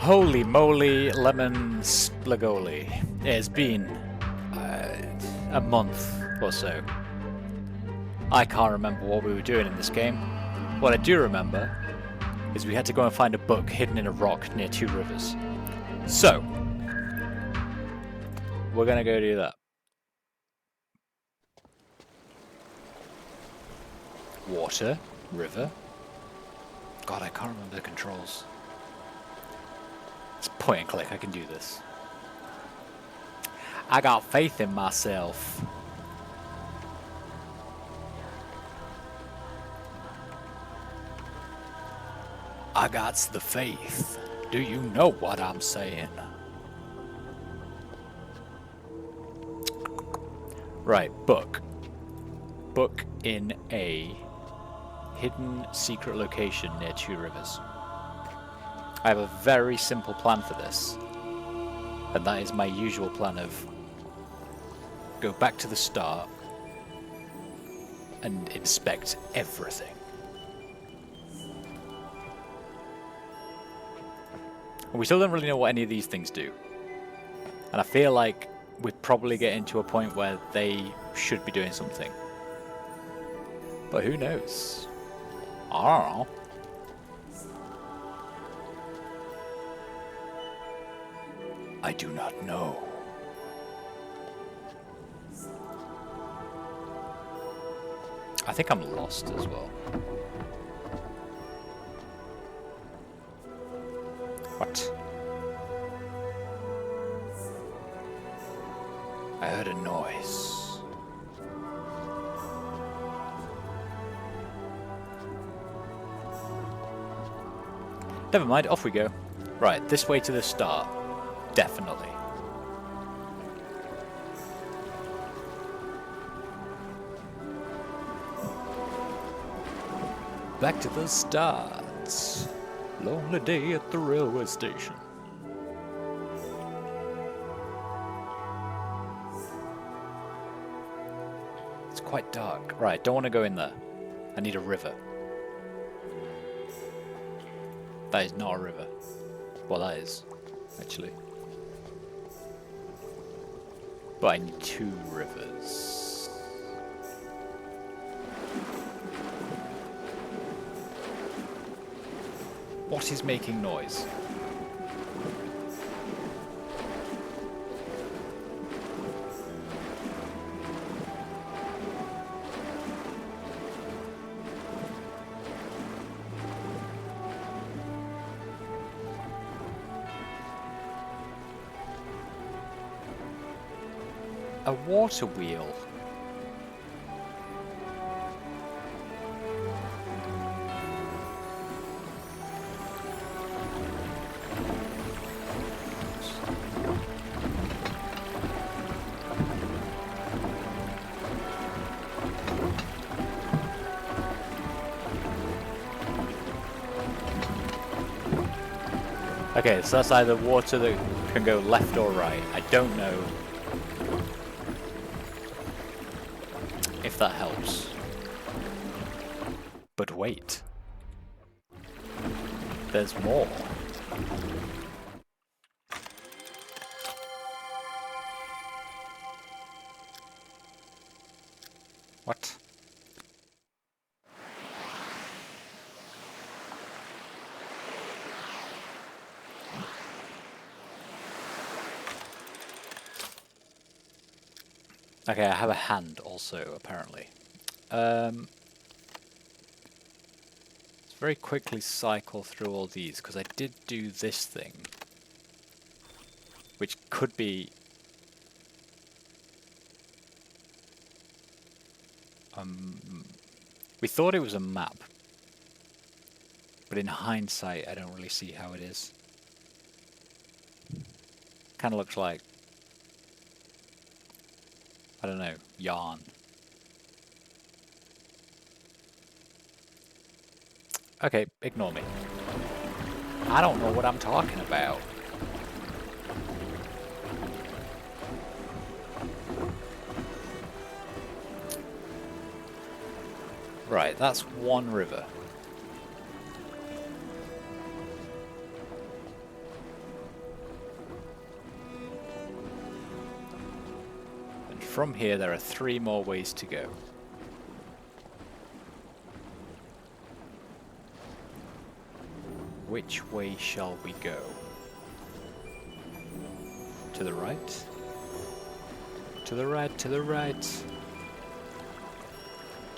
Holy moly, lemon splagoli. It's been a month or so. I can't remember what we were doing in this game. What I do remember is we had to go and find a book hidden in a rock near two rivers. So, we're gonna go do that. Water, river. God, I can't remember the controls. It's point and click, I can do this. I got faith in myself. I got the faith. Do you know what I'm saying? Right, book. Book in a hidden secret location near two rivers. I have a very simple plan for this. And that is my usual plan of go back to the start and inspect everything. And we still don't really know what any of these things do. And I feel like we're probably getting to a point where they should be doing something. But who knows? I don't know. I do not know. I think I'm lost as well. What? I heard a noise. Never mind, off we go. Right, this way to the start. Definitely. Back to the start. Lonely day at the railway station. It's quite dark. Right, don't want to go in there. I need a river. That is not a river. Well, that is, actually. But I need two rivers. What is making noise? A water wheel. Okay, so that's either water that can go left or right. I don't know if that helps. But wait. There's more. What? Okay, I have a hand also, apparently. Let's very quickly cycle through all these, because I did do this thing. Which could be... we thought it was a map. But in hindsight, I don't really see how it is. Kind of looks like... I don't know, yarn. Okay, ignore me. I don't know what I'm talking about. Right, that's one river. from here there are 3 more ways to go. Which way shall we go? To the right? To the right, to the right.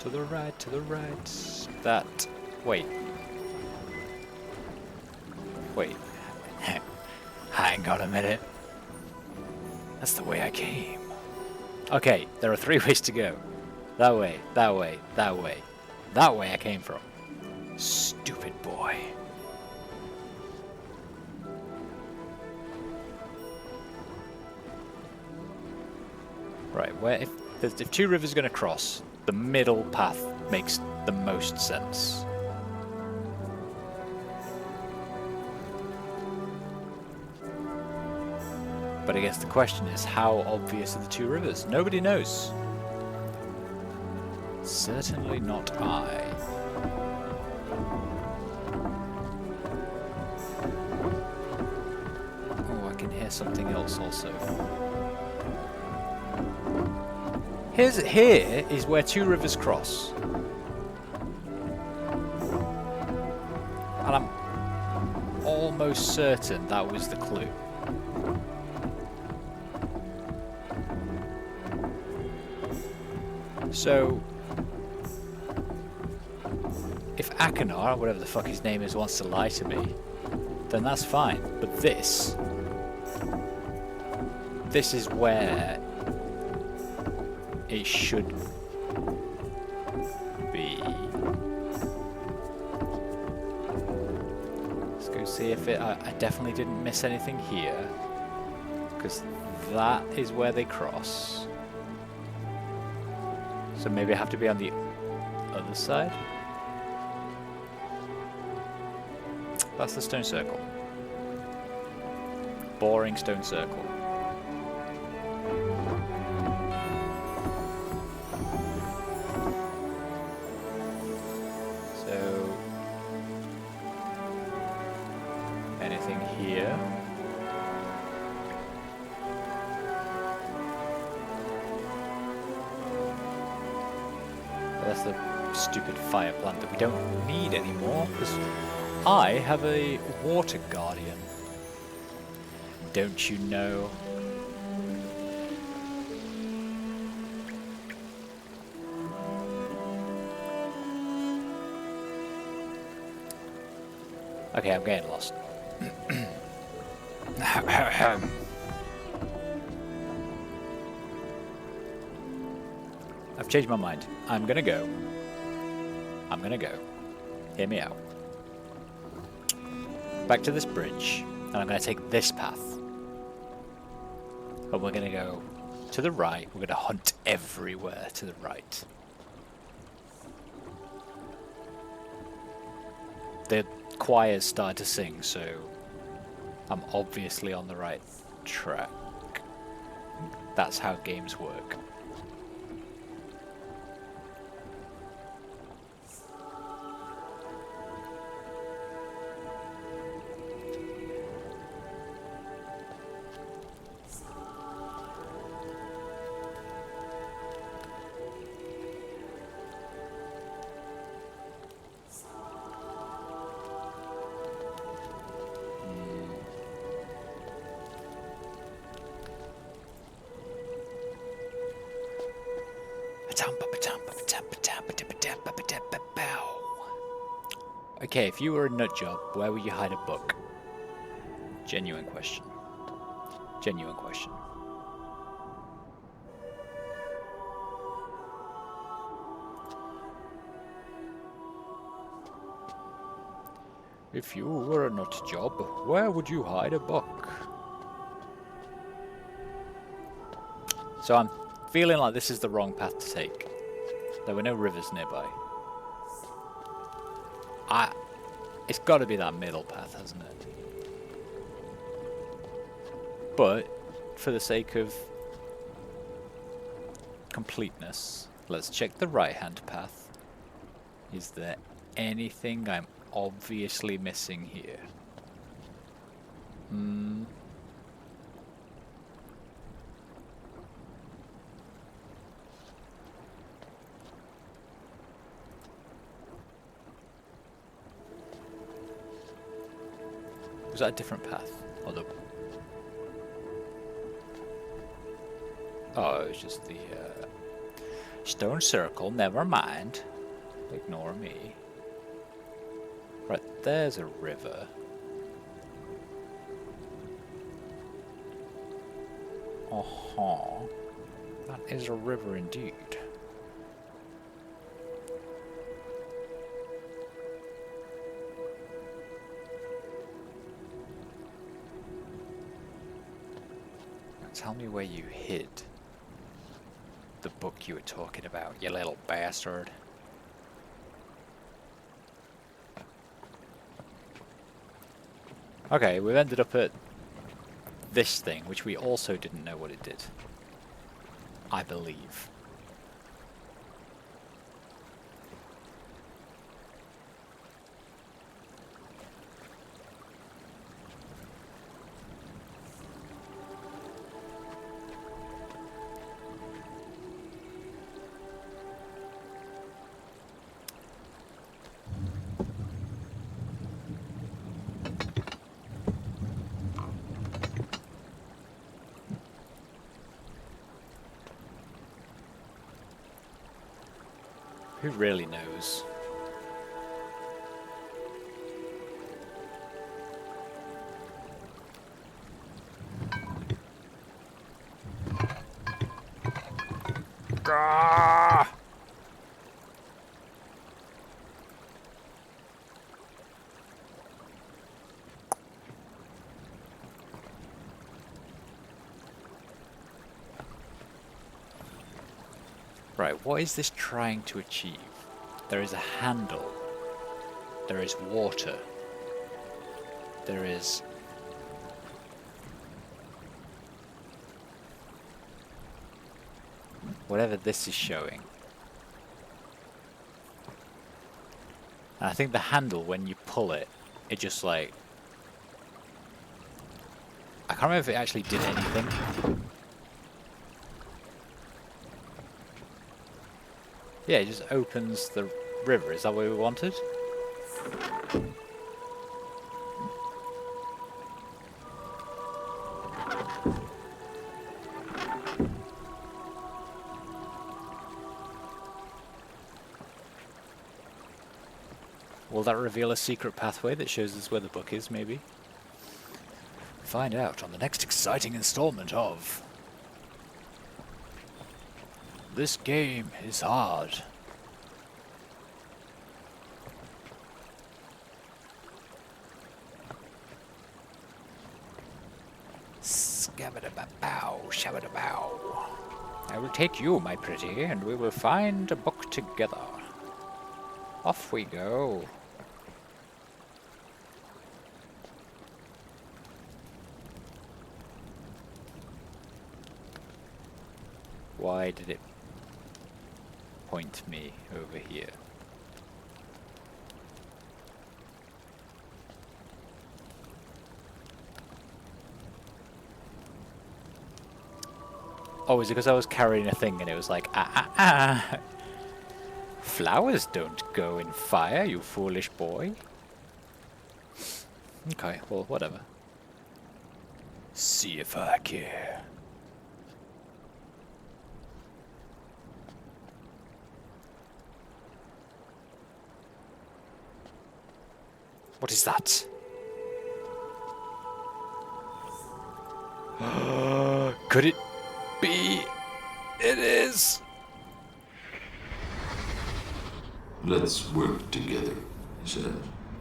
To the right, to the right. That... Wait. Wait. Hang on a minute. That's the way I came. Okay, there are 3 ways to go. That way, that way, that way. That way I came from. Stupid boy. Right, where if 2 rivers are going to cross, the middle path makes the most sense. But I guess the question is, how obvious are the 2 rivers? Nobody knows. Certainly not I. Oh, I can hear something else also. Here is where 2 rivers cross. And I'm almost certain that was the clue. So, if Akanar, whatever the fuck his name is, wants to lie to me, then that's fine. But this is where it should be. Let's go see if I definitely didn't miss anything here, because that is where they cross. So maybe I have to be on the other side. That's the stone circle. Boring stone circle. So, anything here? That's the stupid fire plant that we don't need anymore, because I have a water guardian. Don't you know? Okay, I'm getting lost. I've changed my mind. I'm gonna go. I'm gonna go. Hear me out. Back to this bridge, and I'm gonna take this path. And we're gonna go to the right. We're gonna hunt everywhere to the right. The choir's started to sing, so I'm obviously on the right track. That's how games work. Okay, if you were a nut job, where would you hide a book? Genuine question. Genuine question. If you were a nut job, where would you hide a book? So I'm feeling like this is the wrong path to take. There were no rivers nearby. It's got to be that middle path, hasn't it? But, for the sake of completeness, let's check the right-hand path. Is there anything I'm obviously missing here? Was that a different path? Or the... Oh, it was just the stone circle. Never mind. Ignore me. Right, there's a river. That is a river indeed. Now tell me where you hid the book you were talking about, you little bastard. Okay, we've ended up at this thing, which we also didn't know what it did. I believe. Who really knows? Gah! Right, what is this trying to achieve? There is a handle. There is water. There is... whatever this is showing. And I think the handle, when you pull it, it just like... I can't remember if it actually did anything. Yeah, it just opens the river. Is that what we wanted? Will that reveal a secret pathway that shows us where the book is, maybe? Find out on the next exciting installment of... This game is hard. Scabba-da-ba-bow, shabba-da-bow. I will take you, my pretty, and we will find a book together. Off we go. Why did it point me over here? Oh, is it because I was carrying a thing and it was like, flowers don't go in fire, you foolish boy. Okay, well, whatever. See if I care. What is that? Could it be? It is. Let's work together, he says.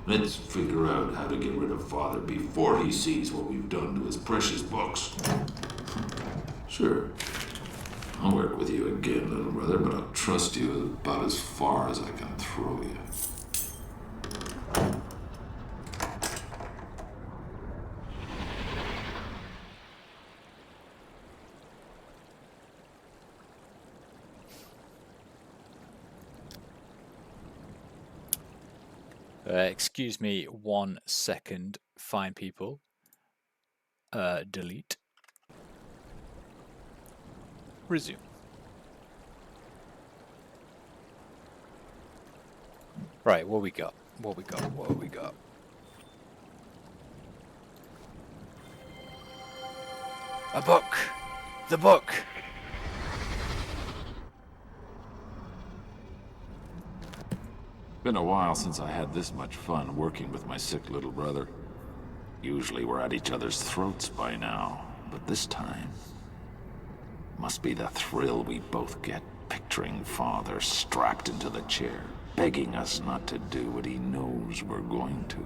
Let's figure out how to get rid of Father before he sees what we've done to his precious books. Sure. I'll work with you again, little brother, but I'll trust you about as far as I can throw you. Excuse me 1 second. Find people. Delete. Resume. Right, what we got? What we got? What we got? A book! The book! Been a while since I had this much fun working with my sick little brother. Usually we're at each other's throats by now, but this time... must be the thrill we both get picturing Father strapped into the chair, begging us not to do what he knows we're going to.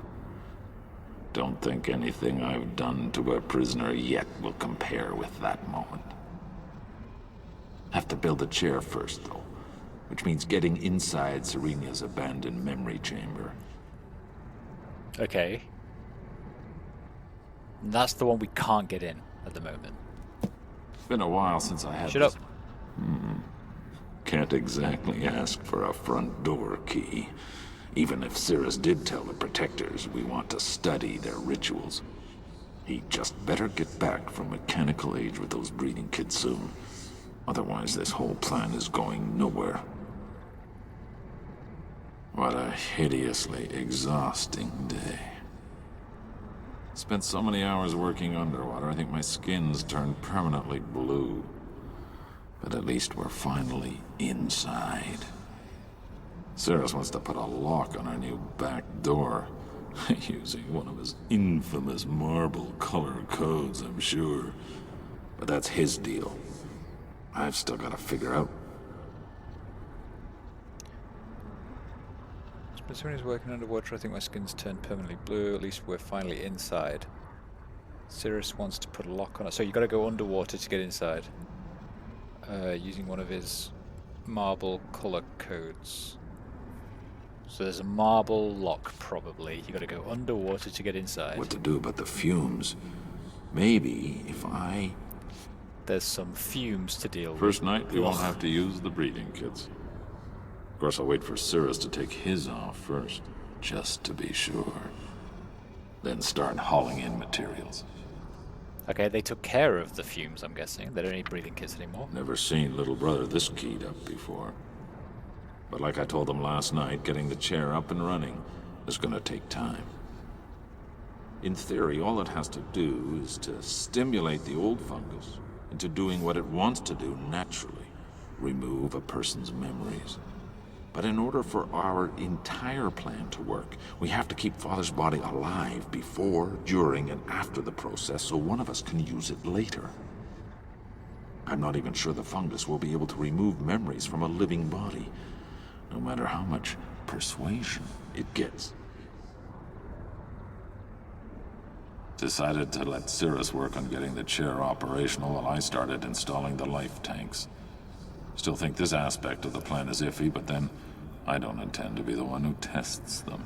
Don't think anything I've done to a prisoner yet will compare with that moment. Have to build a chair first, though, which means getting inside Serena's abandoned memory chamber. Okay. That's the one we can't get in at the moment. Been a while since I had Shut up. Can't exactly ask for a front door key. Even if Cirrus did tell the Protectors we want to study their rituals. He'd just better get back from mechanical age with those breeding kids soon. Otherwise, this whole plan is going nowhere. What a hideously exhausting day. Spent so many hours working underwater, I think my skin's turned permanently blue. But at least we're finally inside. Cirrus wants to put a lock on our new back door. Using one of his infamous marble color codes, I'm sure. But that's his deal. I've still got to figure out. As soon as working underwater, I think my skin's turned permanently blue. At least we're finally inside. Cirrus wants to put a lock on it. So you got to go underwater to get inside. Using one of his marble color codes. So there's a marble lock, probably. You got to go underwater to get inside. What to do about the fumes? Maybe if I... There's some fumes to deal with. First night, we won't have to use the breeding kits. Of course, I'll wait for Cirrus to take his off first, just to be sure. Then start hauling in materials. Okay, they took care of the fumes, I'm guessing. They don't need breathing kits anymore. Never seen little brother this keyed up before. But like I told them last night, getting the chair up and running is gonna take time. In theory, all it has to do is to stimulate the old fungus into doing what it wants to do naturally. Remove a person's memories. But in order for our entire plan to work, we have to keep Father's body alive before, during, and after the process so one of us can use it later. I'm not even sure the fungus will be able to remove memories from a living body, no matter how much persuasion it gets. Decided to let Cirrus work on getting the chair operational while I started installing the life tanks. Still think this aspect of the plan is iffy, but then I don't intend to be the one who tests them.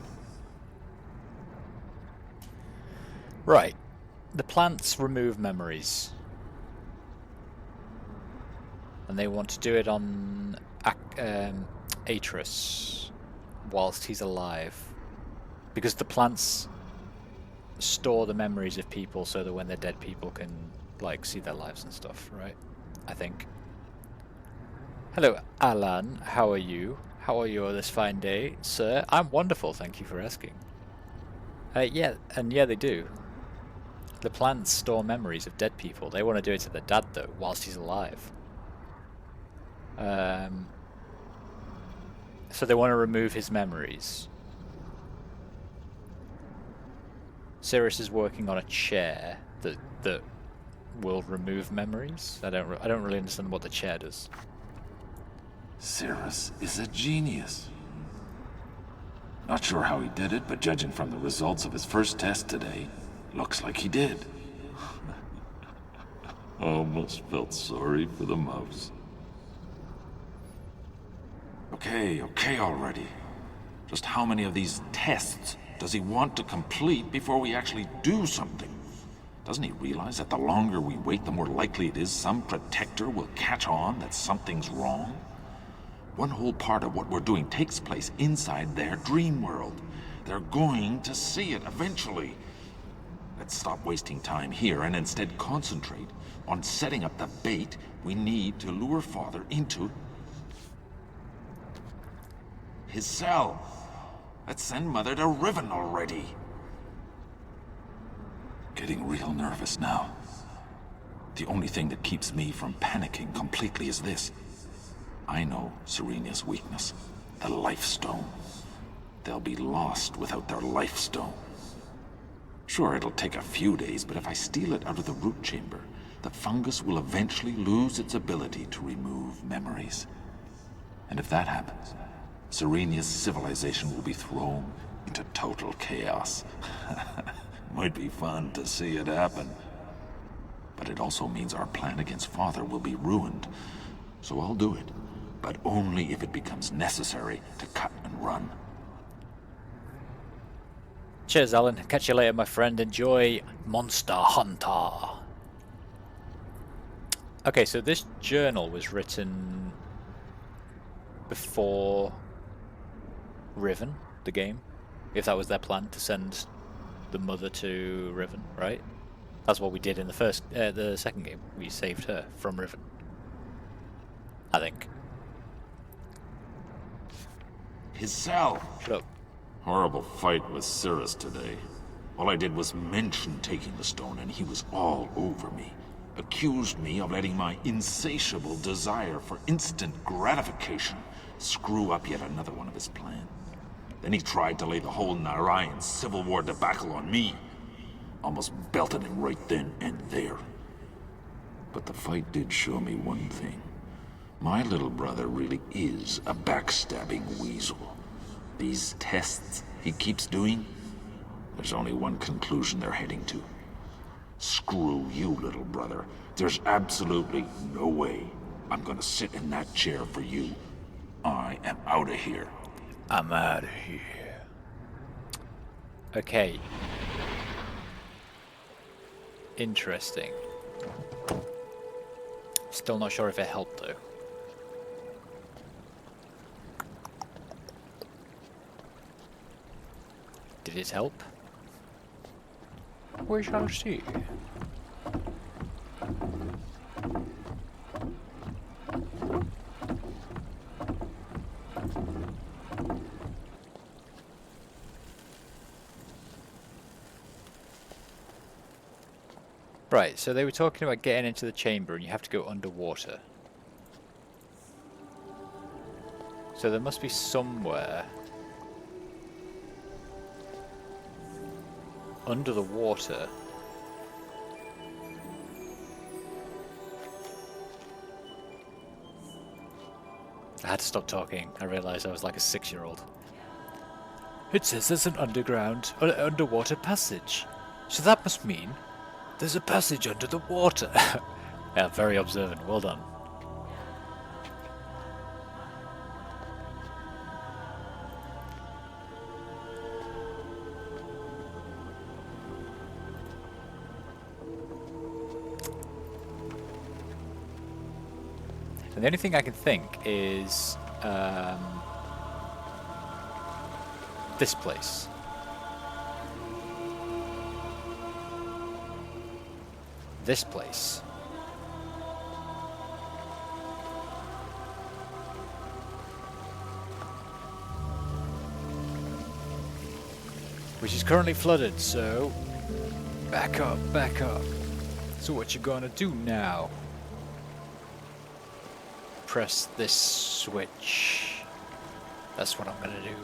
Right. The plants remove memories. And they want to do it on Atris whilst he's alive. Because the plants store the memories of people so that when they're dead, people can, like, see their lives and stuff, right? I think. Hello, Alan. How are you? How are you on this fine day, sir? I'm wonderful, thank you for asking. Yeah, they do. The plants store memories of dead people. They want to do it to their dad, though, whilst he's alive. So they want to remove his memories. Cirrus is working on a chair that will remove memories. I don't really understand what the chair does. Cirrus is a genius. Not sure how he did it, but judging from the results of his first test today, looks like he did. Almost felt sorry for the mouse. Okay already. Just how many of these tests does he want to complete before we actually do something? Doesn't he realize that the longer we wait, the more likely it is some protector will catch on that something's wrong? One whole part of what we're doing takes place inside their dream world. They're going to see it eventually. Let's stop wasting time here and instead concentrate on setting up the bait we need to lure Father into his cell. Let's send Mother to Riven already. Getting real nervous now. The only thing that keeps me from panicking completely is this. I know Serena's weakness. The Life Stone. They'll be lost without their Life Stone. Sure, it'll take a few days, but if I steal it out of the root chamber, the fungus will eventually lose its ability to remove memories. And if that happens, Serena's civilization will be thrown into total chaos. Might be fun to see it happen. But it also means our plan against Father will be ruined. So I'll do it, but only if it becomes necessary to cut and run. Cheers, Alan. Catch you later, my friend. Enjoy Monster Hunter. Okay, so this journal was written before Riven, the game. If that was their plan, to send the mother to Riven, right? That's what we did in the second game. We saved her from Riven, I think. His cell. Shut up. Horrible fight with Cirrus today. All I did was mention taking the stone and he was all over me. Accused me of letting my insatiable desire for instant gratification screw up yet another one of his plans. Then he tried to lay the whole Narayan Civil War debacle on me. Almost belted him right then and there. But the fight did show me one thing. My little brother really is a backstabbing weasel. These tests he keeps doing, there's only one conclusion they're heading to. Screw you, little brother. There's absolutely no way I'm gonna sit in that chair for you. I am out of here. I'm out of here. Okay. Interesting. Still not sure if it helped though. Did it help? We shall see. Right, so they were talking about getting into the chamber and you have to go underwater. So there must be somewhere under the water I had to stop talking. I realised I was like a 6-year-old. It says there's an underwater passage. So that must mean there's a passage under the water. Yeah, very observant. Well done. And the only thing I can think is this place. This place. Which is currently flooded, so back up, back up. So what you gonna do now? Press this switch. That's what I'm gonna do.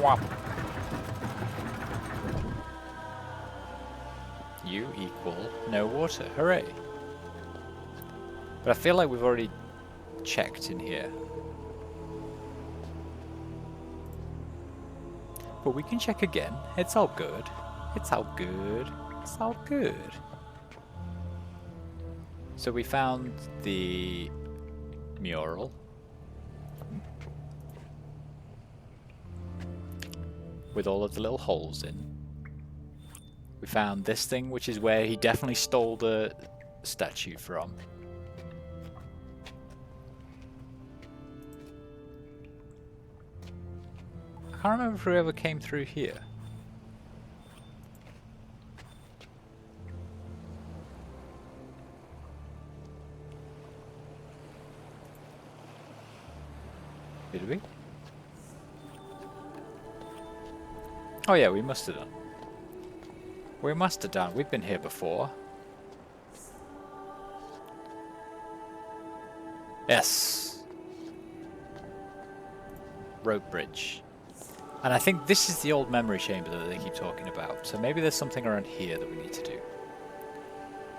Whop. U equal no water. Hooray. But I feel like we've already checked in here. But we can check again. It's all good. It's all good. It's all good. So we found the mural. With all of the little holes in. We found this thing, which is where he definitely stole the statue from. I can't remember if we ever came through here. Did we? Oh yeah, we must have done. We must have done. We've been here before. Yes. Rope bridge. And I think this is the old memory chamber that they keep talking about. So maybe there's something around here that we need to do.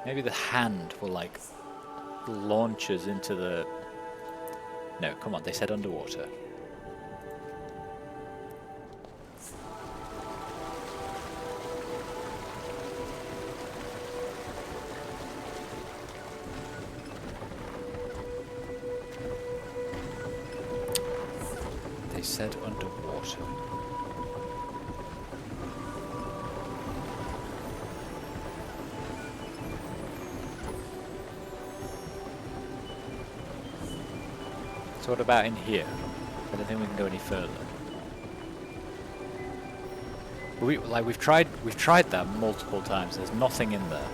Maybe the hand will like launch us into the... No, come on, they said underwater. They said underwater. So what about in here? I don't think we can go any further. We've tried that multiple times. There's nothing in there.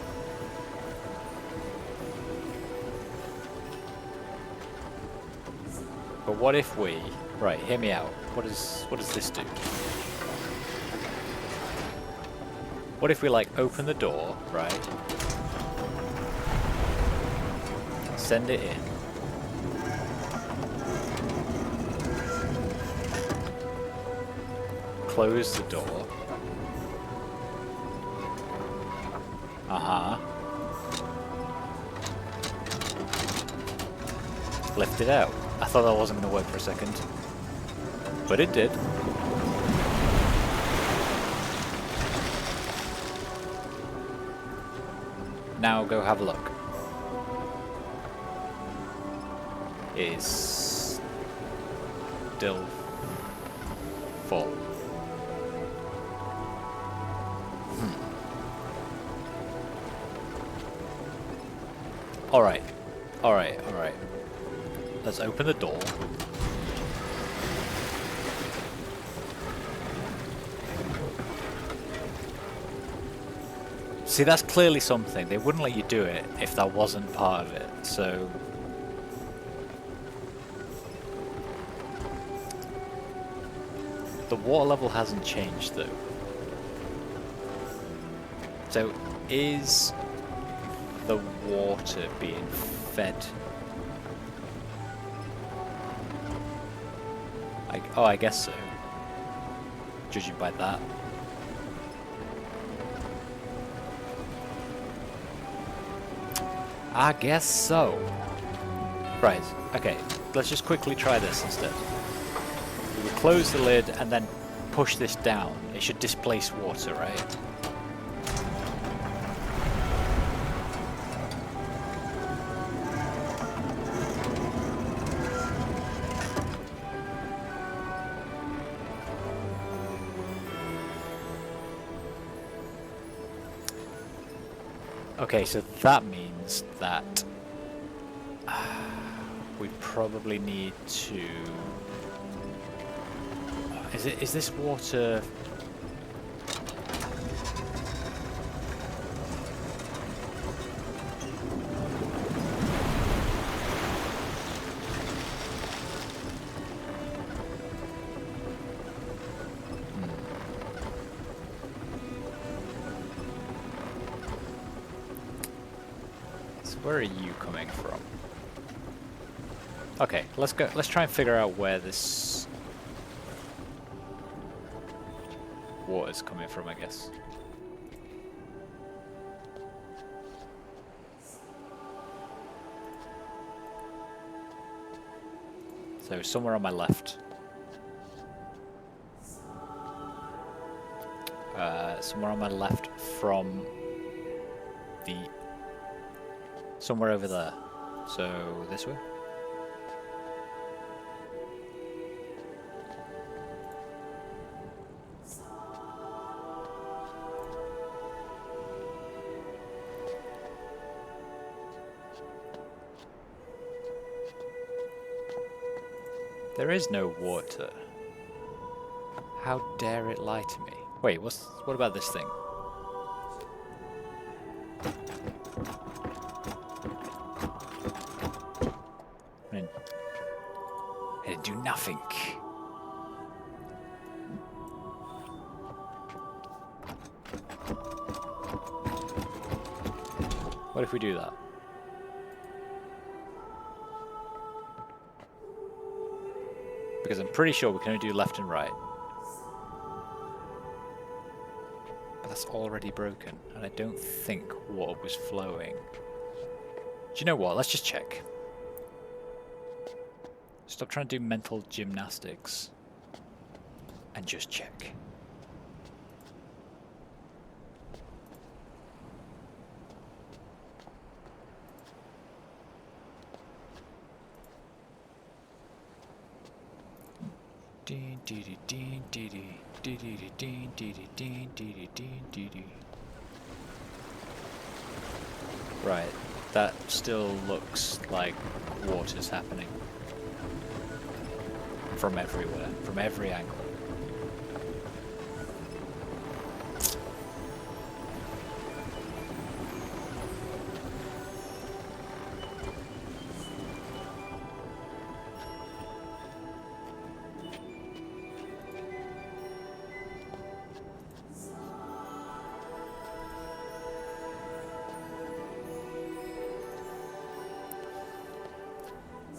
But what if we... Right, hear me out. What does this do? What if we like open the door, right? Send it in. Close the door. Uh-huh. Lift it out. I thought that wasn't going to work for a second. But it did. Now go have a look. It is still full. Alright. Alright, alright. Let's open the door. See, that's clearly something. They wouldn't let you do it if that wasn't part of it, so... The water level hasn't changed, though. So, is the water being fed? Oh, I guess so. Judging by that. I guess so. Right, okay. Let's just quickly try this instead. We will close the lid and then push this down. It should displace water, right? Okay, so that means that we probably need to... Is this water... Where are you coming from? Okay, let's go. Let's try and figure out where this water's coming from, I guess. So somewhere on my left. Somewhere on my left from the... Somewhere over there. So, this way? There is no water. How dare it lie to me? Wait, what about this thing? It'd do nothing. What if we do that? Because I'm pretty sure we can only do left and right. But that's already broken, and I don't think water was flowing. Do you know what? Let's just check. Stop trying to do mental gymnastics. And just check. Right, that still looks like water's happening. From everywhere, from every angle.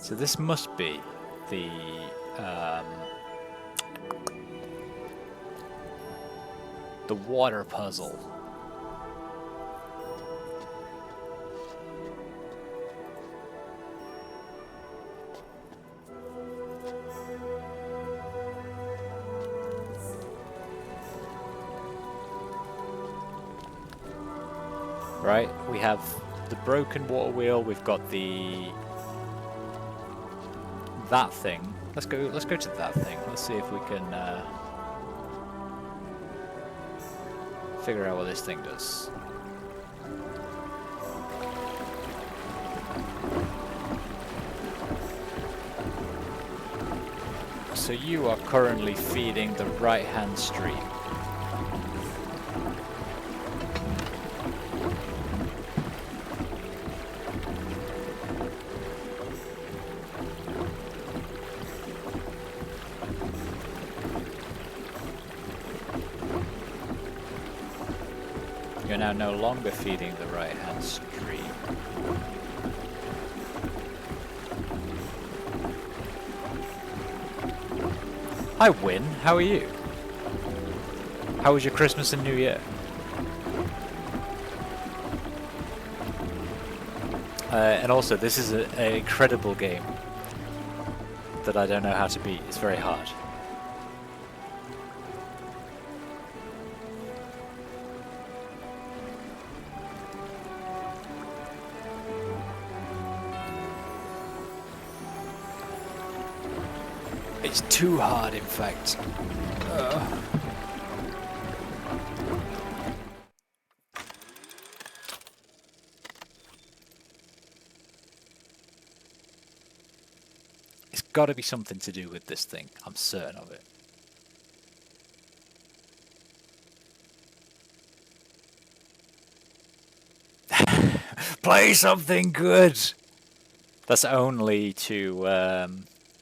So this must be the water puzzle. Right, we have the broken water wheel, we've got that thing. Let's go to that thing. Let's see if we can figure out what this thing does. So you are currently feeding the right-hand stream. You're now no longer feeding the right-hand stream. Hi Win, how are you? How was your Christmas and New Year? And also, this is an incredible game that I don't know how to beat. It's very hard. It's too hard, in fact. It's got to be something to do with this thing. I'm certain of it. Play something good! That's only to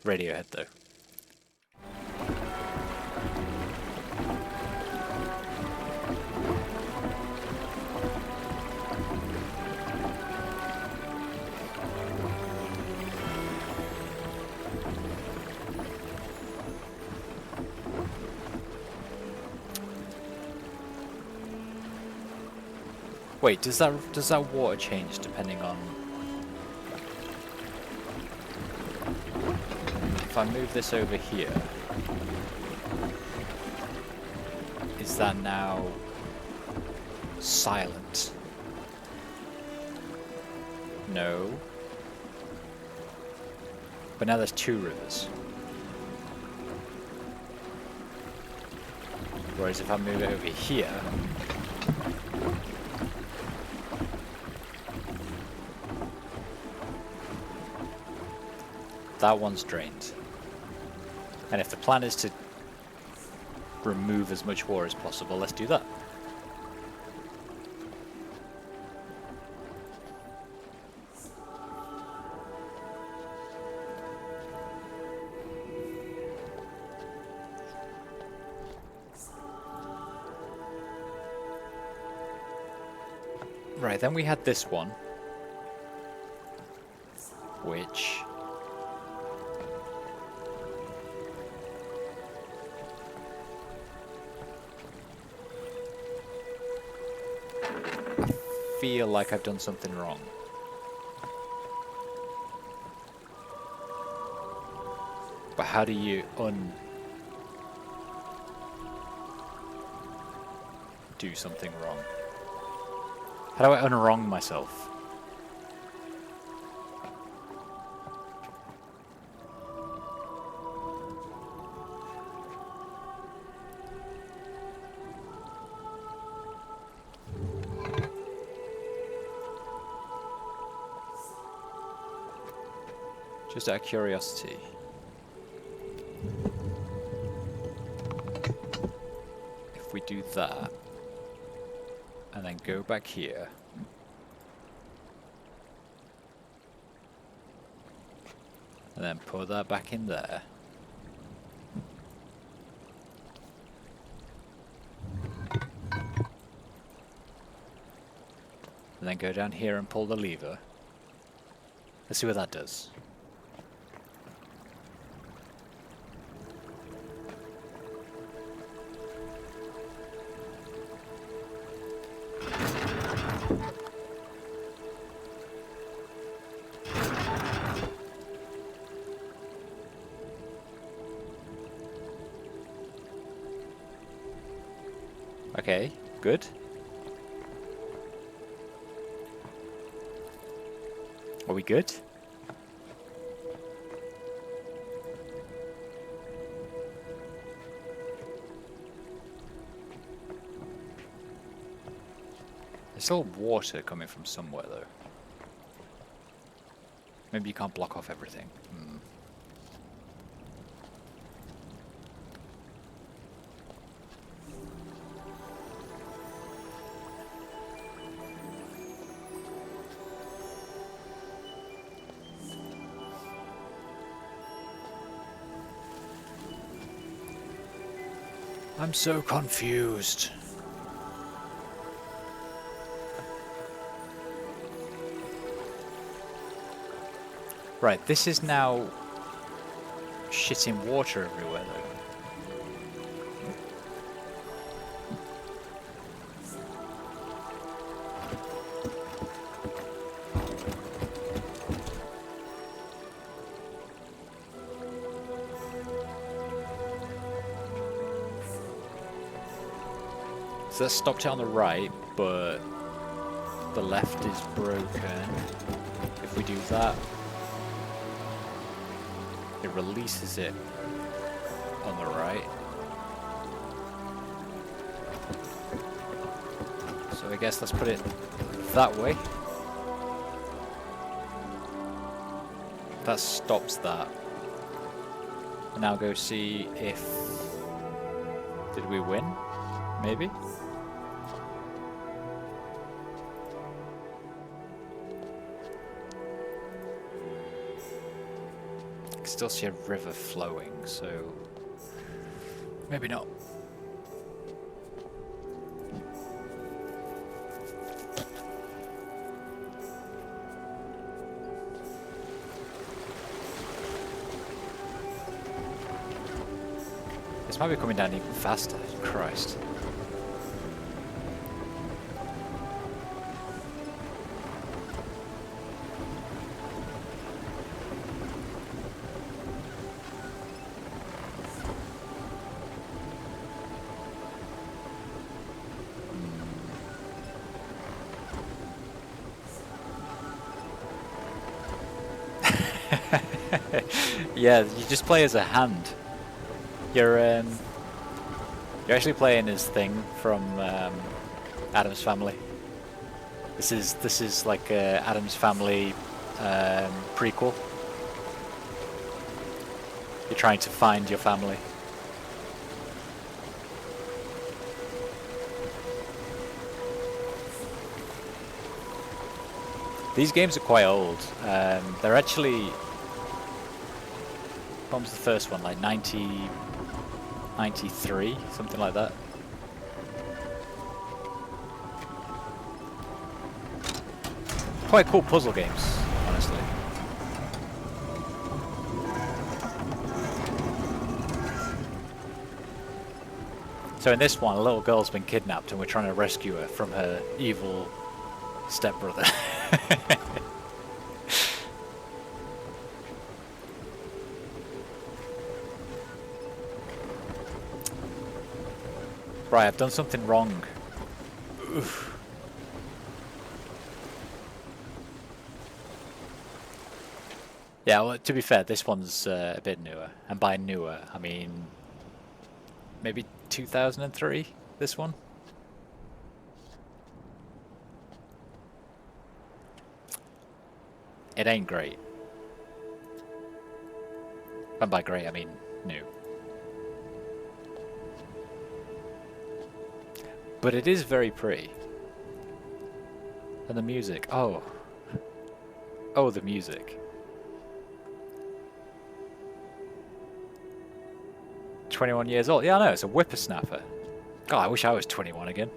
Radiohead, though. Wait, does that water change depending on... If I move this over here, is that now silent? No. But now there's two rivers. Whereas if I move it over here, that one's drained. And if the plan is to remove as much water as possible, let's do that. Right, then we had this one, which... I feel like I've done something wrong. But how do you do something wrong? How do I unwrong myself? Just out of curiosity. If we do that, and then go back here, and then put that back in there, and then go down here and pull the lever. Let's see what that does. Okay, good. Are we good? There's still water coming from somewhere though. Maybe you can't block off everything. I'm so confused. Right, this is now shitting water everywhere though. So that stopped it on the right, but the left is broken. If we do that, it releases it on the right. So I guess let's put it that way. That stops that. And now go see if... Did we win? Maybe? Still see a river flowing, so maybe not. This might be coming down even faster. Christ. Yeah, you just play as a hand. You're actually playing as Thing from Addams Family. This is like a Addams Family prequel. You're trying to find your family. These games are quite old. They're actually... When was the first one? Like 93, something like that. Quite cool puzzle games, honestly. So in this one, a little girl's been kidnapped and we're trying to rescue her from her evil stepbrother. Right, I've done something wrong. Oof. Yeah, well, to be fair, this one's a bit newer. And by newer, I mean maybe 2003, this one? It ain't great. And by great, I mean new. But it is very pretty. And the music, oh. Oh, the music. 21 years old. Yeah, I know, it's a whippersnapper. God, I wish I was 21 again.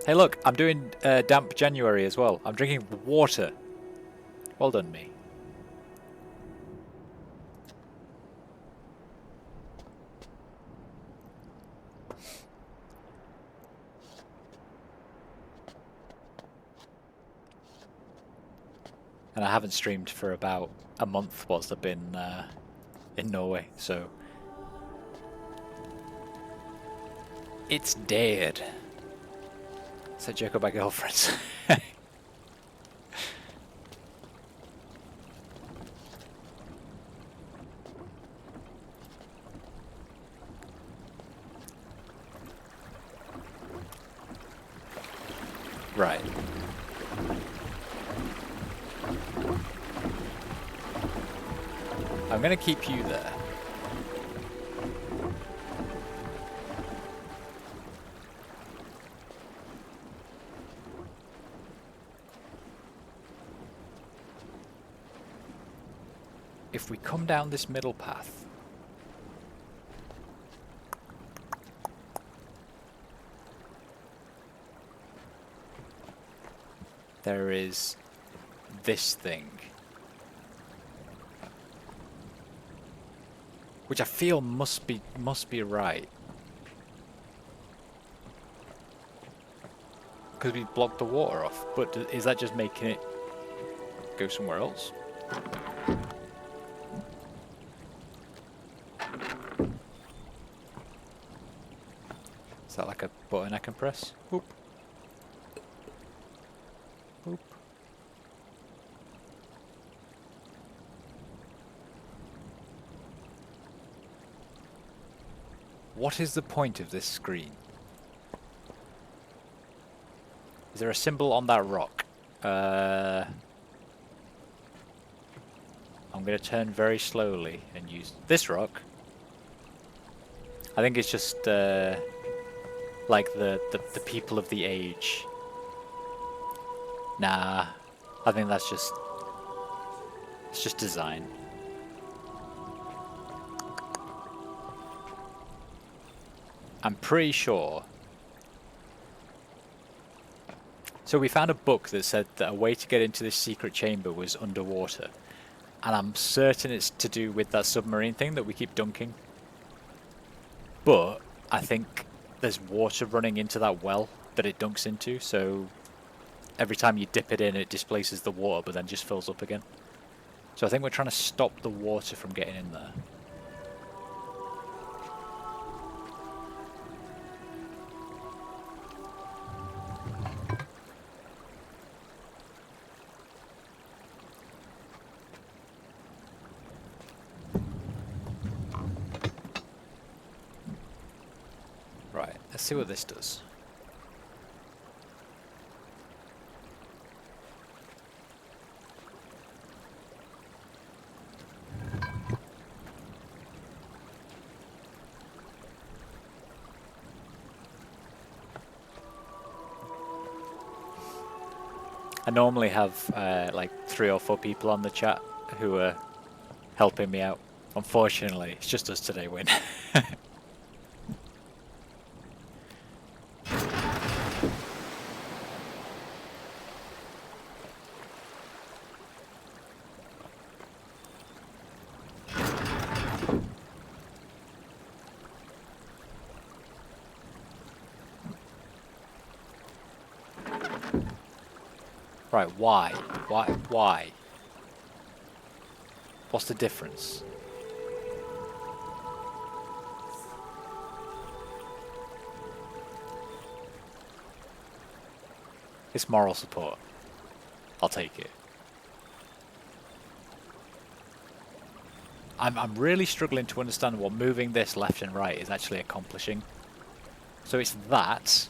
Hey look, I'm doing damp January as well. I'm drinking water. Well done, me. And I haven't streamed for about a month whilst I've been in Norway, so... It's dead. It's a joke about girlfriends. Right. I'm gonna keep you there. If we come down this middle path, there is this thing, which I feel must be right, because we blocked the water off. But is that just making it go somewhere else? Is that like a button I can press? Boop. Boop. What is the point of this screen? Is there a symbol on that rock? I'm going to turn very slowly and use this rock. I think it's just like the people of the age. Nah, I think that's just, it's just design. I'm pretty sure. So we found a book that said that a way to get into this secret chamber was underwater. And I'm certain it's to do with that submarine thing that we keep dunking. But I think there's water running into that well that it dunks into, so every time you dip it in, it displaces the water, but then just fills up again. So I think we're trying to stop the water from getting in there. Right, let's see what this does. I normally have like 3 or 4 people on the chat who are helping me out. Unfortunately, it's just us today, Win. Right, why? Why? What's the difference? It's moral support. I'll take it. I'm really struggling to understand what moving this left and right is actually accomplishing. So it's that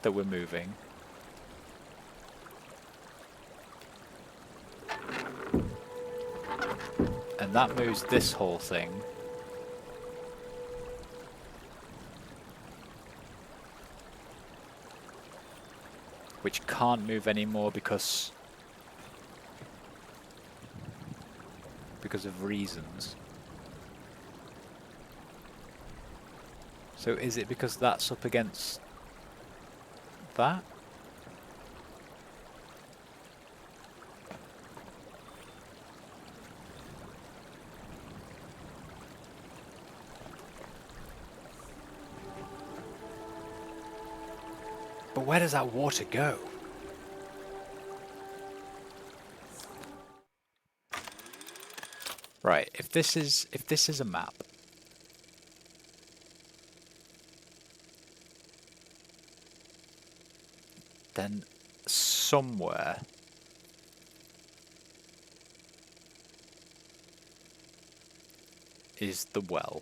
we're moving. And that moves this whole thing. Which can't move anymore because of reasons. So is it because that's up against that? But where does that water go? Right, if this is a map, then somewhere is the well.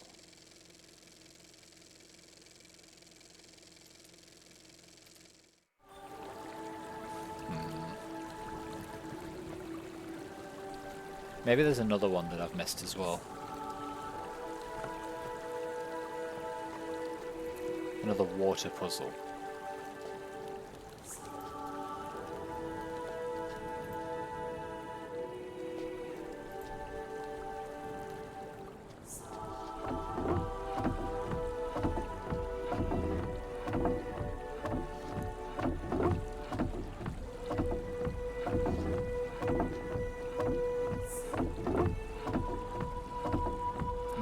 Maybe there's another one that I've missed as well. Another water puzzle.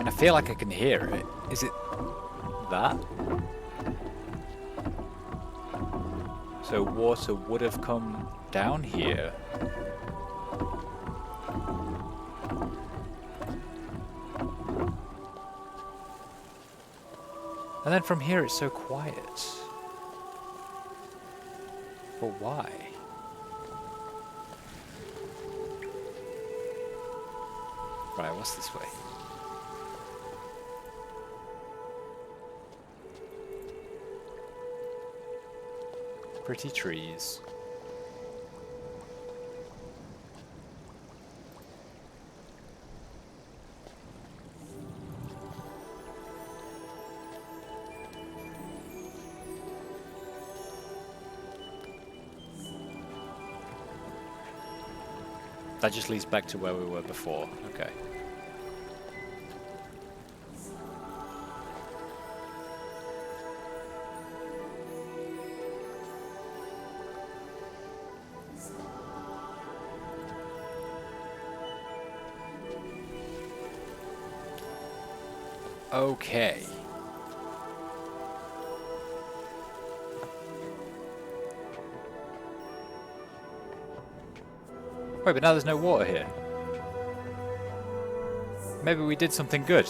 I feel like I can hear it. Is it that? So water would have come down here. And then from here it's so quiet. But why? Right, what's this way? Pretty trees. That just leads back to where we were before. Okay. Okay. Wait, but now there's no water here. Maybe we did something good.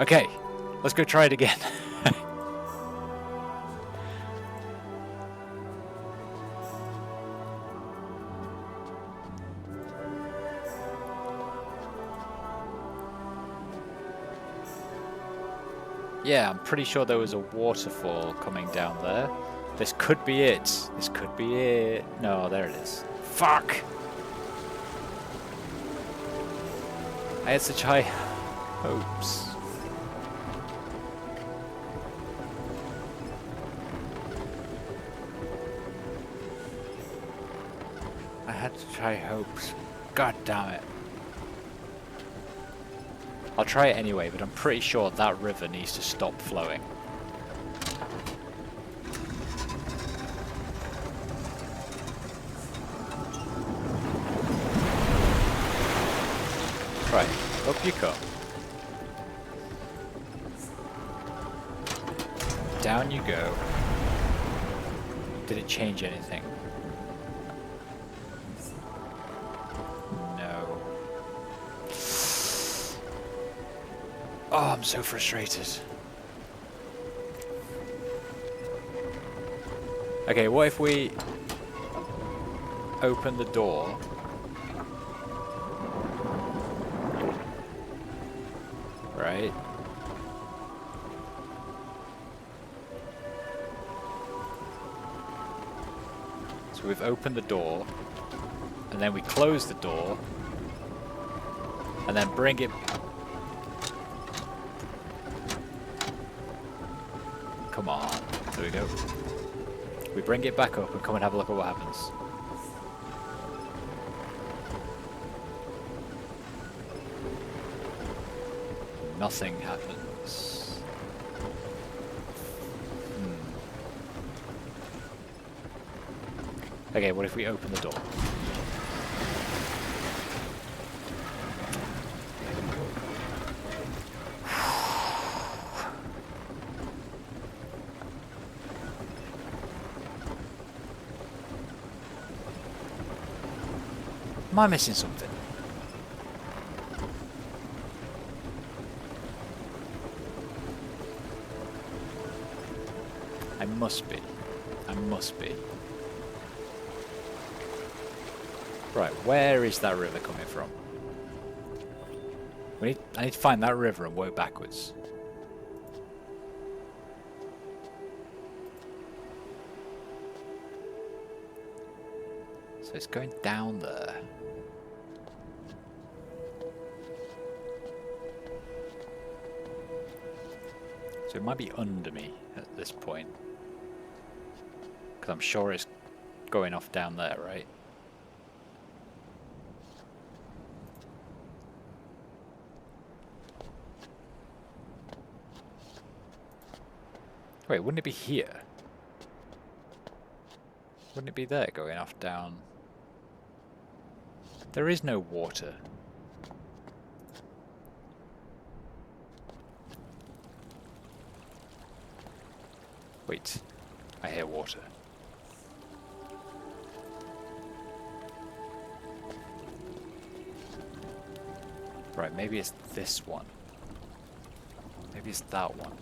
Okay, let's go try it again. Yeah, I'm pretty sure there was a waterfall coming down there. This could be it. This could be it. No, there it is. Fuck! I had such high hopes. I had such high hopes. God damn it. I'll try it anyway, but I'm pretty sure that river needs to stop flowing. Right, up you come. Down you go. Did it change anything? No. Oh, I'm so frustrated. Okay, what if we open the door? Right. So we've opened the door, and then we close the door, and then bring it... Come on. There we go. We bring it back up and come and have a look at what happens. Nothing happens. Okay, what if we open the door? Am I missing something? I must be. I must be. Right, where is that river coming from? I need to find that river and work backwards. So it's going down there. So it might be under me at this point. Because I'm sure it's going off down there, right? Wait, wouldn't it be here? Wouldn't it be there going off down? There is no water. Wait, I hear water. Right, maybe it's this one. Maybe it's that one.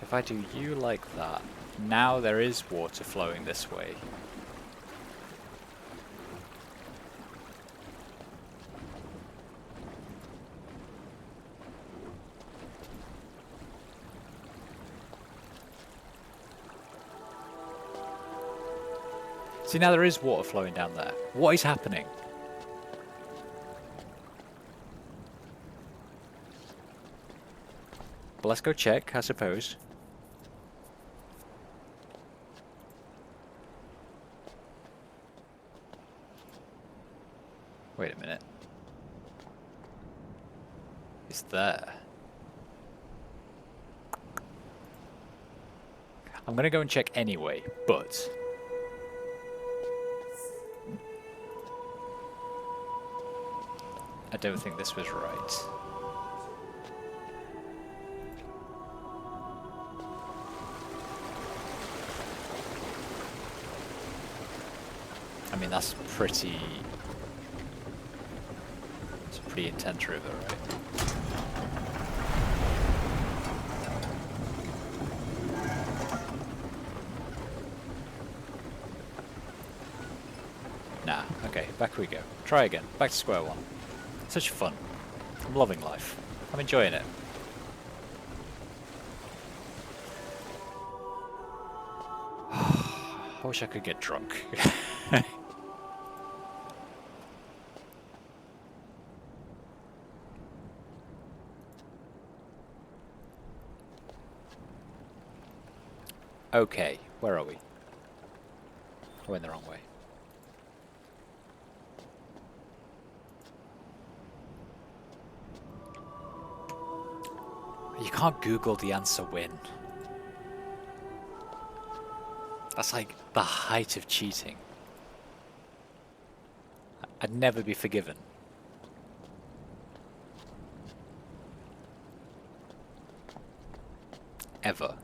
If I do you like that, now there is water flowing this way. See, now there is water flowing down there. What is happening? But let's go check, I suppose. Wait a minute. It's there. I'm gonna go and check anyway, but... I don't think this was right. I mean, that's pretty... It's a pretty intense river, right? Nah, okay, back we go. Try again. Back to square one. Such fun. I'm loving life. I'm enjoying it. I wish I could get drunk. Okay, where are we? I went the wrong way. You can't Google the answer win. That's like the height of cheating. I'd never be forgiven. Ever.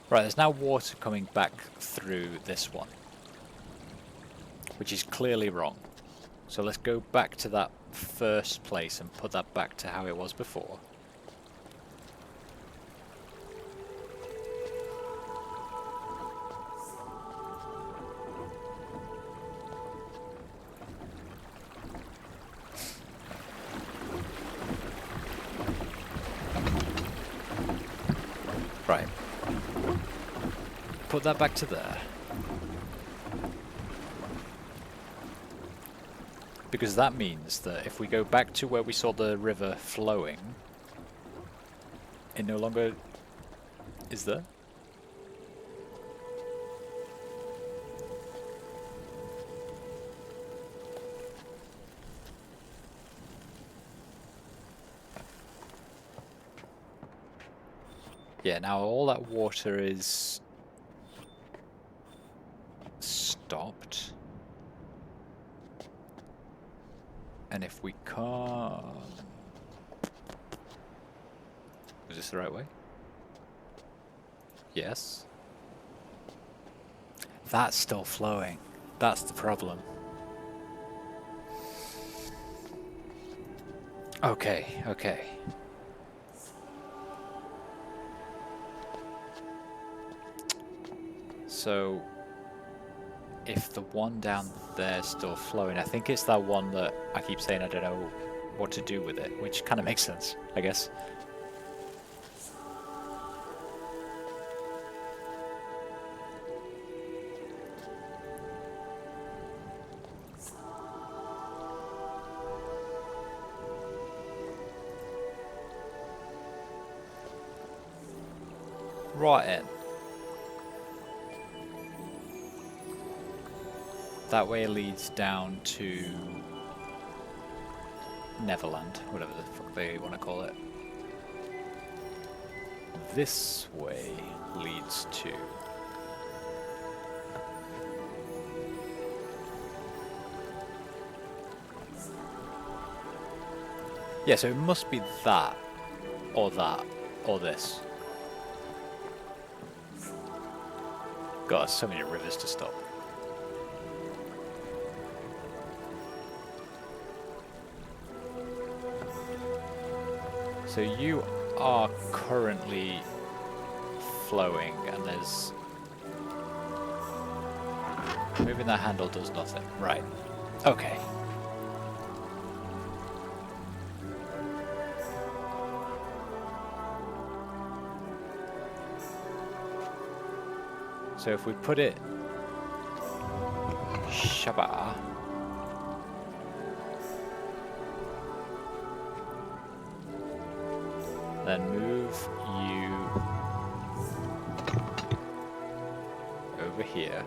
Right, there's now water coming back through this one, which is clearly wrong. So let's go back to that first place and put that back to how it was before. Right. Put that back to there. Because that means that if we go back to where we saw the river flowing, it no longer is there. Yeah, now all that water is stopped. And if we can't... Is this the right way? Yes. That's still flowing. That's the problem. Okay, okay. So, if the one down there is still flowing, I think it's that one that I keep saying I don't know what to do with it, which kind of makes sense, I guess. Right in. That way leads down to Neverland, whatever the fuck they want to call it. This way leads to... Yeah, so it must be that, or this. God, so many rivers to stop. So you are currently flowing, and there's... Moving that handle does nothing. Right. Okay. So if we put it... Shabba... Then move you over here.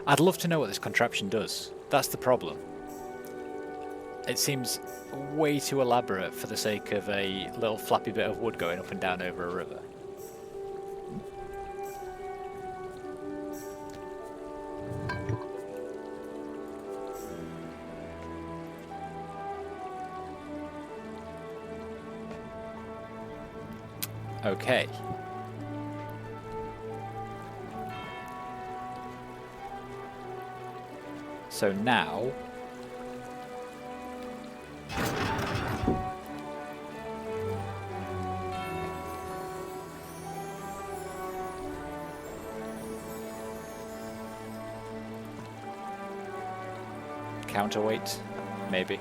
I'd love to know what this contraption does. That's the problem. It seems way too elaborate for the sake of a little flappy bit of wood going up and down over a river. Okay. So now... Counterweight, maybe.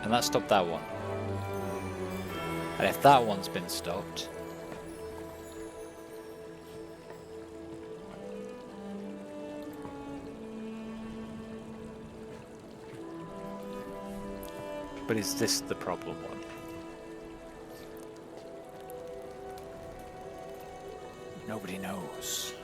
And that stopped that one. And if that one's been stopped... But is this the problem one? Nobody knows.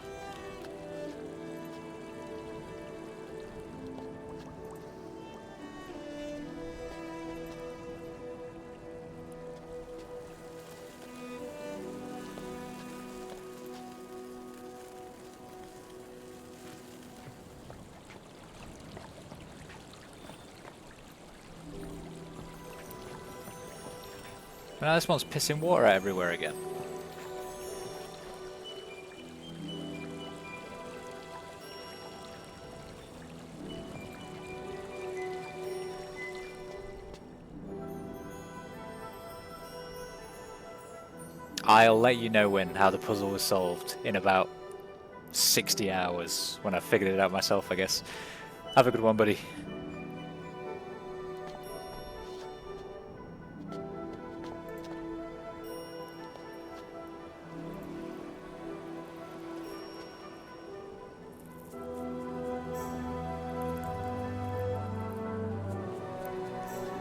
Now this one's pissing water out everywhere again. I'll let you know how the puzzle was solved in about 60 hours when I figured it out myself, I guess. Have a good one, buddy.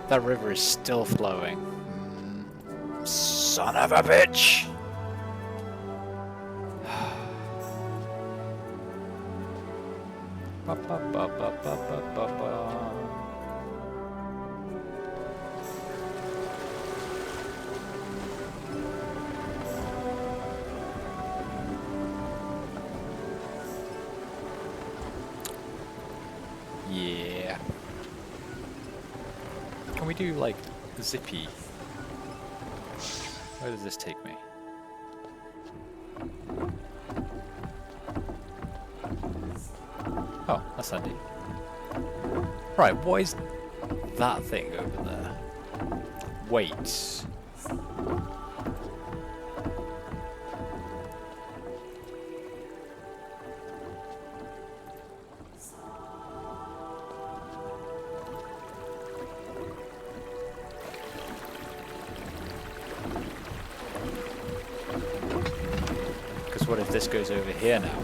That river is still flowing. Son of a bitch! Ba, ba, ba, ba, ba, ba, ba, ba. Yeah. Can we do like zippy? Where does this take me? Oh, that's handy. Right, what is that thing over there? Wait. Because what if this goes over here now?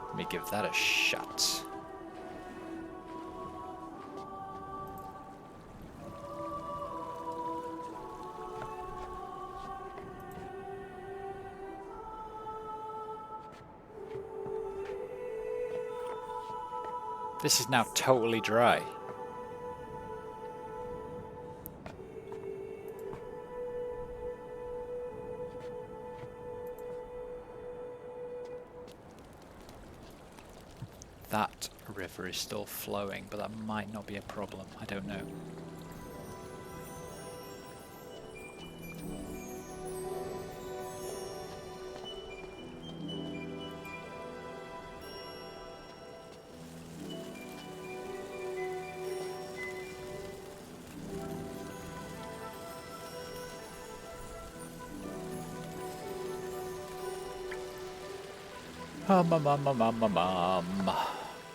Let me give that a shot. This is now totally dry. That river is still flowing, but that might not be a problem. I don't know.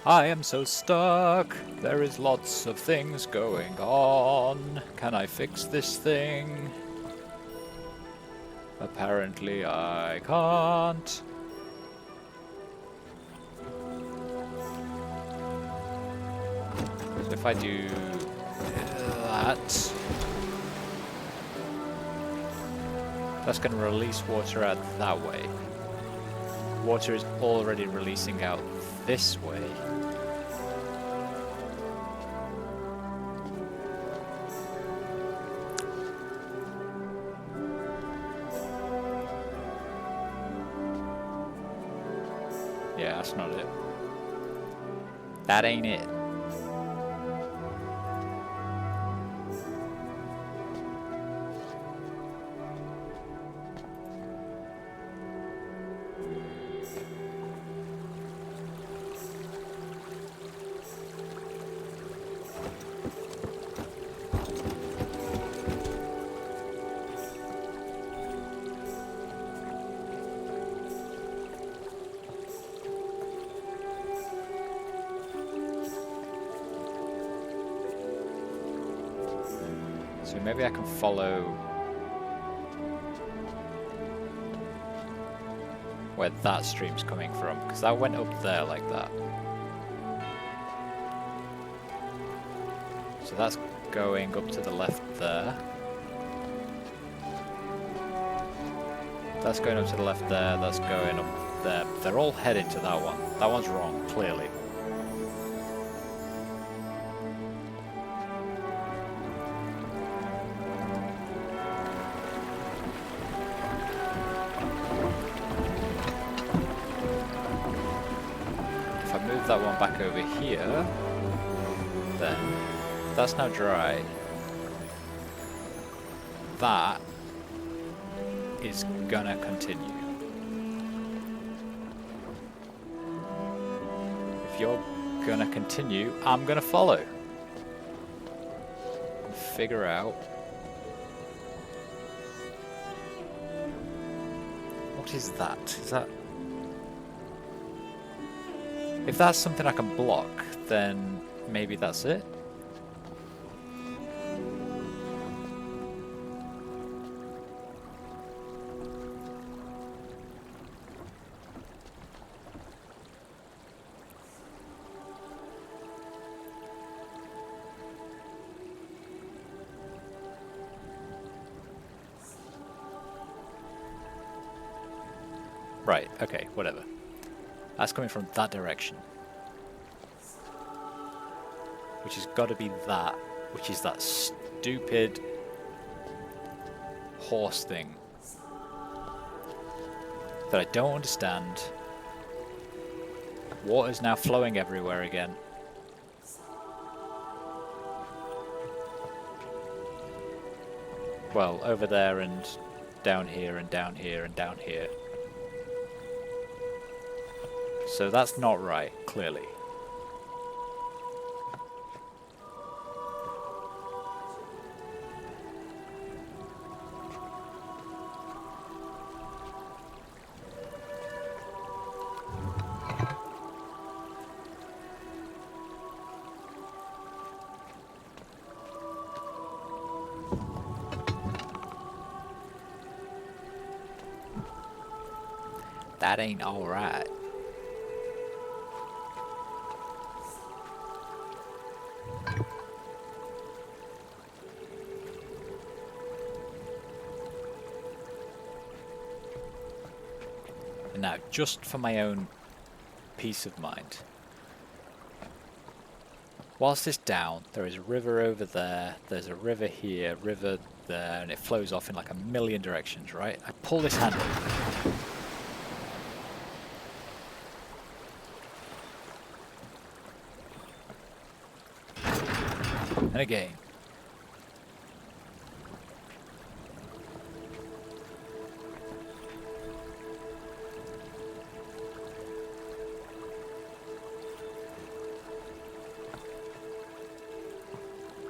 I am so stuck. There is lots of things going on. Can I fix this thing? Apparently I can't. So if I do that, that's going to release water out that way. Water is already releasing out this way. Yeah, that's not it. That ain't it. So maybe I can follow where that stream's coming from, because that went up there like that. So that's going up to the left there. That's going up to the left there, that's going up there. They're all heading to that one. That one's wrong, clearly. If I move that one back over here, then that's now dry. That is gonna continue. If you're gonna continue, I'm gonna follow. And figure out what is that? Is that... If that's something I can block, then maybe that's it. Right, okay, whatever. That's coming from that direction. Which has got to be that. Which is that stupid horse thing. That I don't understand. Water's now flowing everywhere again. Well, over there and down here and down here and down here. So that's not right, clearly. That ain't all right. Now, just for my own peace of mind, whilst it's down, there is a river over there, there's a river here, river there, and it flows off in like a million directions, right? I pull this handle. And again.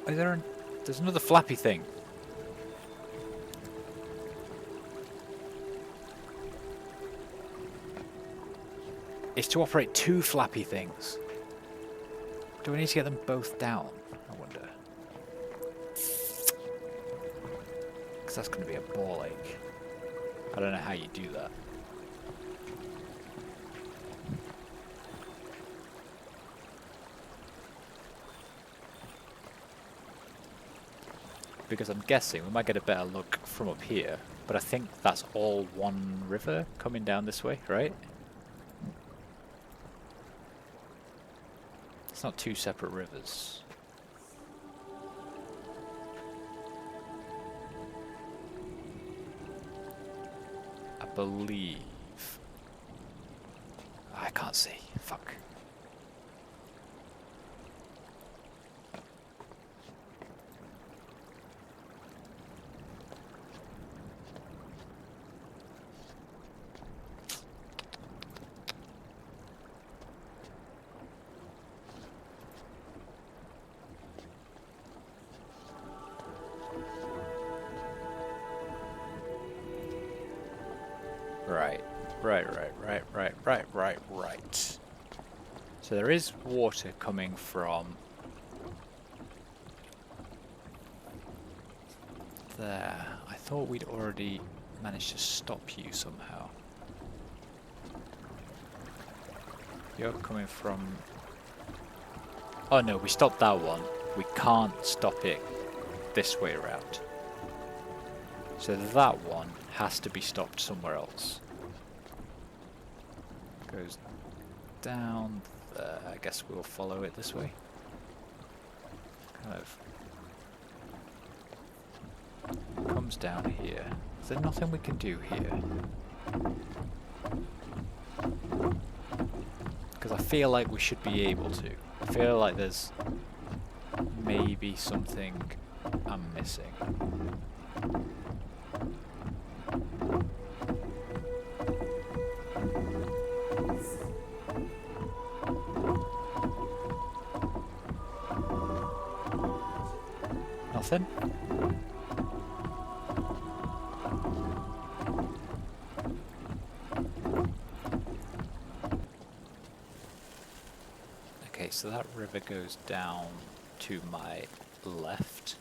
Is there there's another flappy thing. It's to operate two flappy things. Do I need to get them both down? I wonder. Because that's going to be a ball ache. I don't know how you do that. Because I'm guessing we might get a better look from up here, but I think that's all one river coming down this way, right? It's not two separate rivers. I believe. I can't see. Fuck. Right. So there is water coming from there. I thought we'd already managed to stop you somehow. You're coming from... Oh no, we stopped that one. We can't stop it this way around. So that one has to be stopped somewhere else. Goes down there. I guess we'll follow it this way. Kind of comes down here. Is there nothing we can do here? Because I feel like we should be able to. I feel like there's maybe something I'm missing. Nothing? Okay, so that river goes down to my left.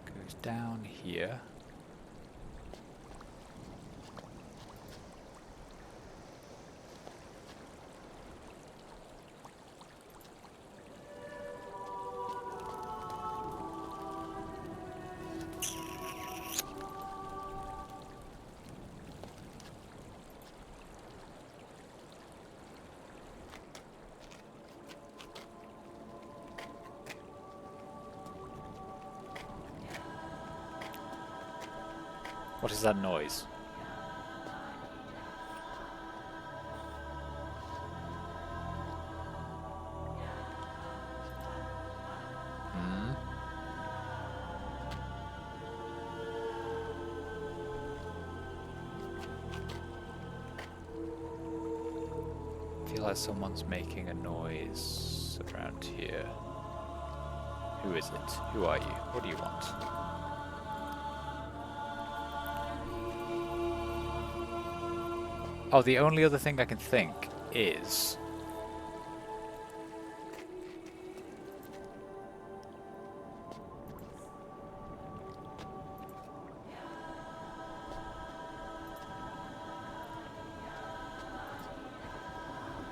Goes down here. What is that noise? I feel like someone's making a noise around here. Who is it? Who are you? What do you want? Oh, the only other thing I can think is...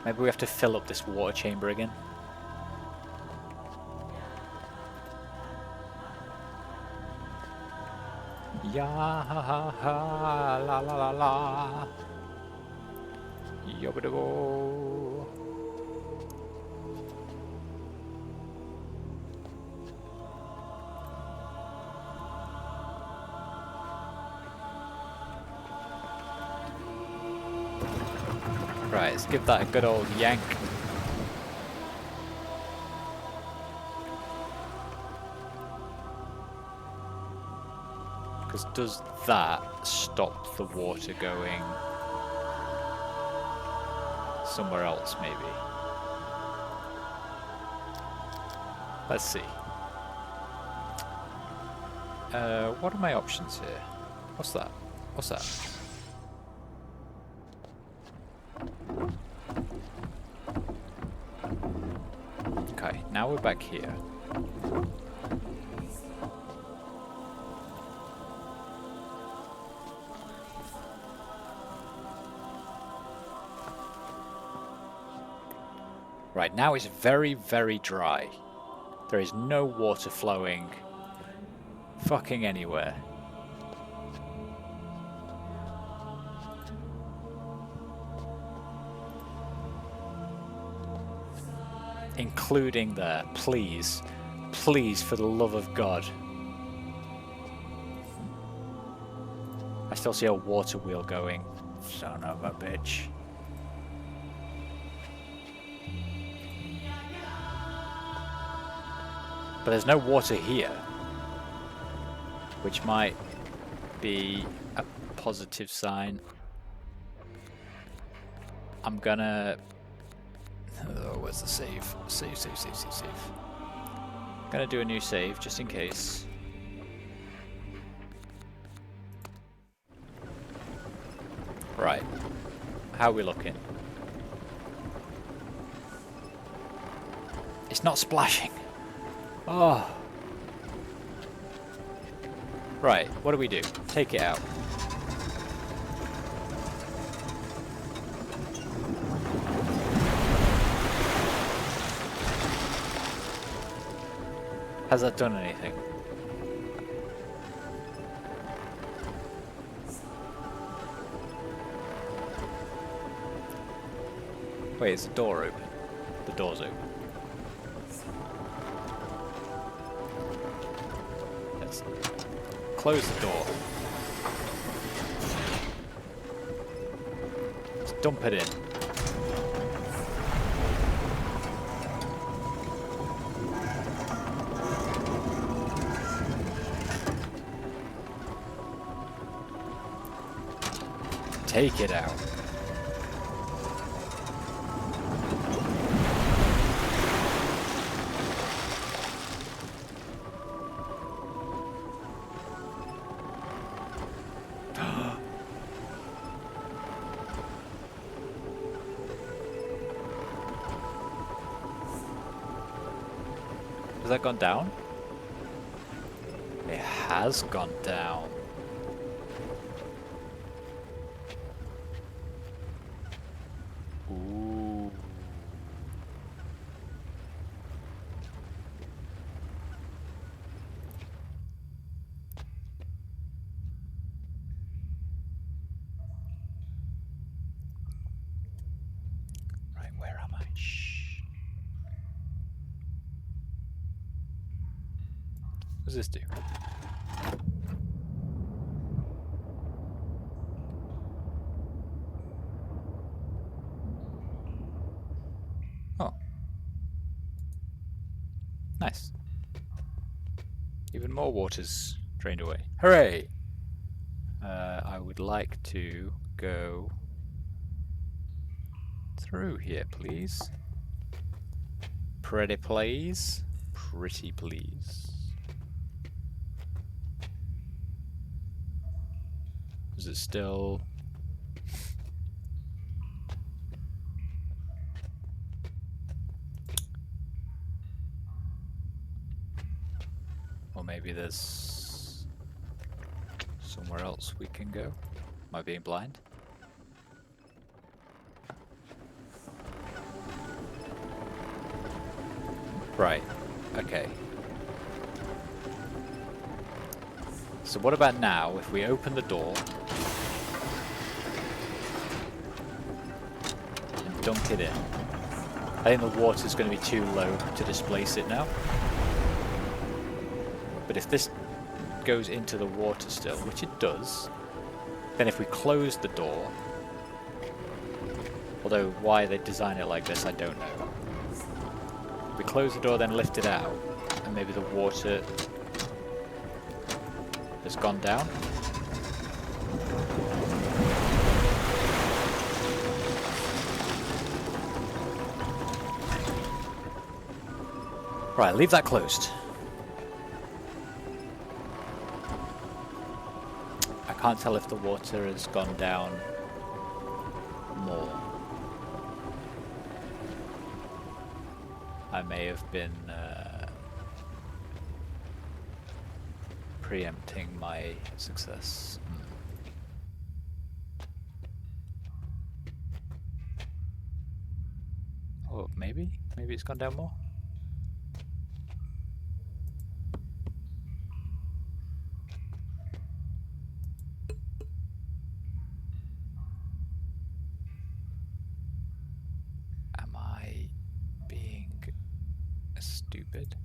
maybe we have to fill up this water chamber again. Ya ha ha ha la la la la. Yobba-dabba. Right, let's give that a good old yank. Because does that stop the water going somewhere else, maybe? Let's see. What are my options here? What's that? What's that? Okay, now we're back here. Right, now it's very, very dry. There is no water flowing fucking anywhere. Including there, please. Please, for the love of God. I still see a water wheel going. Son of a bitch. But there's no water here, which might be a positive sign. I'm gonna... oh, where's the save? Save. Gonna do a new save, just in case. Right. How are we looking? It's not splashing. Oh. Right, what do we do? Take it out. Has that done anything? Wait, is the door open? The door's open. Let's close the door. Let's dump it in. Take it out. Has that gone down? It has gone down. Ooh. Right, where am I? Shh. What does this do? Oh. Nice. Even more water's drained away. Hooray! I would like to go through here, please. Pretty please. Pretty please. Is it still... Or maybe there's somewhere else we can go. Am I being blind? Right, okay. So what about now if we open the door and dunk it in? I think the water's going to be too low to displace it now. But if this goes into the water still, which it does, then if we close the door, although why they design it like this I don't know. We close the door, then lift it out, and maybe the water has gone down. Right, leave that closed. I can't tell if the water has gone down more. I may have been preempting my success. Oh, maybe? Maybe it's gone down more? Am I being stupid?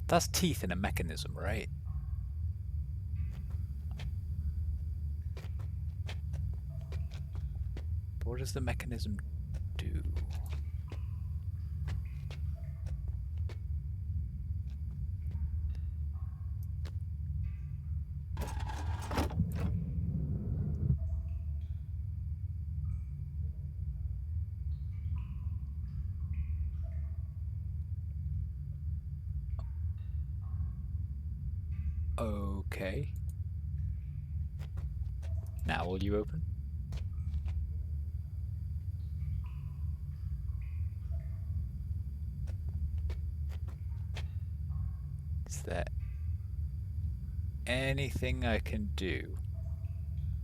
That's teeth in a mechanism, right? But what does the mechanism do? Okay. Now will you open? there anything I can do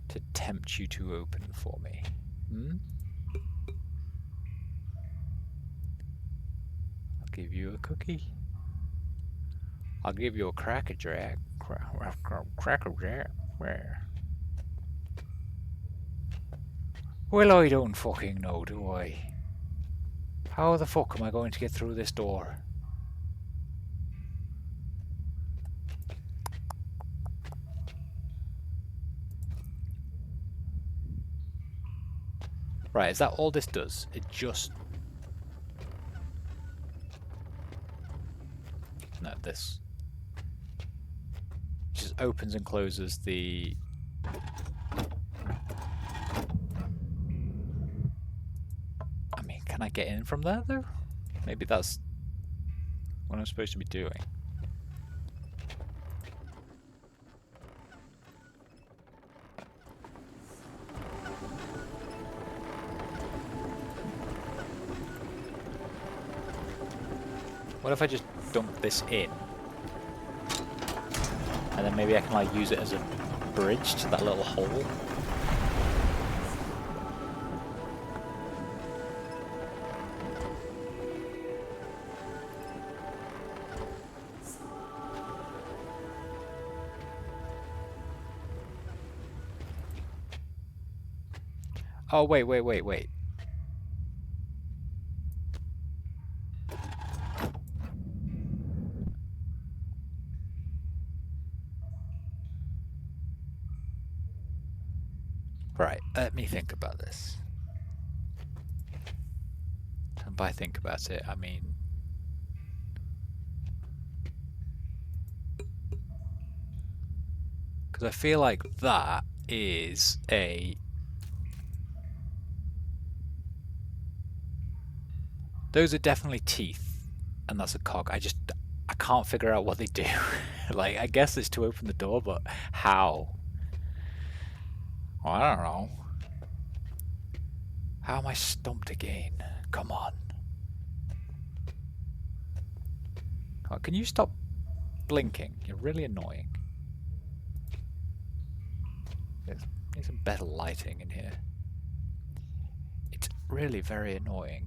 to tempt you to open for me? Hmm? I'll give you a cookie. I'll give you a cracker jack. Cracker jack? Where? Well, I don't fucking know, do I? How the fuck am I going to get through this door? Right, is that all this does? It just... No, this. Just opens and closes the... I mean, can I get in from there, though? Maybe that's what I'm supposed to be doing. What if I just dump this in? And then maybe I can like use it as a bridge to that little hole? Oh, wait. Right, let me think about this. And by think about it, I mean... Because I feel like that is a... Those are definitely teeth, and that's a cog. I can't figure out what they do. Like, I guess it's to open the door, but how? Well, I don't know. How am I stumped again? Come on. Oh, can you stop blinking? You're really annoying. Need some better lighting in here. It's really very annoying.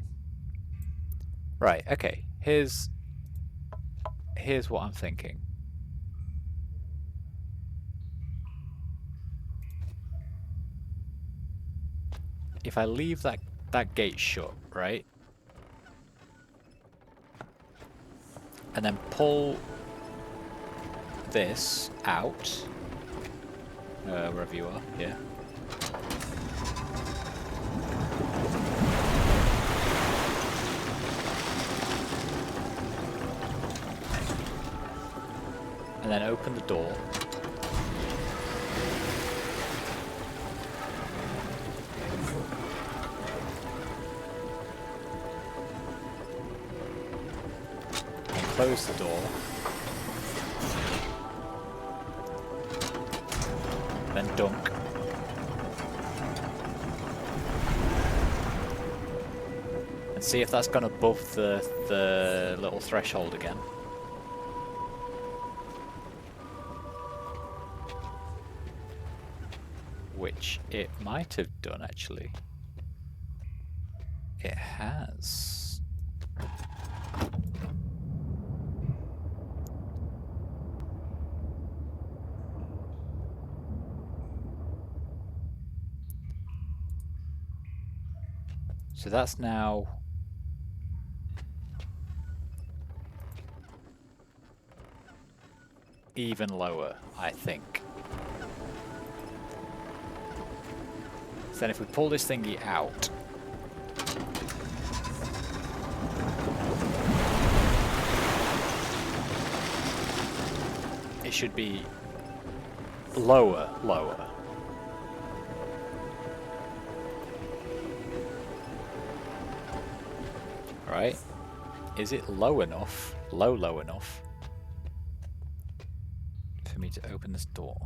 Right, okay. Here's what I'm thinking. If I leave that gate shut, right? And then pull this out, wherever you are, yeah. And then open the door. And close the door. Then dunk. And see if that's gone above the little threshold again. Which it might have done, actually. It has. So that's now even lower, I think. So then if we pull this thingy out, it should be lower. Right? Is it low enough, low enough for me to open this door?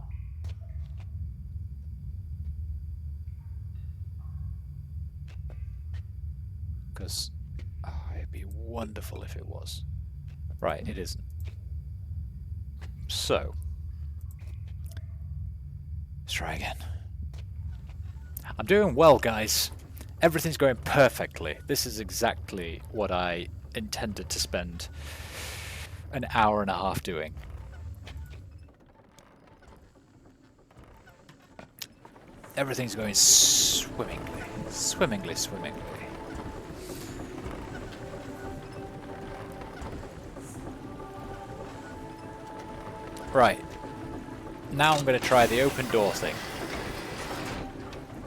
Because it'd be wonderful if it was. Right, it isn't. So, let's try again. I'm doing well, guys. Everything's going perfectly. This is exactly what I intended to spend an hour and a half doing. Everything's going swimmingly. Swimmingly, swimmingly. Right. Now I'm going to try the open door thing.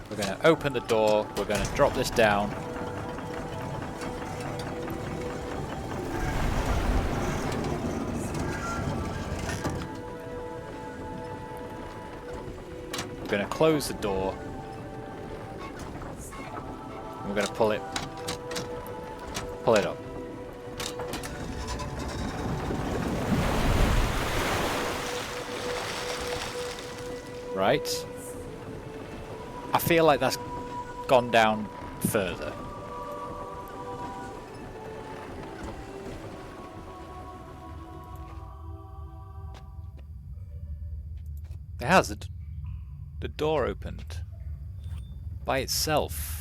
We're going to open the door. We're going to drop this down. We're going to close the door. And we're going to pull it up. Right. I feel like that's gone down further. It has. The door opened by itself.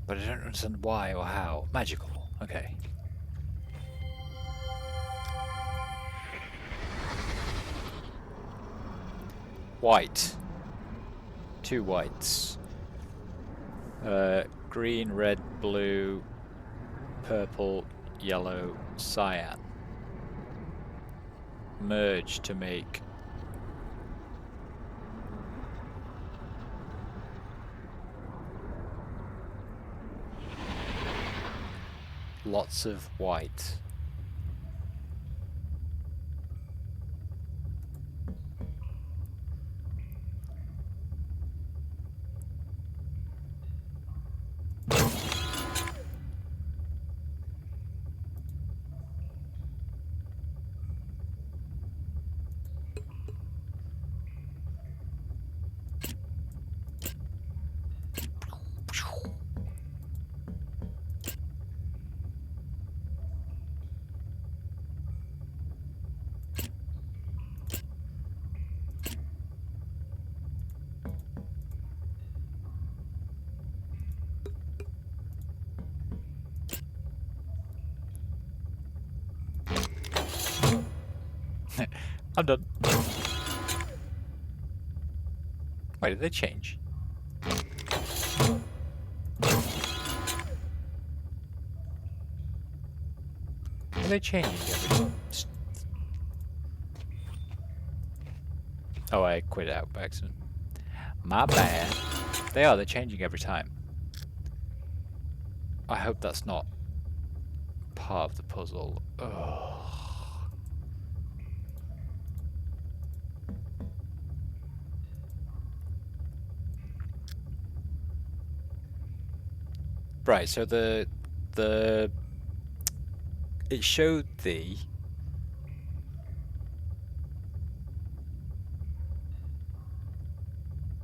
But I don't understand why or how. Magical. Okay. White. 2 whites. Green, red, blue, purple, yellow, cyan. Merge to make lots of white. I'm done. Wait, did they change? Are they changing every time? Oh, I quit out by accident. My bad. They're changing every time. I hope that's not part of the puzzle. Ugh. Right, so it showed the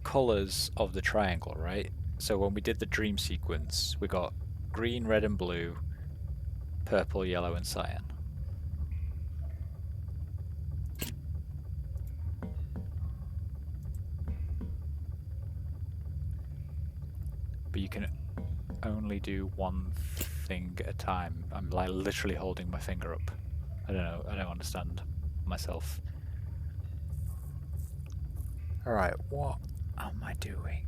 colors of the triangle, right? So when we did the dream sequence, we got green, red and blue, purple, yellow and cyan. But you can only do one thing at a time. I'm like literally holding my finger up. I don't know, I don't understand myself. Alright, what am I doing?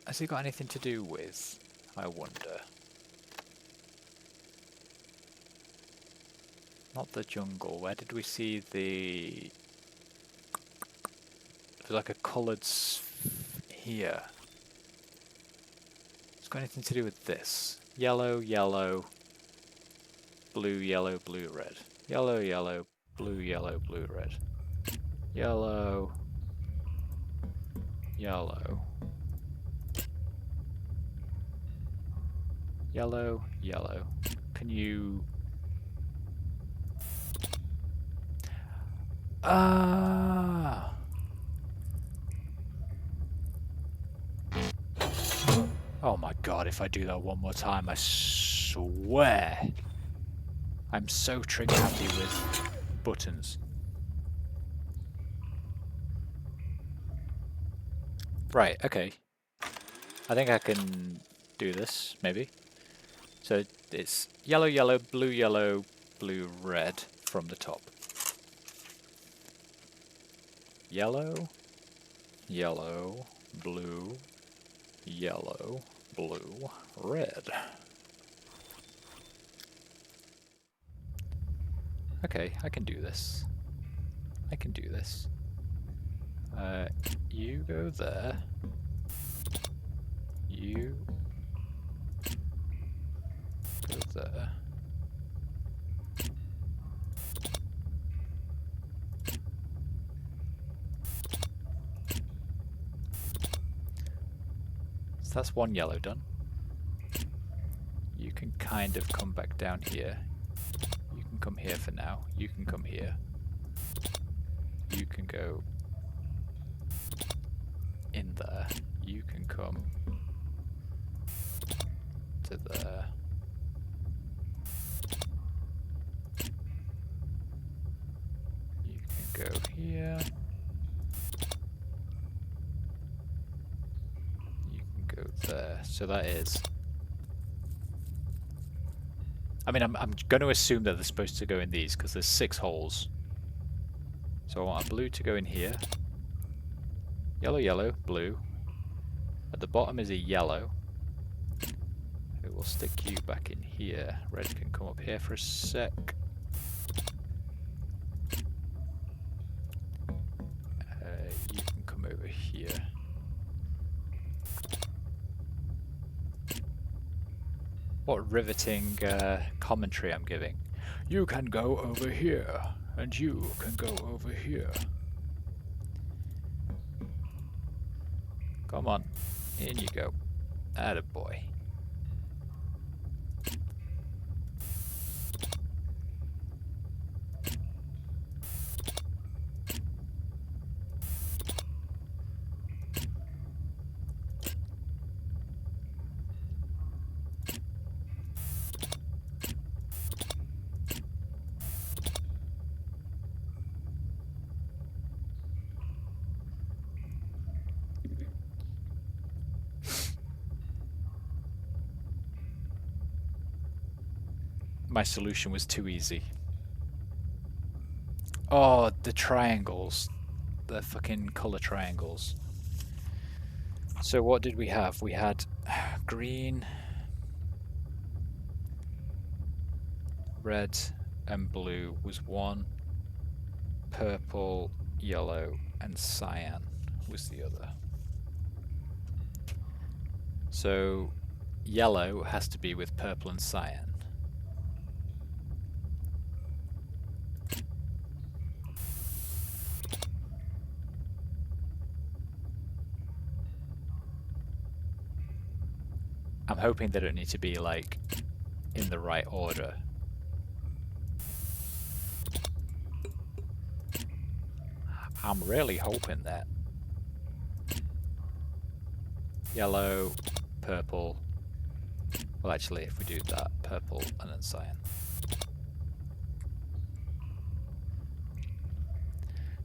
Has it got anything to do with, I wonder? Not the jungle. Where did we see the... There's like a coloured here. It's got anything to do with this. Yellow, yellow, blue, yellow, blue, red. Yellow, yellow, blue, yellow, blue, red. Yellow, yellow. Yellow, yellow. Can you... Ah! Oh my god, if I do that one more time, I swear I'm so trigger happy with buttons. Right, okay. I think I can do this, maybe. So it's yellow, yellow, blue, red from the top. Yellow, yellow, blue, yellow, blue, red. Okay, I can do this. I can do this. You go there. You go there. So that's one yellow done. You can kind of come back down here. You can come here for now. You can come here. You can go in there. You can come to there. You can go here. You can go there. So that is... I mean, I'm going to assume that they're supposed to go in these because there's 6 holes. So I want a blue to go in here. Yellow, yellow, blue. At the bottom is a yellow. It will stick you back in here. Red can come up here for a sec. You can come over here. What riveting commentary I'm giving. You can go over here, and you can go over here. Come on, in you go. Attaboy. My solution was too easy. Oh, the triangles. The fucking colour triangles. So what did we have? We had green, red and blue was one. Purple, yellow and cyan was the other. So yellow has to be with purple and cyan. I'm hoping they don't need to be like in the right order. I'm really hoping that. Yellow, purple. Well, actually, if we do that, purple and then cyan.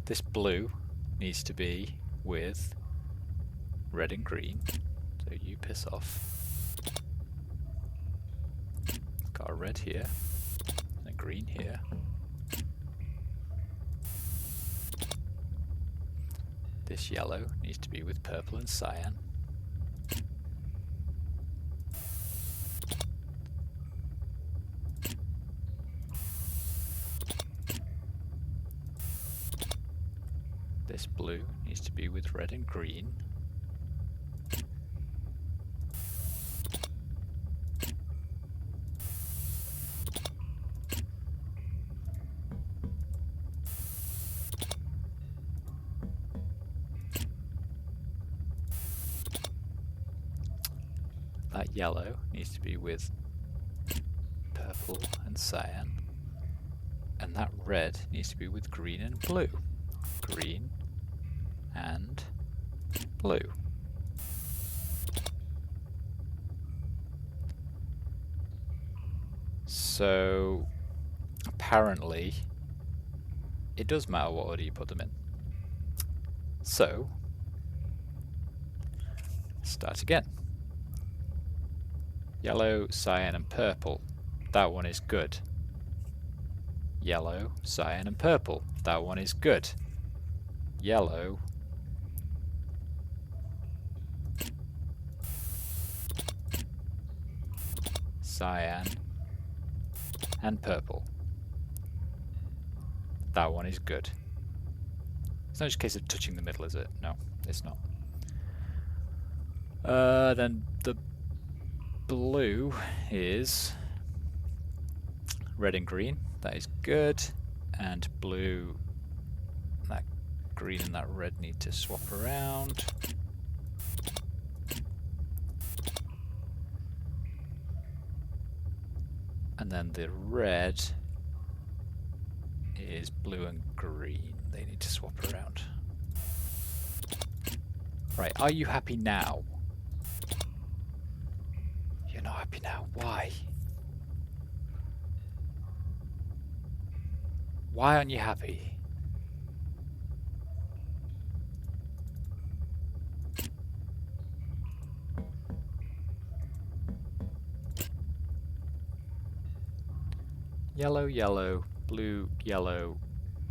This blue needs to be with red and green. So you piss off. Got a red here and a green here. This yellow needs to be with purple and cyan. This blue needs to be with red and green. That yellow needs to be with purple and cyan. And that red needs to be with green and blue. Green and blue. So apparently it does matter what order you put them in. So start again. Yellow, cyan and purple. That one is good. Yellow, cyan and purple. That one is good. Yellow, cyan and purple. That one is good. It's not just a case of touching the middle, is it? No, it's not. Then the blue is red and green. That is good. And blue, that green and that red need to swap around. And then the red is blue and green. They need to swap around. Right, are you happy now? You're not happy now. Why? Why aren't you happy? Yellow, yellow, blue, yellow,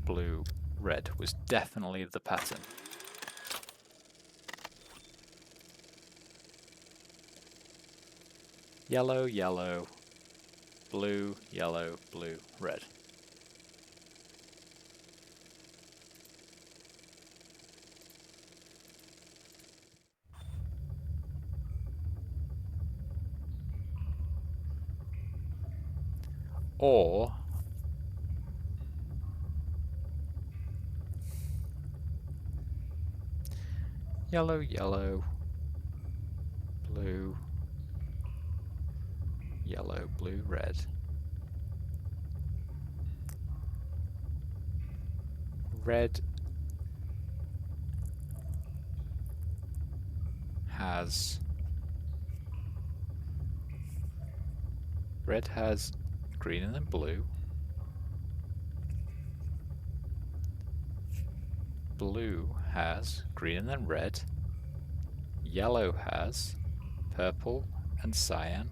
blue, red was definitely the pattern. Yellow, yellow, blue, yellow, blue, red. Or yellow, yellow, blue, yellow, blue, red. Red has green and then blue. Blue has green and then red. Yellow has purple and cyan.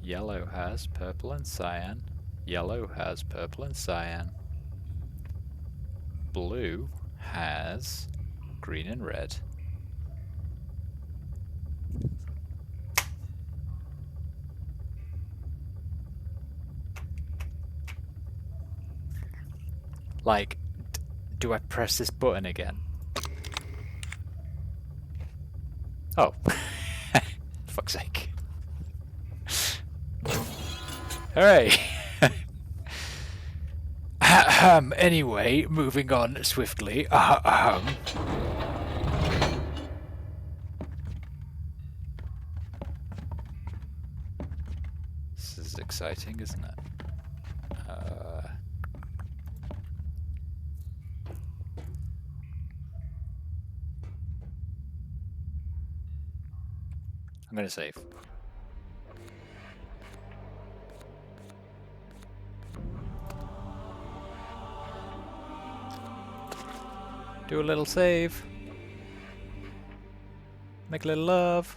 Yellow has purple and cyan. Yellow has purple and cyan. Blue has green and red. Like, do I press this button again? Oh. Fuck's sake. Hooray! Anyway, moving on swiftly. This is exciting, isn't it? I'm gonna save. Do a little save. Make a little love.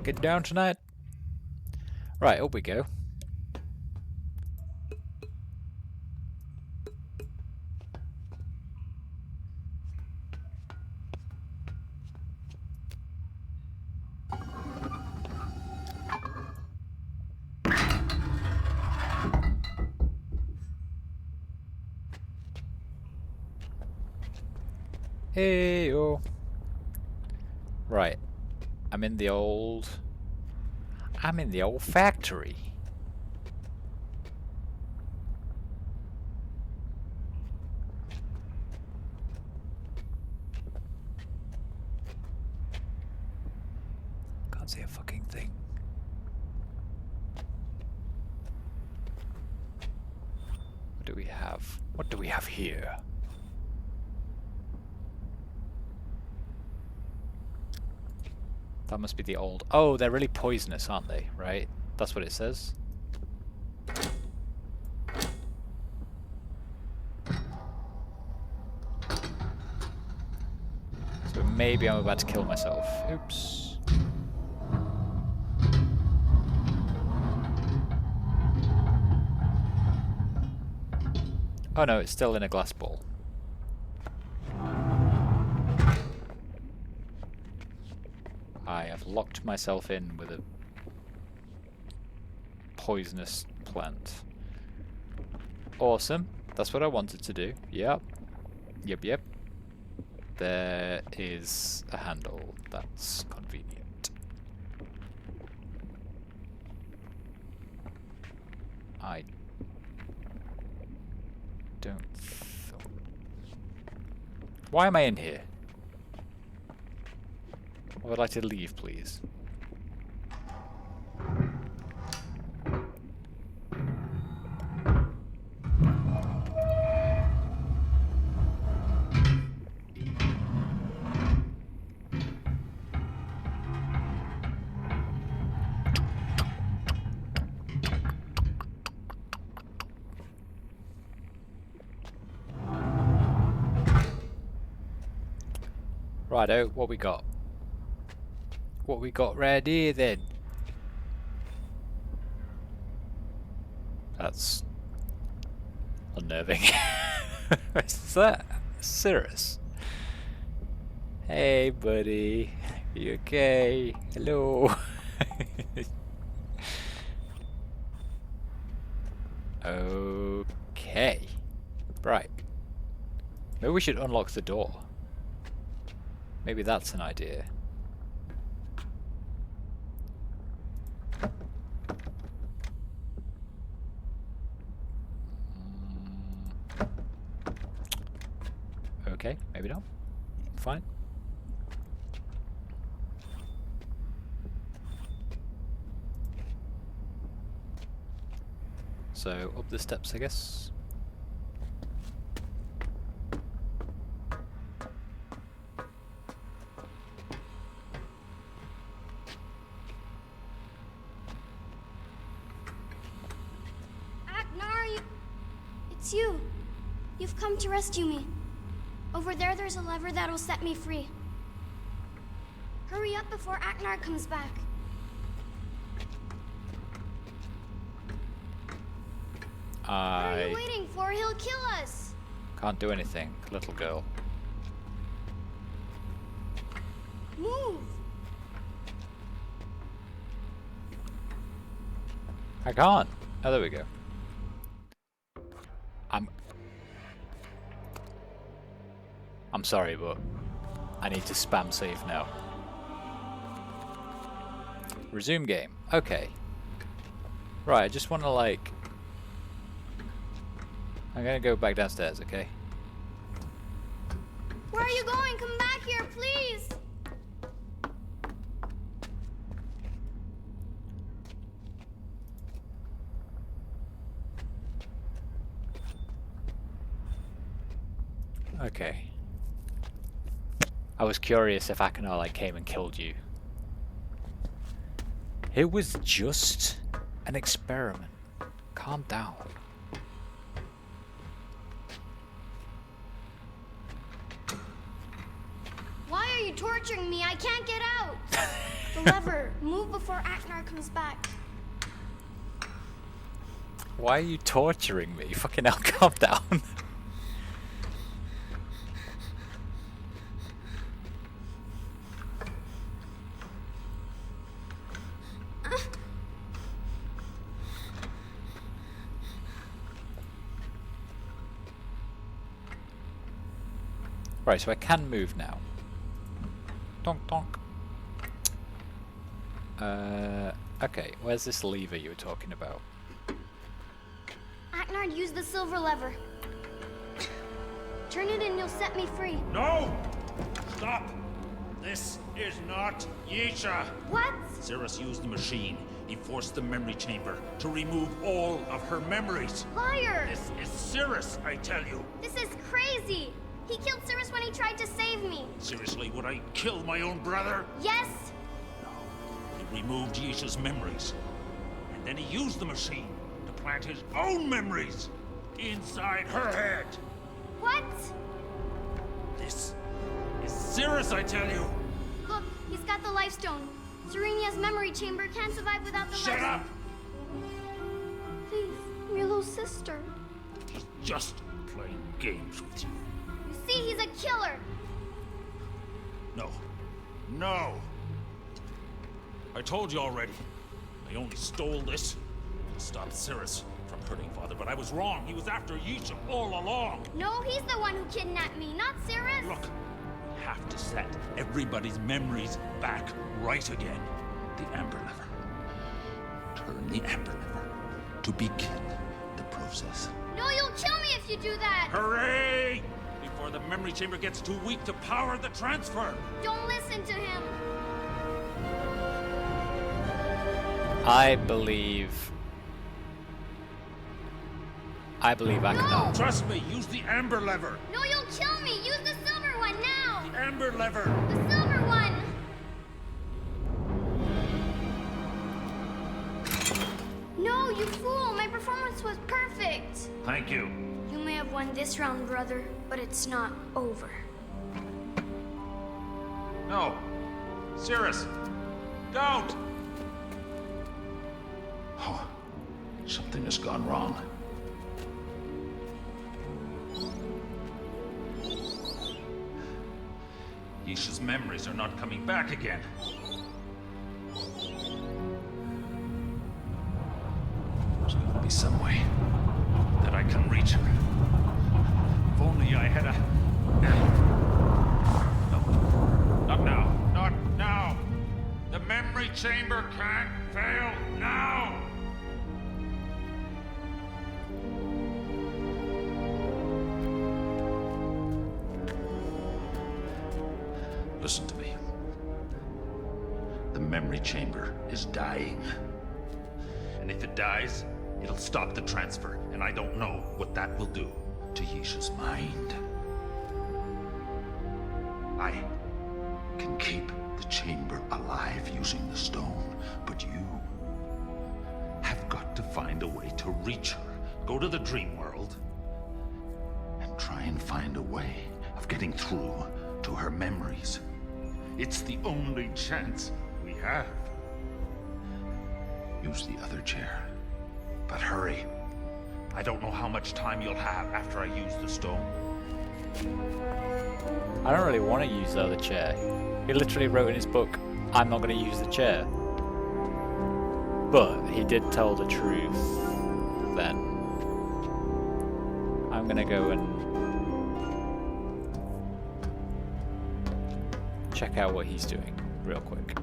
Get down tonight. Right, up we go. Hey yo. Right. I'm in the old factory. Can't see a fucking thing. What do we have? What do we have here? That must be the old... Oh, they're really poisonous, aren't they? Right? That's what it says. So maybe I'm about to kill myself. Oops. Oh no, it's still in a glass ball. I have locked myself in with a poisonous plant. Awesome. That's what I wanted to do. Yep. Yep. There is a handle. That's convenient. I don't... Why am I in here? I would like to leave, please. Righto, what we got? What we got ready then? That's unnerving. Is that Cirrus? Hey buddy, you okay? Hello. Okay. Right. Maybe we should unlock the door. Maybe that's an idea. Okay, maybe not. Fine. So, up the steps, I guess. It's you. You've come to rescue me. Over there's a lever that'll set me free. Hurry up before Aknar comes back. What are you waiting for? He'll kill us. Can't do anything, little girl. Move. I can't. Oh, there we go. I'm sorry, but I need to spam save now. Resume game. Okay. Right, I just want to like... I'm gonna go back downstairs, okay? Where are you going? Come back here, please. Okay. I was curious if Aknar like came and killed you. It was just an experiment. Calm down. Why are you torturing me? I can't get out. The lever. Move before Aknar comes back. Why are you torturing me? Fucking hell, calm down. Right, so I can move now. Donk donk. Okay, where's this lever you were talking about? Aknar, use the silver lever. Turn it and you'll set me free. No! Stop! This is not Yisha! What? Cirrus used the machine. He forced the memory chamber to remove all of her memories. Liar! This is Cirrus, I tell you. This is crazy! He killed Cirrus when he tried to save me. Seriously, would I kill my own brother? Yes! removed Yisha's memories. And then he used the machine to plant his own memories inside her head. What? This is Cirrus, I tell you! Look, he's got the life stone. Serenia's memory chamber can't survive without the Shut life up! Please, I'm your little sister. He's just playing games with you. You see, he's a killer. No. No! I told you already. I only stole this to stop Cirrus from hurting Father, but I was wrong. He was after Yisha all along. No, he's the one who kidnapped me, not Cirrus. Look, we have to set everybody's memories back right again. The Amber Lever. Turn the Amber Lever to begin the process. No, you'll kill me if you do that. Hooray! Before the memory chamber gets too weak to power the transfer. Don't listen to him. I believe I can. No! Trust me, use the Amber Lever. No, you'll kill me. Use the silver one now. The Amber Lever. The silver one. No, you fool. My performance was perfect. Thank you. You may have won this round, brother, but it's not over. No. Cirrus, don't! Oh, something has gone wrong. Yisha's memories are not coming back again. There's got to be some way. That I can reach her. If only I had a... No. Not now. Not now. The memory chamber can't fail now. Listen to me. The memory chamber is dying. And if it dies, it'll stop the transfer. And I don't know what that will do to Yisha's mind. I can keep the chamber alive using the stone, but you Have got to find a way to reach her. Go to the dream world. and try and find a way of getting through to her memories. It's the only chance we have. Use the other chair. But hurry. I don't know how much time you'll have after I use the stone. I don't really want to use the other chair. He literally wrote in his book, I'm not going to use the chair. But he did tell the truth then. I'm going to go and check out what he's doing real quick.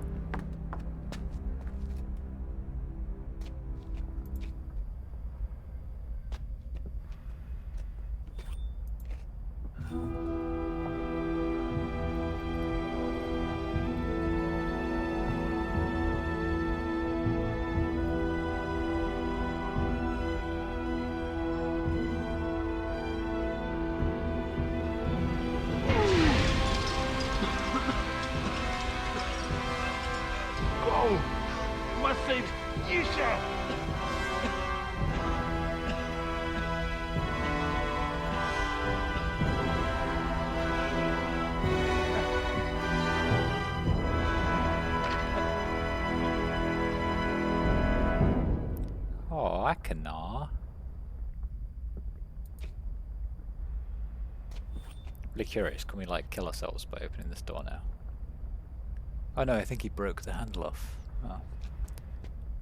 Must save Yisha! Oh, I cannot. Really curious, can we like kill ourselves by opening this door now? Oh no, I think he broke the handle off. Oh.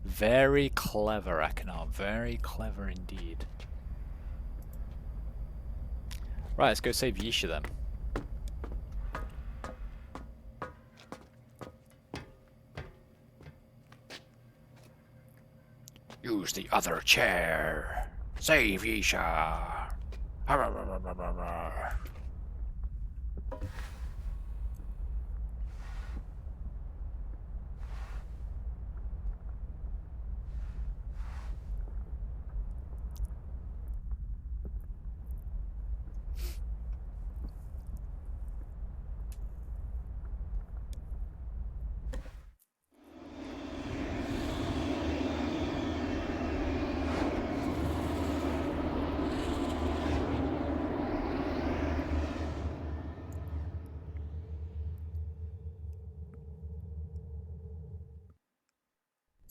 Very clever, Akanar. Very clever indeed. Right, let's go save Yisha then. Use the other chair. Save Yisha.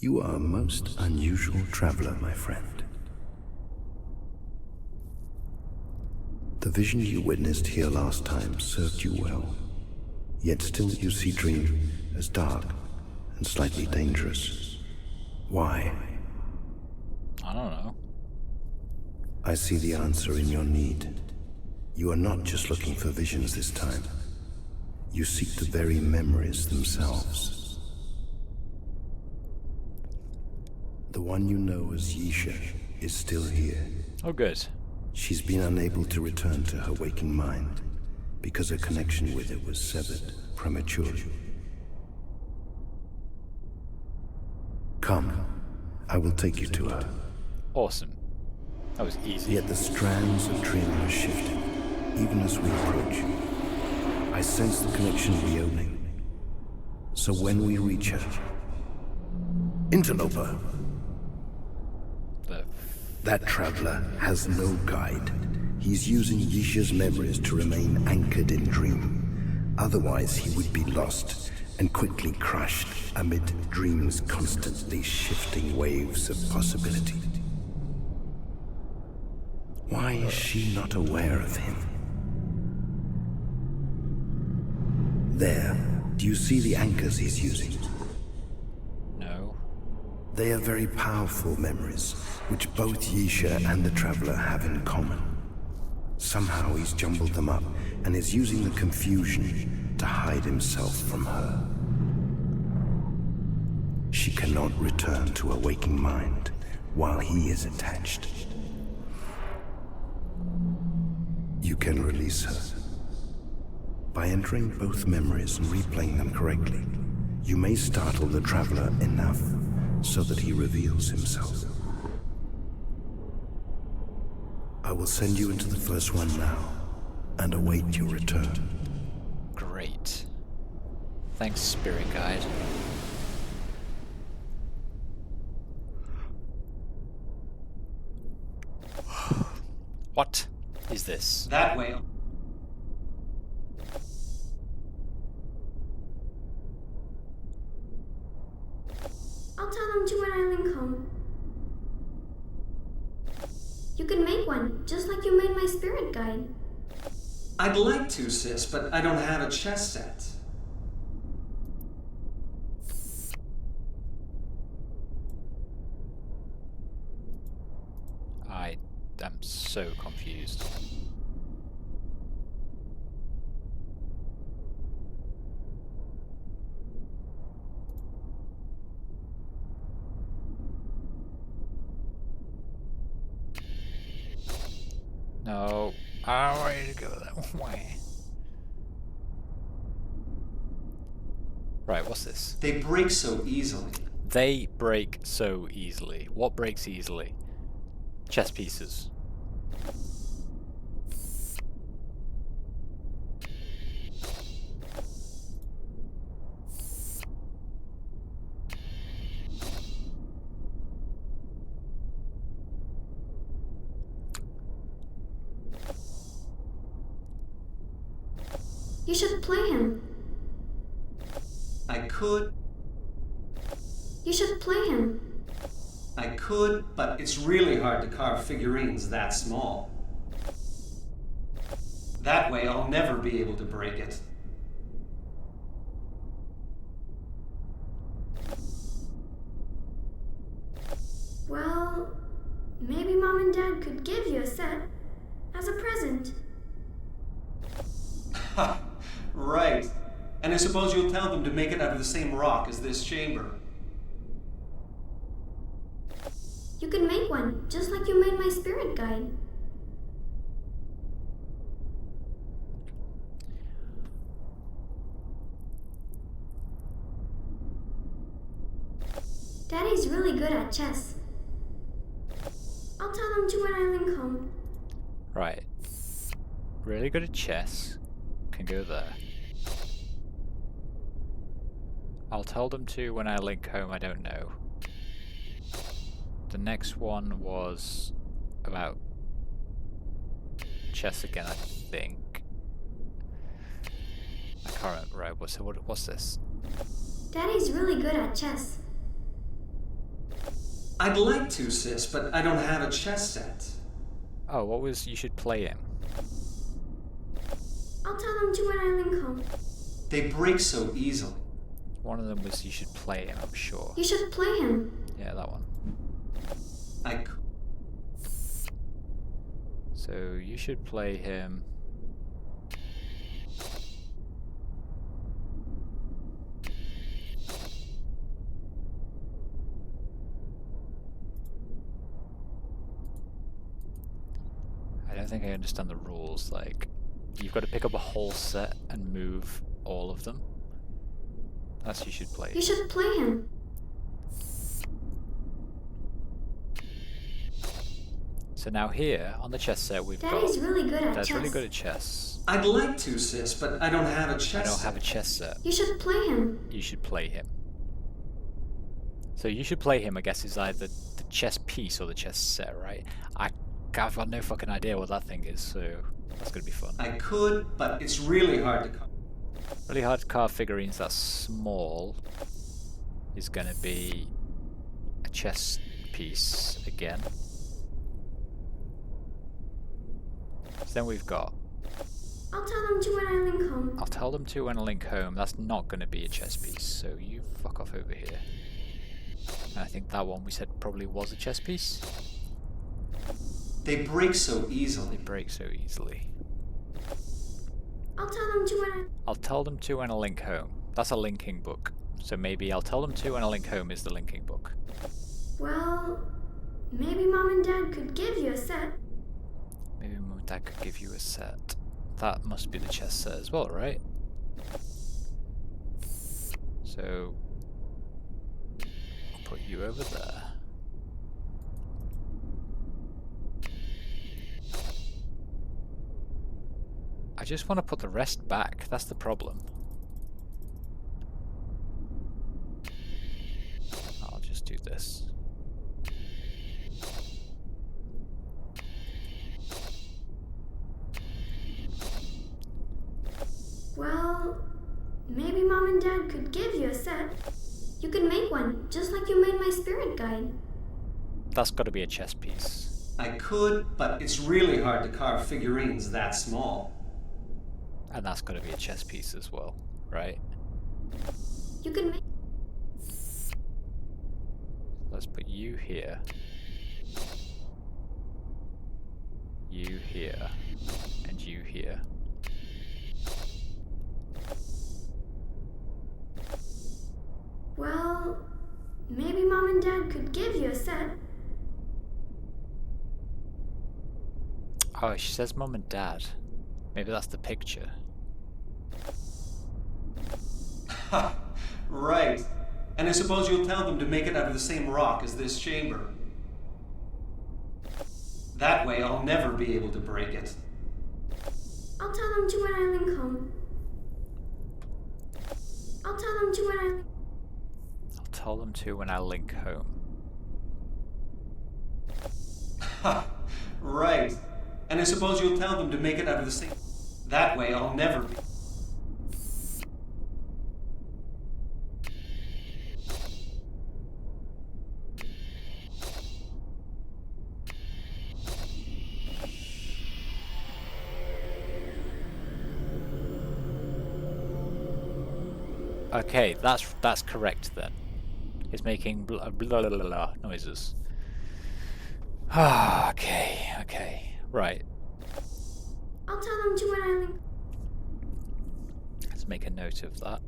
You are a most unusual traveler, my friend. The vision you witnessed here last time served you well, yet still you see Dream as dark and slightly dangerous. Why? I don't know. I see the answer in your need. You are not just looking for visions this time. You seek the very memories themselves. The one you know as Yisha is still here. Oh, good. She's been unable to return to her waking mind because her connection with it was severed prematurely. Come, I will take you to her. Awesome. That was easy. Yet the strands of Dream are shifting, even as we approach. I sense the connection reopening. So when we reach her... Interloper! That traveler has no guide. He's using Yisha's memories to remain anchored in Dream. Otherwise, he would be lost and quickly crushed amid Dream's constantly shifting waves of possibility. Why is she not aware of him? There. Do you see the anchors he's using? No. They are very powerful memories, which both Yisha and the Traveler have in common. Somehow he's jumbled them up and is using the confusion to hide himself from her. She cannot return to her waking mind while he is attached. You can release her. By entering both memories and replaying them correctly, you may startle the Traveler enough so that he reveals himself. I will send you into the first one now and await your return. Great. Thanks, Spirit Guide. What is this? That way. I'll tell them to when I link home. You can make one, just like you made my spirit guide. I'd like to, sis, but I don't have a chess set. I am so confused. No, I don't want you to go that way. Right, what's this? They break so easily. They break so easily. What breaks easily? Chess pieces. You should play him. I could, You should play him. but it's really hard to carve figurines that small. That way I'll never be able to break it. Well, maybe Mom and Dad could give you a set as a present. Ha! Right. And I suppose you'll tell them to make it out of the same rock as this chamber. You can make one, just like you made my spirit guide. Daddy's really good at chess. I'll tell them to when I link home. Right. Really good at chess. Can go there. I'll tell them to when I link home, I don't know. The next one was about chess again, I think. I can't remember, right? What's this? Daddy's really good at chess. I'd like to, sis, but I don't have a chess set. Oh, what was you should play him? I'll tell them to when I link home. They break so easily. One of them was you should play him, I'm sure. You should play him. Yeah, that one. I So you should play him. I don't think I understand the rules. Like, you've got to pick up a whole set and move all of them. That's you should play. You should play him. So now here on the chess set we've Daddy's got. really good at Dad's chess. really good at chess. I'd like to, sis, but I don't have a chess I don't set. have a chess set. You should play him. You should play him. So you should play him, I guess, is either the chess piece or the chess set, right? I've got no fucking idea what that thing is, so that's gonna be fun. I could, but it's really hard to carve. Really hard to carve figurines that small is gonna be a chess piece again. So then we've got I'll tell them to when I link home. I'll tell them to when I link home. That's not going to be a chess piece, so you fuck off over here. And I think that one we said probably was a chess piece. They break so They easily. break so easily. I'll tell them to when I... I'll tell them to when I link home. That's a linking book. So maybe I'll tell them to when I link home is the linking book. Well, maybe Mom and Dad could give you a set. Maybe Mum and Dad could give you a set. That must be the chess set as well, right? So I'll put you over there. I just want to put the rest back. That's the problem. I'll just do this. Well, maybe Mom and Dad could give you a set. You could make one, just like you made my spirit guide. That's got to be a chess piece. I could, but it's really hard to carve figurines that small. And that's got to be a chess piece as well, right? You could make... Let's put you here. You here. And you here. Well, maybe Mom and Dad could give you a set. Oh, she says Mum and Dad. Maybe that's the picture. Ha! Right. And I suppose you'll tell them to make it out of the same rock as this chamber. That way I'll never be able to break it. I'll tell them to when I link home. I'll tell them to when I... I'll tell them to when I link home. Ha! Right. And I suppose you'll tell them to make it out of the same... That way I'll never be... Okay, that's correct then. It's making blah blah blah blah noises. Ah, okay, right. I'll tell them to when I link... Let's make a note of that.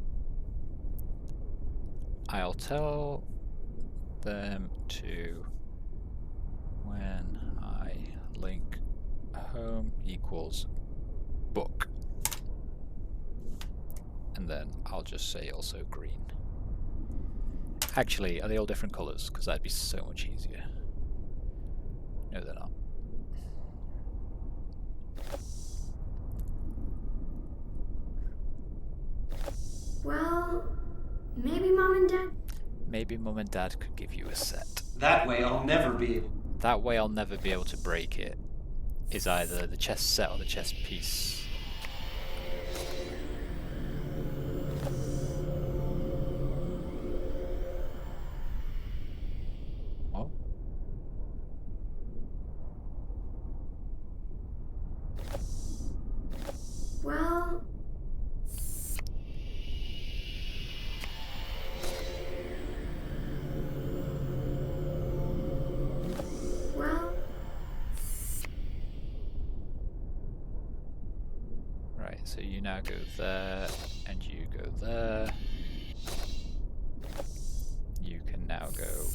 I'll tell them to when I link home equals book. And then I'll just say also green. Actually, are they all different colours? Because that'd be so much easier. No, they're not. Well, maybe Mom and Dad... Maybe Mum and Dad could give you a set. That way I'll never be able... That way I'll never be able to break it. Is either the chess set or the chess piece. What? So you now go there, and you go there. You can now go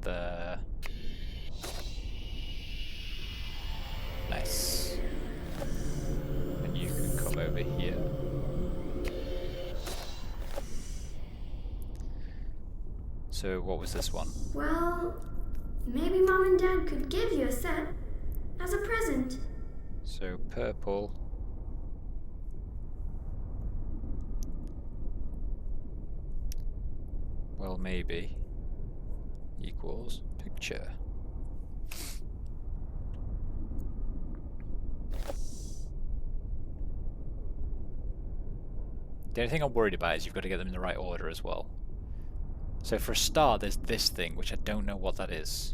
there. Nice. And you can come over here. So what was this one? Well, maybe Mom and Dad could give you a set as a present. So purple. Well, maybe equals picture. The only thing I'm worried about is you've got to get them in the right order as well. So for a start, there's this thing, which I don't know what that is.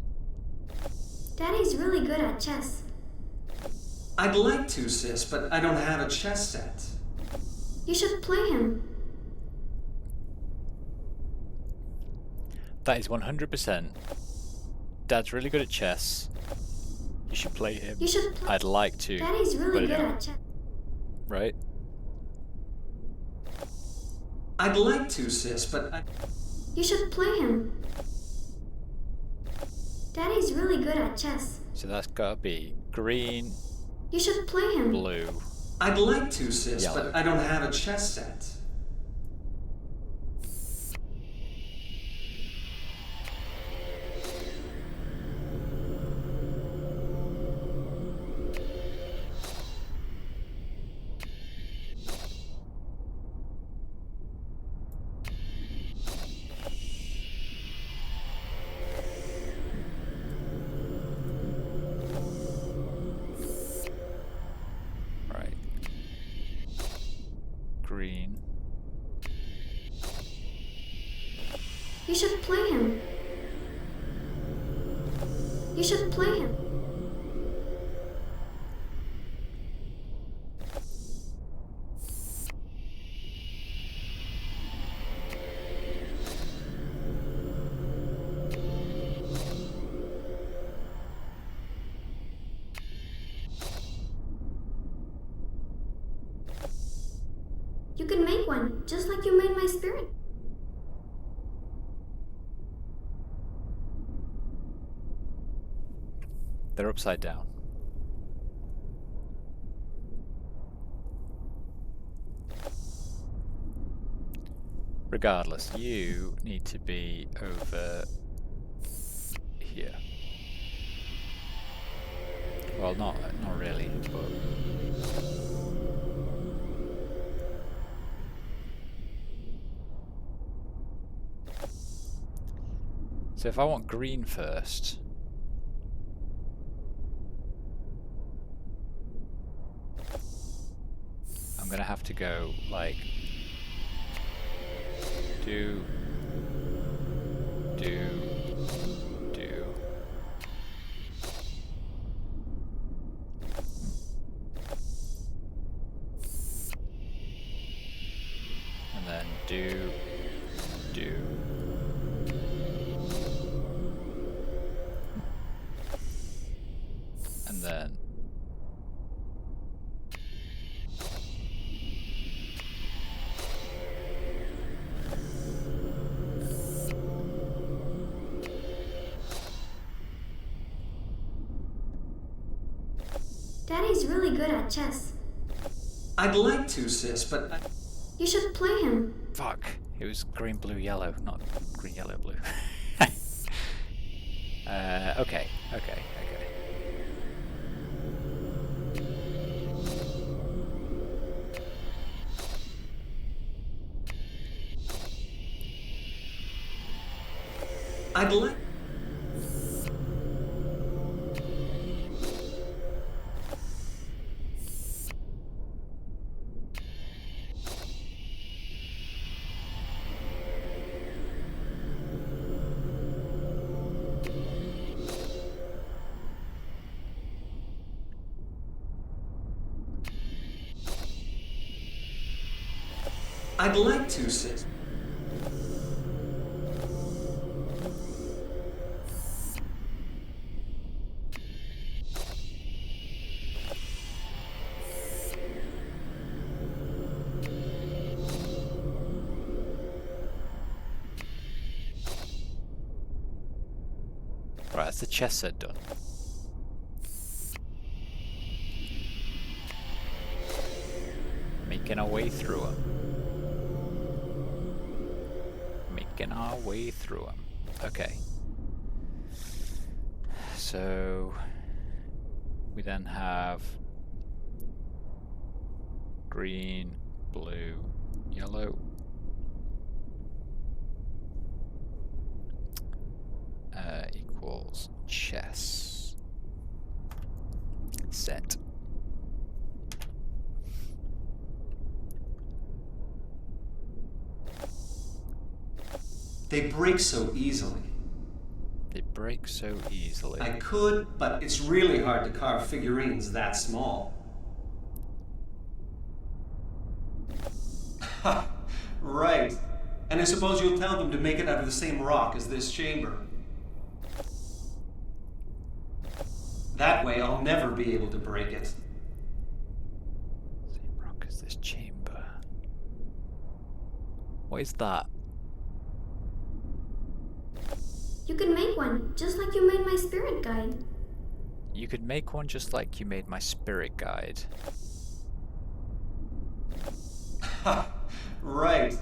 Daddy's really good at chess. I'd like to, sis, but I don't have a chess set. You should play him. That is 100%. Dad's really good at chess. You should play him. You should play. I'd like to. Daddy's really but I good don't. at chess. Right? I'd like to, sis, but I... You should play him. Daddy's really good at chess. So that's gotta be green, You should play him. blue. I'd like to, sis, Yellow. but I don't have a chess set. Right. Green. You should play him. You should play him. You can make one, just like you made my spirit. They're upside down. Regardless, you need to be over here. Well, not really, but so if I want green first, I'm gonna have to go like do. And then do. And then Daddy's really good at chess. I'd like to, sis, but I... You should play him. fuck. It was green, blue, yellow, not green, yellow, blue. Okay. I'd like... I'd like to, sis. the chest set done? Making our way through them. Making our way through them. Okay. So we then have green, blue, yellow. Equals chess. Set. They break so easily. They break so easily. I could, but it's really hard to carve figurines that small. Ha! Right. And I suppose you'll tell them to make it out of the same rock as this chamber. That way I'll never be able to break it. Same rock as this chamber. What is that? You can make one, just like you made my spirit guide. You could make one just like you made my spirit guide. Ha! Right.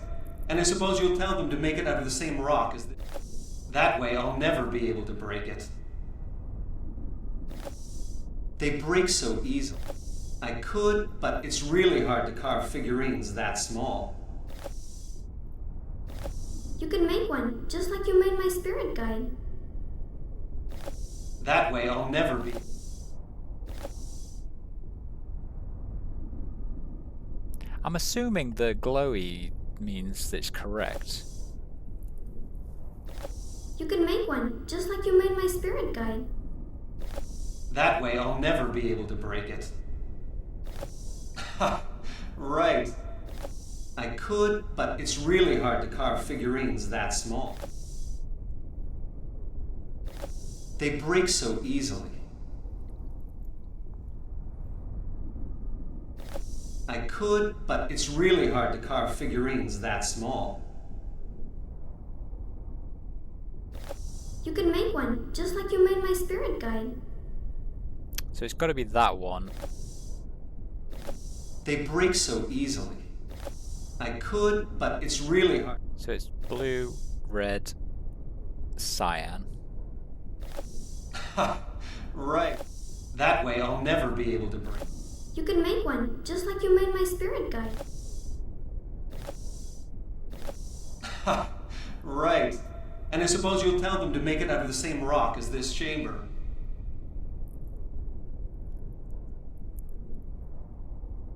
And I suppose you'll tell them to make it out of the same rock as this. That way I'll never be able to break it. They break so easily. I could, but it's really hard to carve figurines that small. You can make one, just like you made my spirit guide. That way I'll never be... I'm assuming the glowy means that it's correct. You can make one, just like you made my spirit guide. That way I'll never be able to break it. Ha! Right. I could, but it's really hard to carve figurines that small. They break so easily. I could, but it's really hard to carve figurines that small. You can make one, just like you made my spirit guide. So it's got to be that one. They break so easily. I could, but it's really hard. So it's blue, red, cyan. Ha! Right. That way I'll never be able to break. You can make one, just like you made my spirit guide. Ha! Right. And I suppose you'll tell them to make it out of the same rock as this chamber.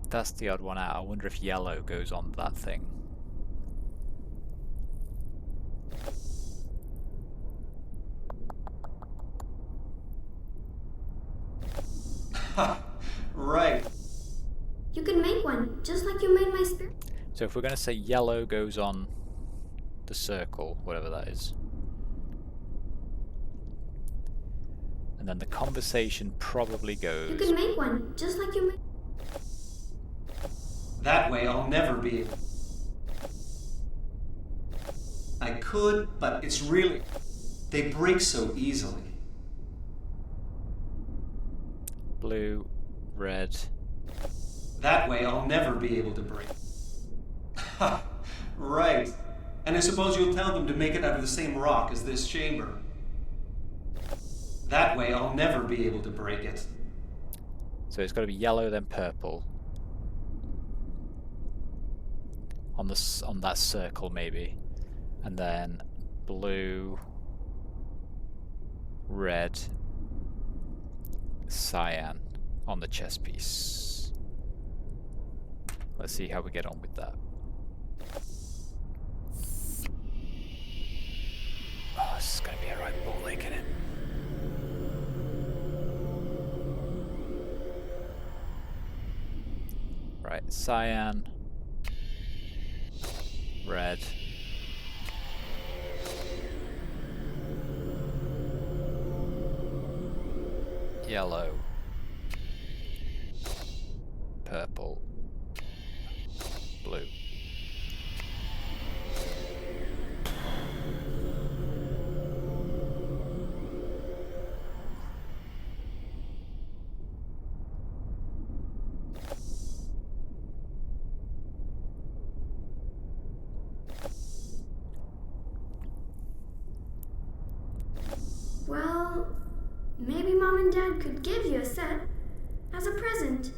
That's the odd one out. I wonder if yellow goes on that thing. Ha! Right. You can make one, just like you made my spirit. So if we're going to say yellow goes on the circle, whatever that is. And then the conversation probably goes... You can make one, just like you made... That way I'll never be able... I could, but it's really... They break so easily. Blue, red... That way I'll never be able to break. Ha! Right. And I suppose you'll tell them to make it out of the same rock as this chamber. That way I'll never be able to break it. So it's got to be yellow, then purple. On that circle, maybe. And then blue, red, cyan on the chess piece. Let's see how we get on with that. Oh, this is going to be a right ball ache, isn't it? Right, cyan, red, yellow, purple, blue. Mom and Dad could give you a set as a present.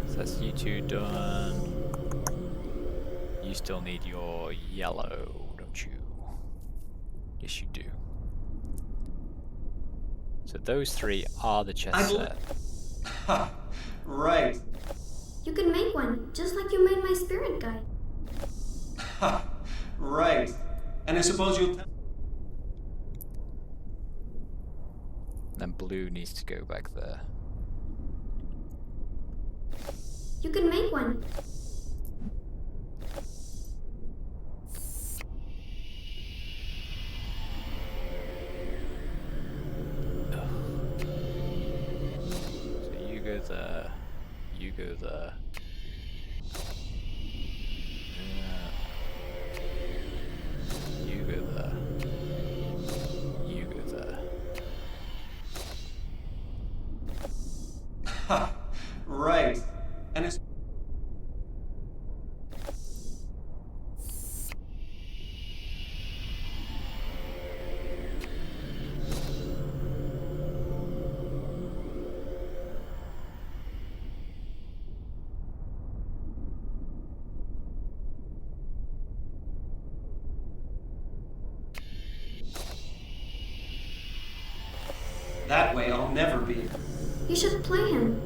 So that's you two done. You still need your yellow, don't you? Yes, you do. So those three are the chess set. Ha! Right. You can make one, just like you made my spirit guide. Ha! Right. And I suppose you'll... Then blue needs to go back there. You can make one. So you go there. You go there. You go there. You go there. Ha! Right. And it's... That way I'll never be... You should play him.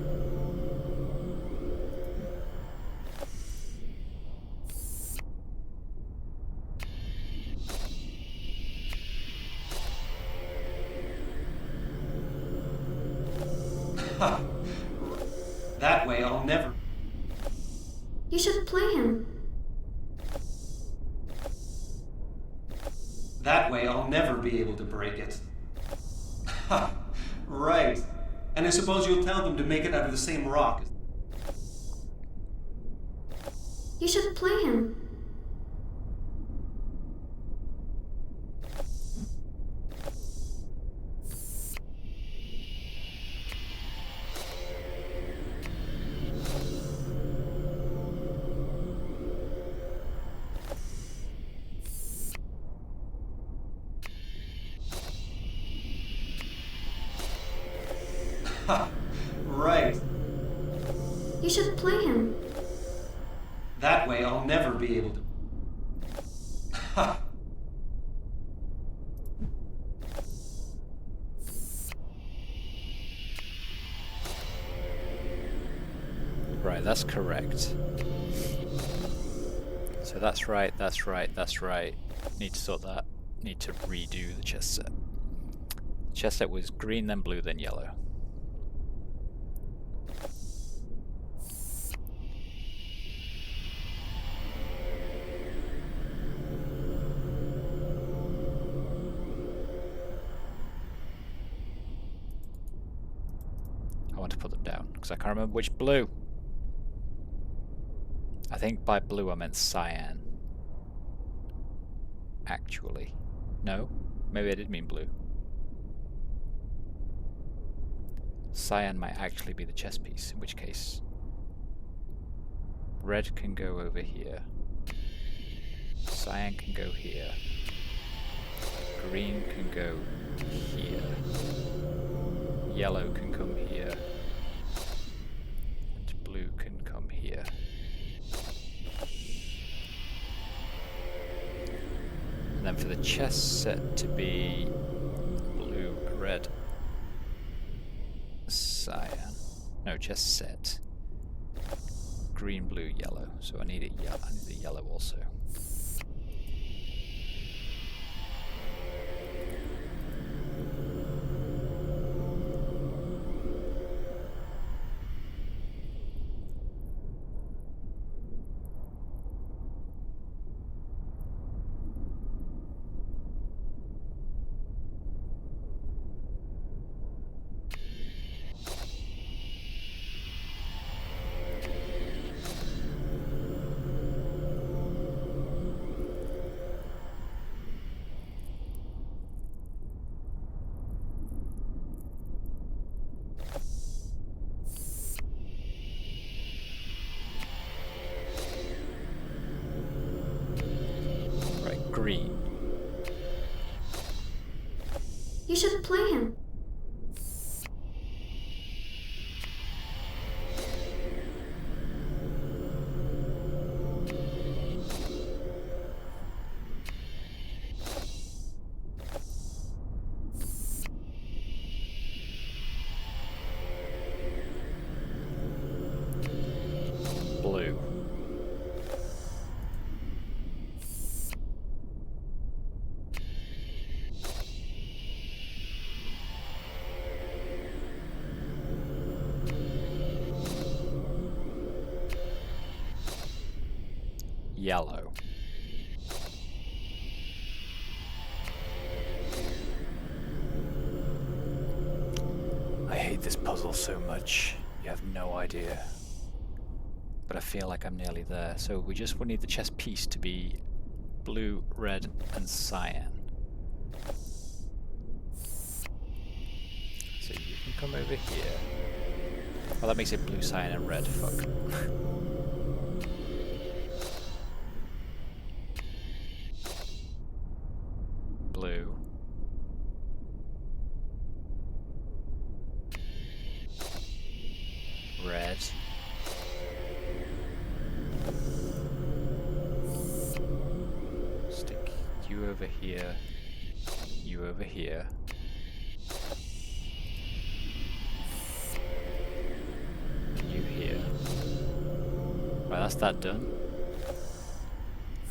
Ha! That way I'll never... You should play him. That way I'll never be able to break it. Ha! Right. And I suppose you'll tell them to make it out of the same rock. You should play him. Ha! Right. You should play him. That way I'll never be able to... Ha! Right, that's correct. So that's right, that's right, that's right. Need to sort that. Need to redo the chess set. Chess set was green, then blue, then yellow. I want to put them down because I can't remember which blue. I think by blue I meant cyan. Actually. No? Maybe I did mean blue. Cyan might actually be the chess piece, in which case red can go over here. Cyan can go here. Green can go here. Yellow can come here. And blue can come here. And then for the chess set to be blue, red, cyan. No, chess set. Green, blue, yellow. So I need a yellow. I need the yellow also. green. You should play him. Blue. Yellow. I hate this puzzle so much. You have no idea. But I feel like I'm nearly there. So we just need the chess piece to be blue, red, and cyan. So you can come over here. Oh, that makes it blue, cyan, and red. Fuck. Blue. Red. Stick you over here. You over here. And you here. Right, that's that done.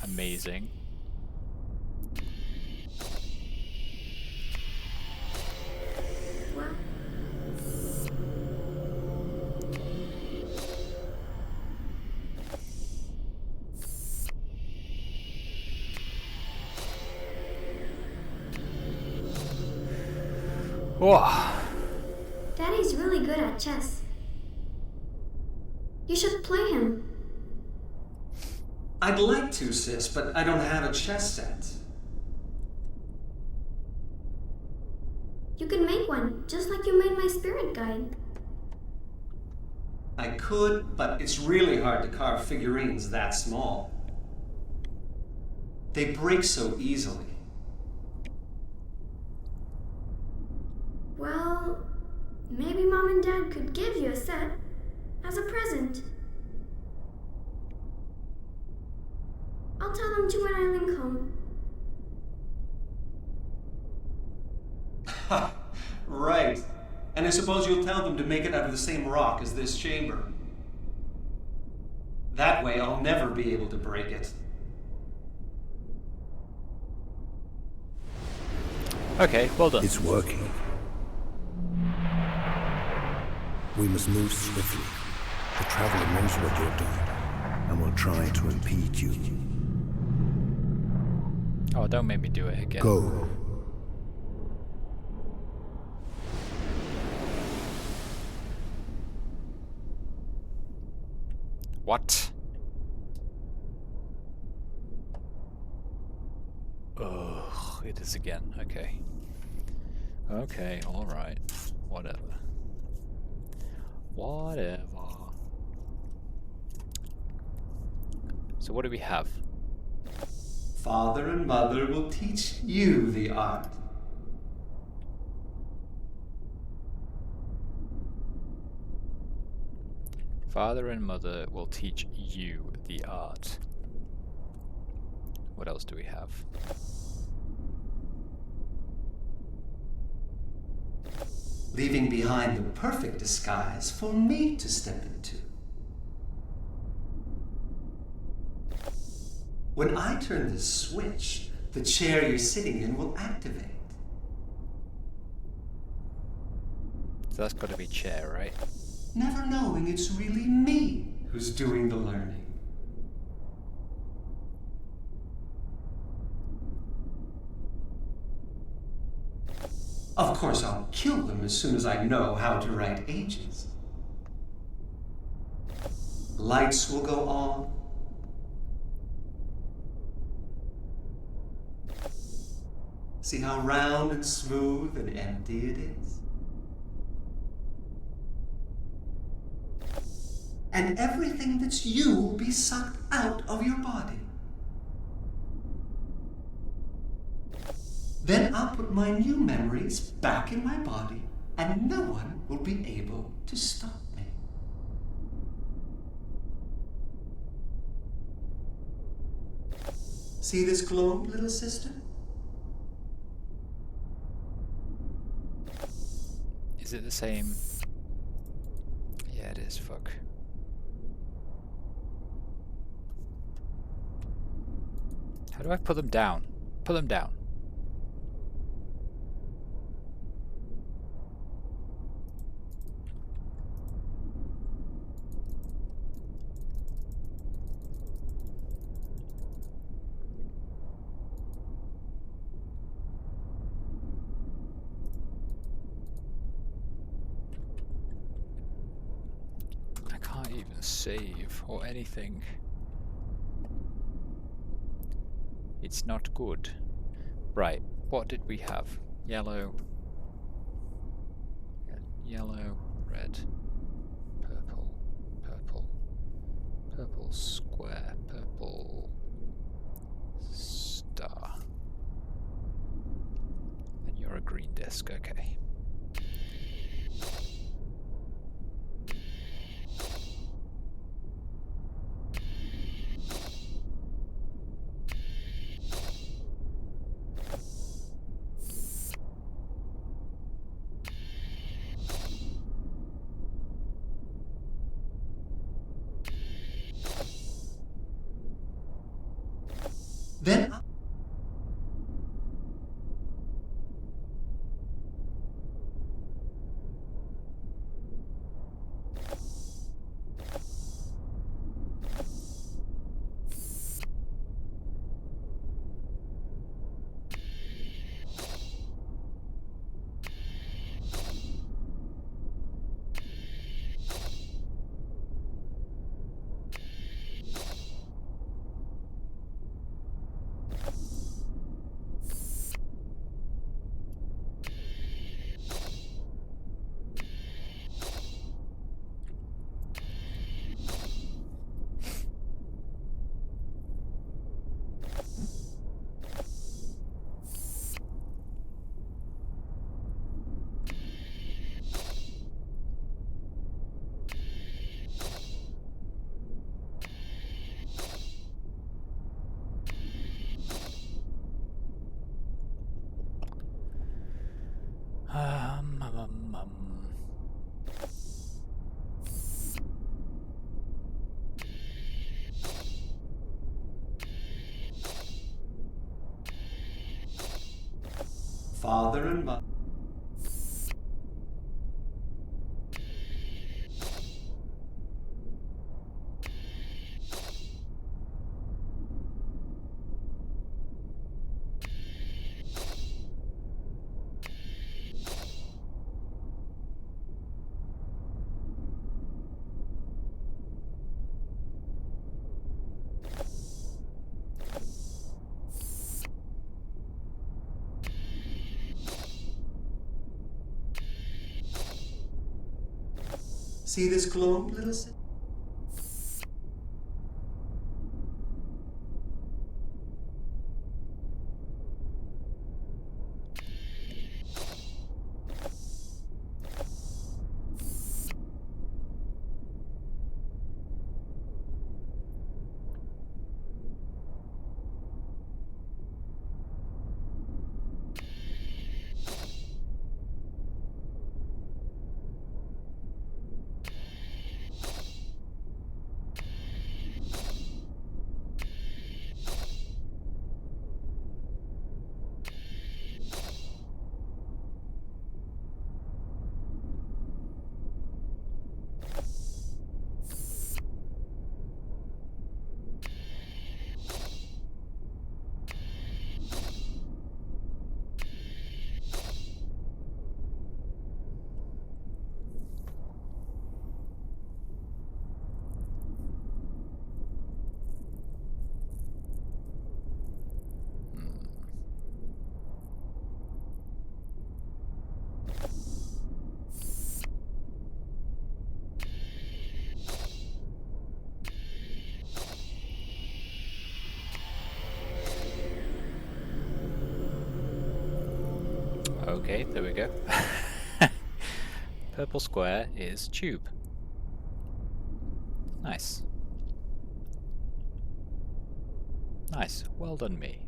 Amazing. Well, Whoa. Daddy's really good at chess. You should play him. I'd like to, sis, but I don't have a chess set. You can make one, just like you made my spirit guide. I could, but it's really hard to carve figurines that small. They break so easily. Well, maybe Mom and Dad could give you a set as a present. I'll tell them to when I link home. Ha! Right. And I suppose you'll tell them to make it out of the same rock as this chamber. That way I'll never be able to break it. Okay, well done. It's working. We must move swiftly. The Traveler knows what you're doing, and will try to impede you. Oh, don't make me do it again. Go. What? Ugh, it is again. Okay. Okay, alright. Whatever. Whatever. So what do we have? Father and Mother will teach you the art. Father and Mother will teach you the art. What else do we have? Leaving behind the perfect disguise for me to step into. When I turn this switch, the chair you're sitting in will activate. So that's got to be chair, right? Never knowing it's really me who's doing the learning. Of course, I'll kill them as soon as I know how to write ages. Lights will go on. See how round and smooth and empty it is? And everything that's you will be sucked out of your body. Then I'll put my new memories back in my body, and no one will be able to stop me. See this globe, little sister? Is it the same? Yeah, it is. Fuck. How do I put them down? Put them down. I can't even save or anything. It's not good. Right, what did we have? Yellow. Yellow, red, purple, purple, purple square, purple star. And you're a green disc, okay. Then Um, um, um, um. father and mother. See this globe, little sister? Okay, there we go. Purple square is tube. Nice. Nice. Well done, me.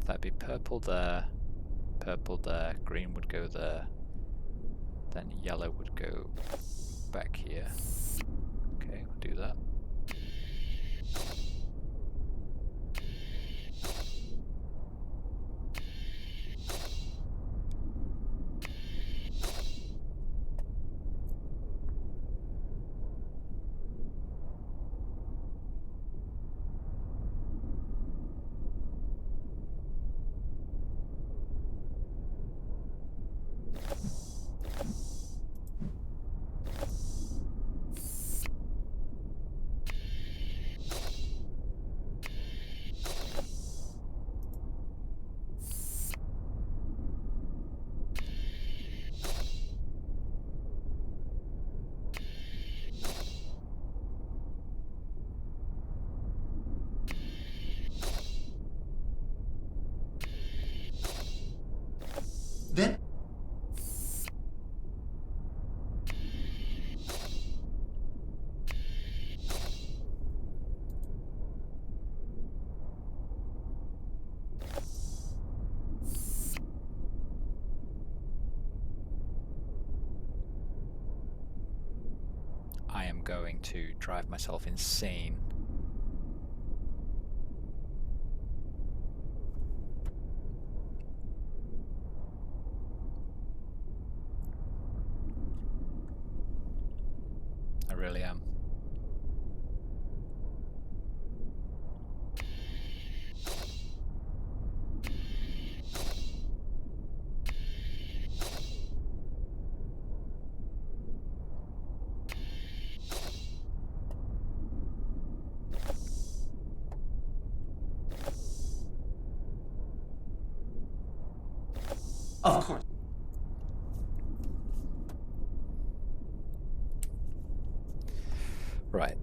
That'd be purple there, green would go there, then yellow would go back here. Okay, we'll do that. Then I am going to drive myself insane. I really am. of course. Right.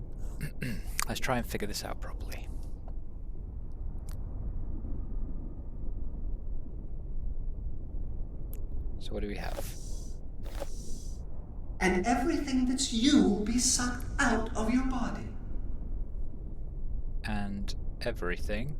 Let's try and figure this out properly. So what do we have? And everything that's you will be sucked out of your body. And everything ...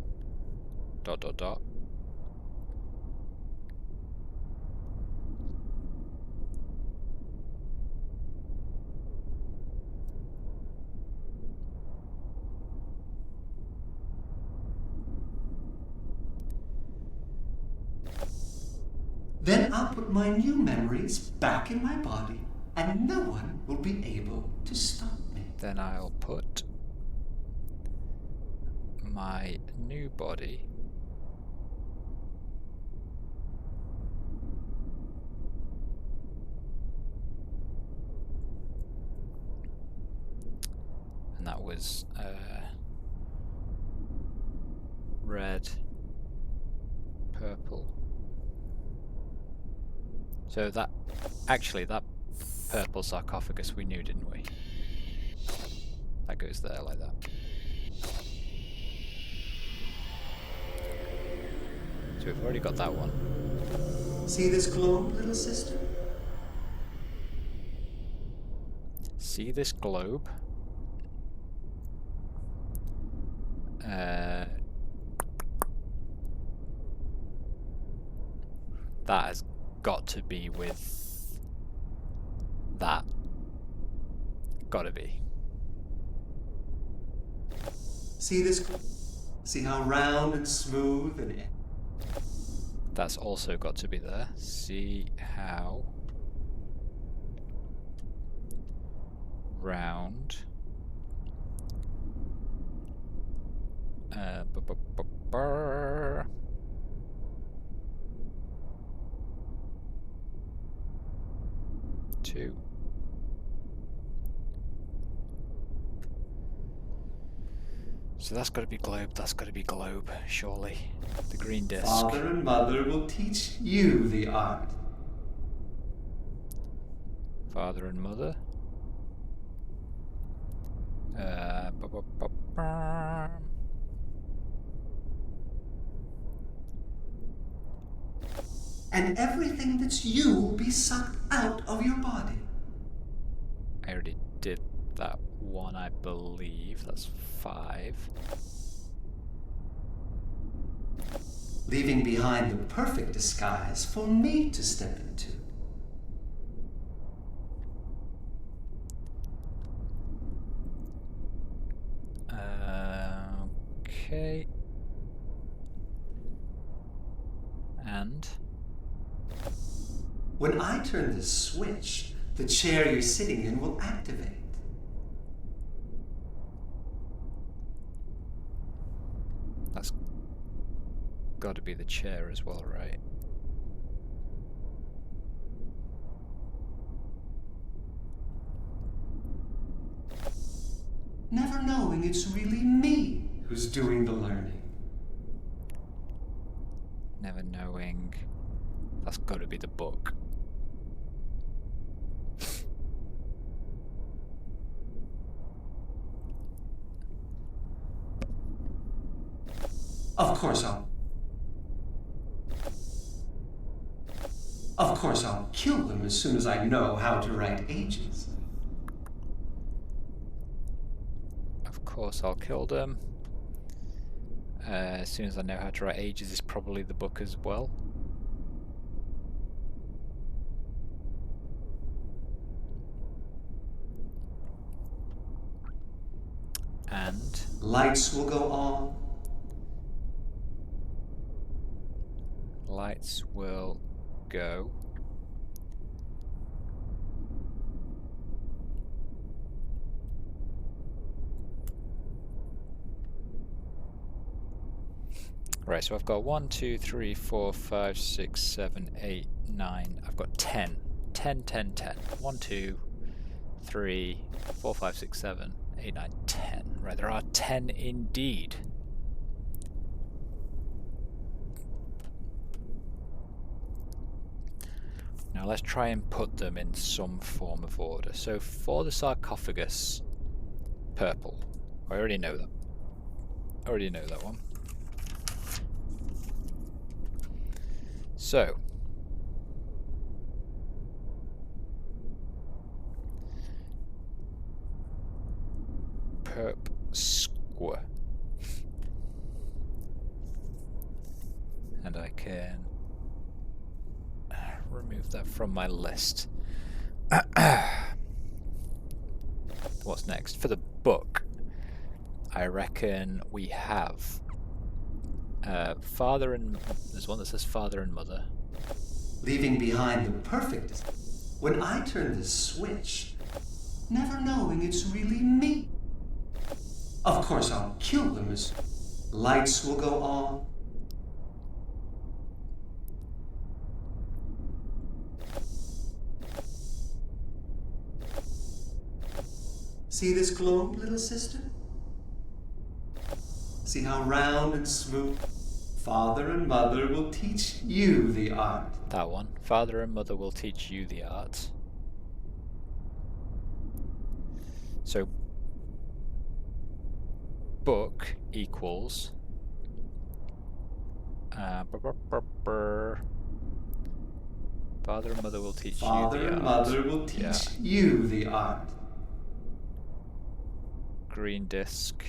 Then I'll put my new memories back in my body, and no one will be able to stop me. Then I'll put my new body and that was red, purple. So that, actually that purple sarcophagus we knew, didn't we? That goes there like that. So we've already got that one. See this globe, little sister? See this globe? That has got to be with that. Gotta be. See this? See how round and smooth and... That's also got to be there. See how round. So that's got to be globe, that's got to be globe, surely. The green disc. Father and mother will teach you the art. Father and mother. And everything that's you will be sucked out of your body. I already did that one, I believe. That's 5. Leaving behind the perfect disguise for me to step into. Okay. And When I turn this switch, the chair you're sitting in will activate. that's got to be the chair as well, right? Never knowing it's really me who's doing the learning. Never knowing. That's got to be the book. Of course I'll kill them as soon as I know how to write ages. Of course I'll kill them. As soon as I know how to write ages is probably the book as well. And Lights will go on. lights will go. Right, so I've got 1, 2, 3, 4, 5, 6, 7, 8, 9. I've got 10. 10, 10, 10. 1, 2, 3, 4, 5, 6, 7, 8, 9, 10. Right, there are 10 indeed. Now let's try and put them in some form of order. So for the sarcophagus, purple. I already know that. I already know that one. So perp squa. And I can remove that from my list. What's next? For the book, I reckon we have father and... There's one that says father and mother. Leaving behind the perfect. When I turn this switch, never knowing it's really me. Of course I'll kill them as lights will go on. See this globe, little sister? See how round and smooth? Father and mother will teach you the art. That one. Father and mother will teach you the art. So book equals father and mother will teach Father you the and art. mother will teach Yeah. you the art. Green disc.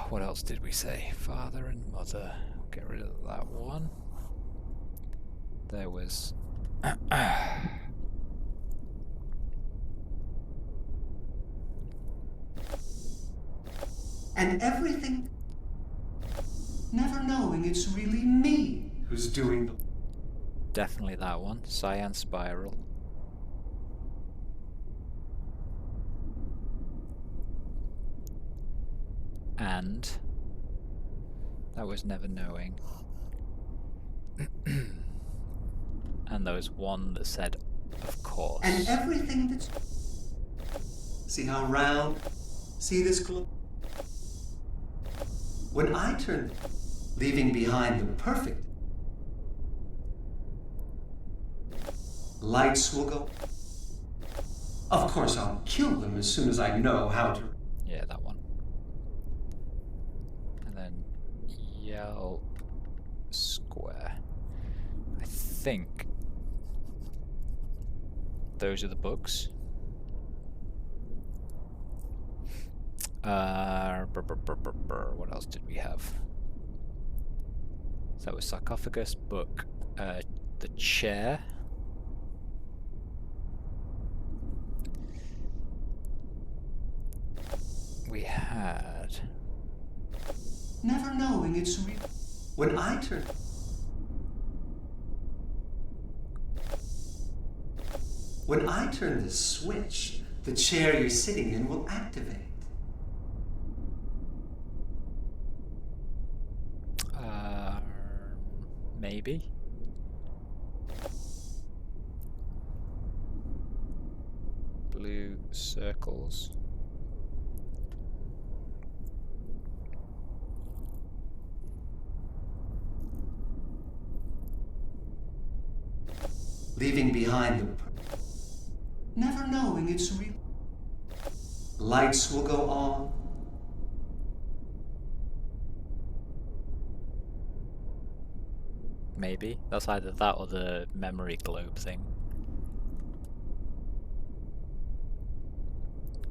What else did we say? Father and mother. Get rid of that one. There was... And everything, never knowing it's really me who's doing the... Definitely that one. Cyan spiral. And that was never knowing. And there was one that said, of course. And everything that's... See how round? See this globe? When I turn, leaving behind the perfect, lights will go. Of course, I'll kill them as soon as I know how to. Yeah, that one. And then yell square. I think those are the bugs. What else did we have? So that was sarcophagus, book, the chair. We had... Never knowing it's real. When I turn... When I turn this switch, the chair you're sitting in will activate. Maybe. Blue circles. Leaving behind the... Never knowing it's real. Lights will go on. Maybe. That's either that or the memory globe thing.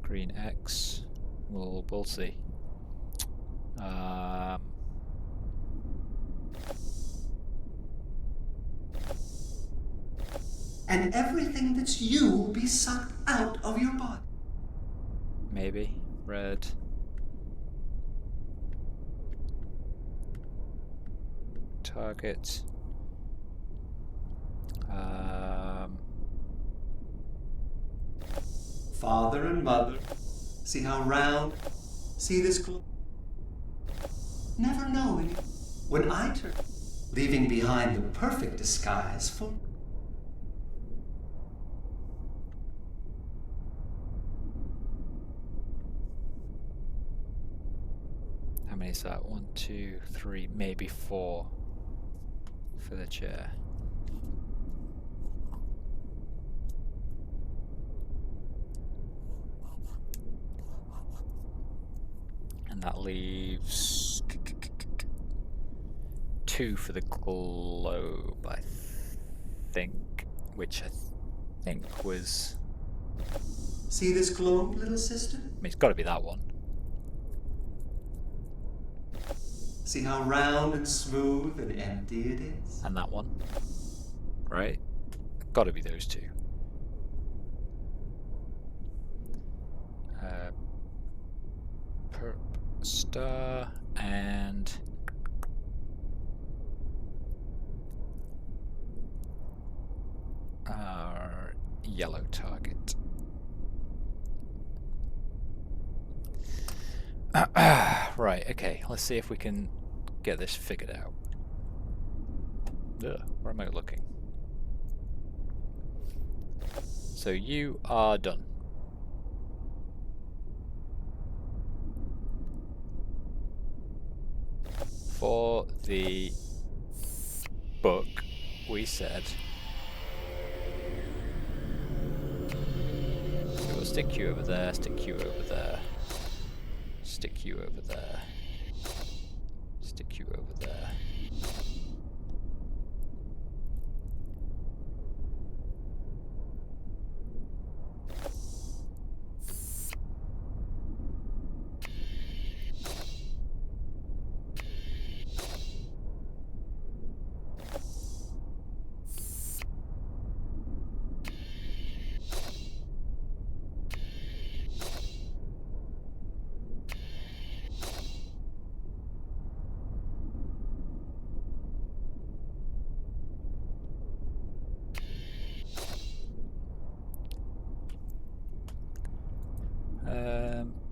Green X. We'll see. And everything that's you will be sucked out of your body. Maybe. Red. Target. Father and mother. See how round? See this globe? Never knowing it. When I turn, leaving behind the perfect disguise for... How many is that? 1, 2, 3, maybe 4 for the chair. And that leaves 2 for the globe, I think, which I think was... See this globe, little sister? I mean, it's got to be that one. See how round and smooth and empty it is? And that one. Right? Got to be those 2. Perp star and our yellow target. Right, okay, let's see if we can get this figured out. Ugh, where am I looking? So you are done. For the book, we said... So we'll stick you over there, stick you over there. Stick you over there. Stick you over there.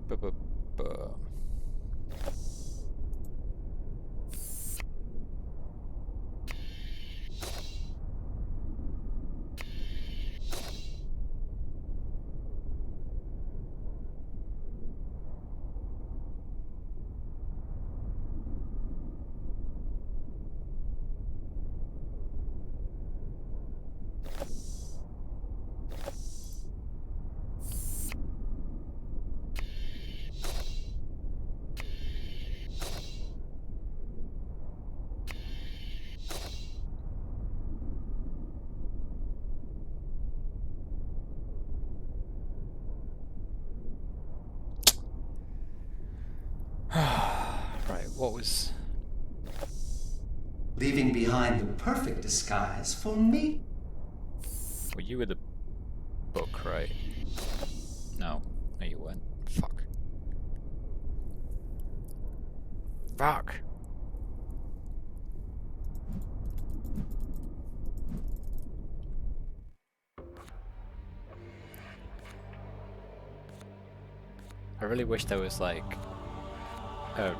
Bu- bu- bu- what was... Leaving behind the perfect disguise for me. Well, you were the book, right? No. No, you weren't. Fuck. Fuck! I really wish there was like a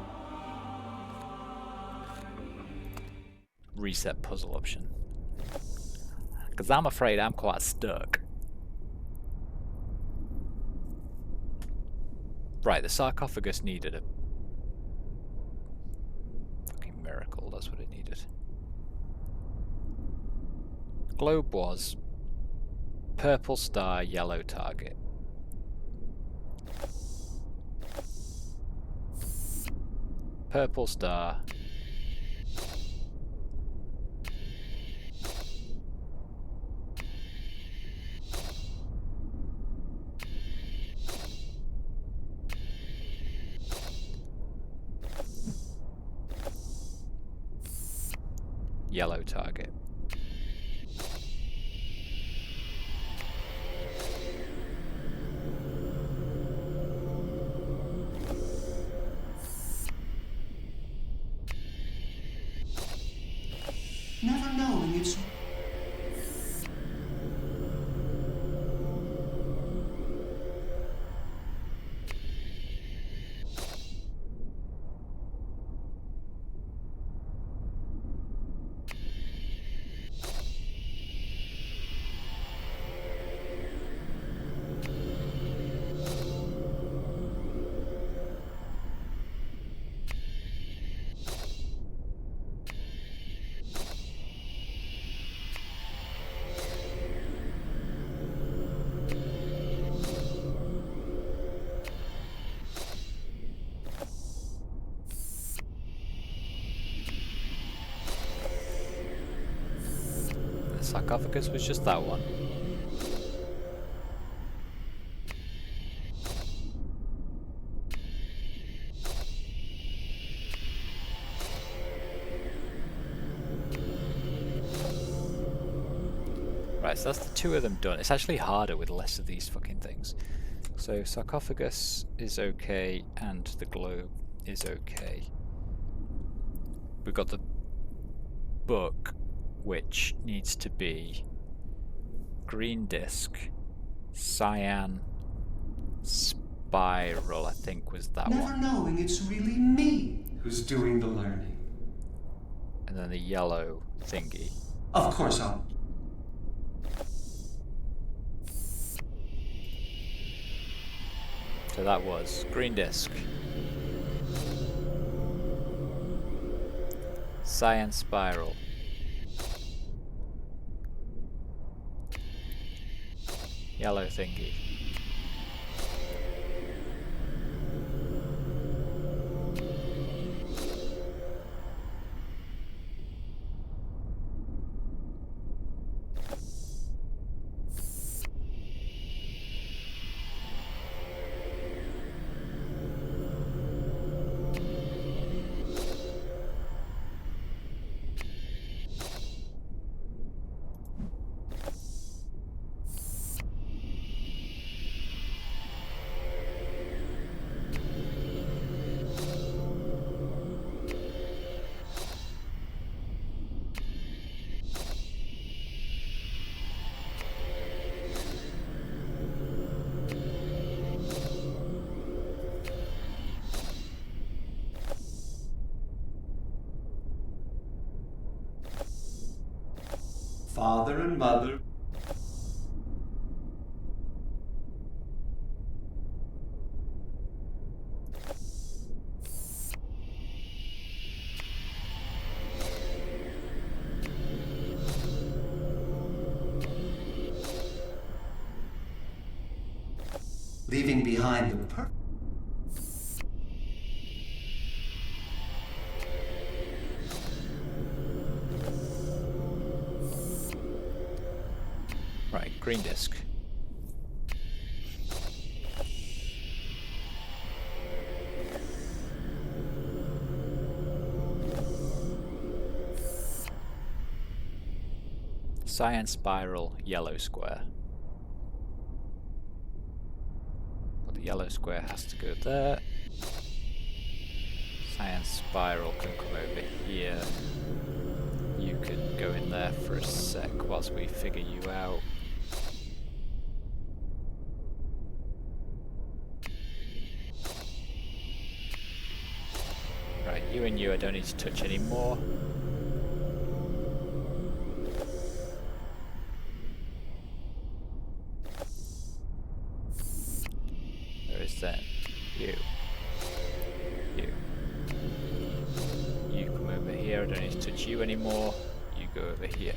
reset puzzle option, because I'm afraid I'm quite stuck. Right, the sarcophagus needed a fucking miracle, that's what it needed. Globe was purple star, yellow target. Purple star. Yellow target. Never knowing it's... The sarcophagus was just that one. Right, so that's the two of them done. It's actually harder with less of these fucking things. So sarcophagus is okay, and the globe is okay. We've got the book, which needs to be green disc, cyan, spiral, I think was that Never one. knowing it's really me who's doing the learning. And then the yellow thingy. Of course I'll... So that was green disc, cyan spiral, yellow thingy. Father and mother. Leaving behind the Right, green disc. Cyan spiral, yellow square. But the yellow square has to go there. Cyan spiral can come over here. You can go in there for a sec whilst we figure you out. Right, you and you I don't need to touch anymore. There is then you. You come over here, I don't need to touch you anymore. You go over here.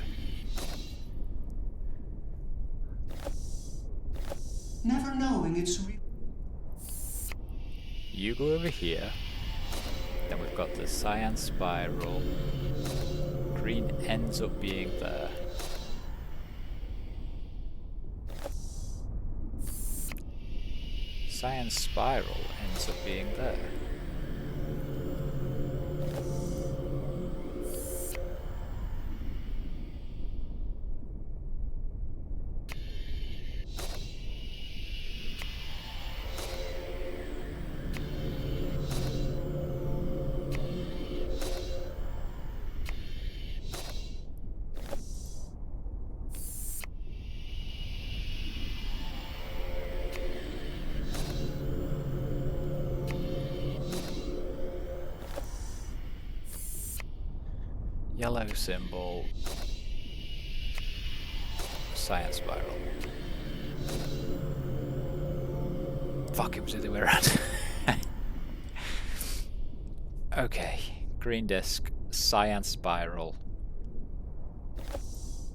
Never knowing it's real. You go over here. Then we've got the cyan spiral. Green ends up being there. Cyan spiral ends up being there. Yellow symbol, cyan spiral. Fuck, it was the other way around. Okay, green disc, cyan spiral.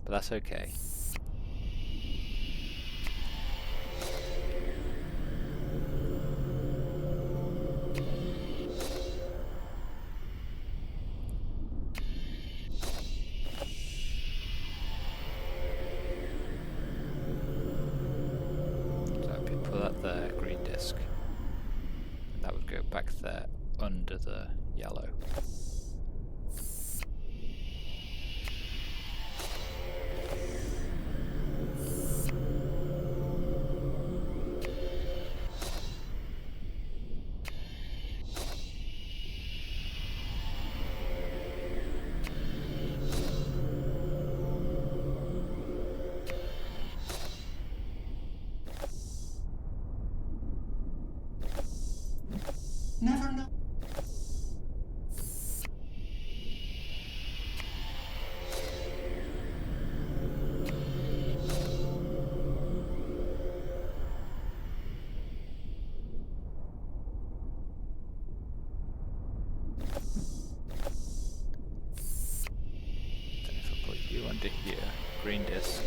But that's okay. The green disc. That would go back there under the yellow. Never know. Then if I put you under here, green disc,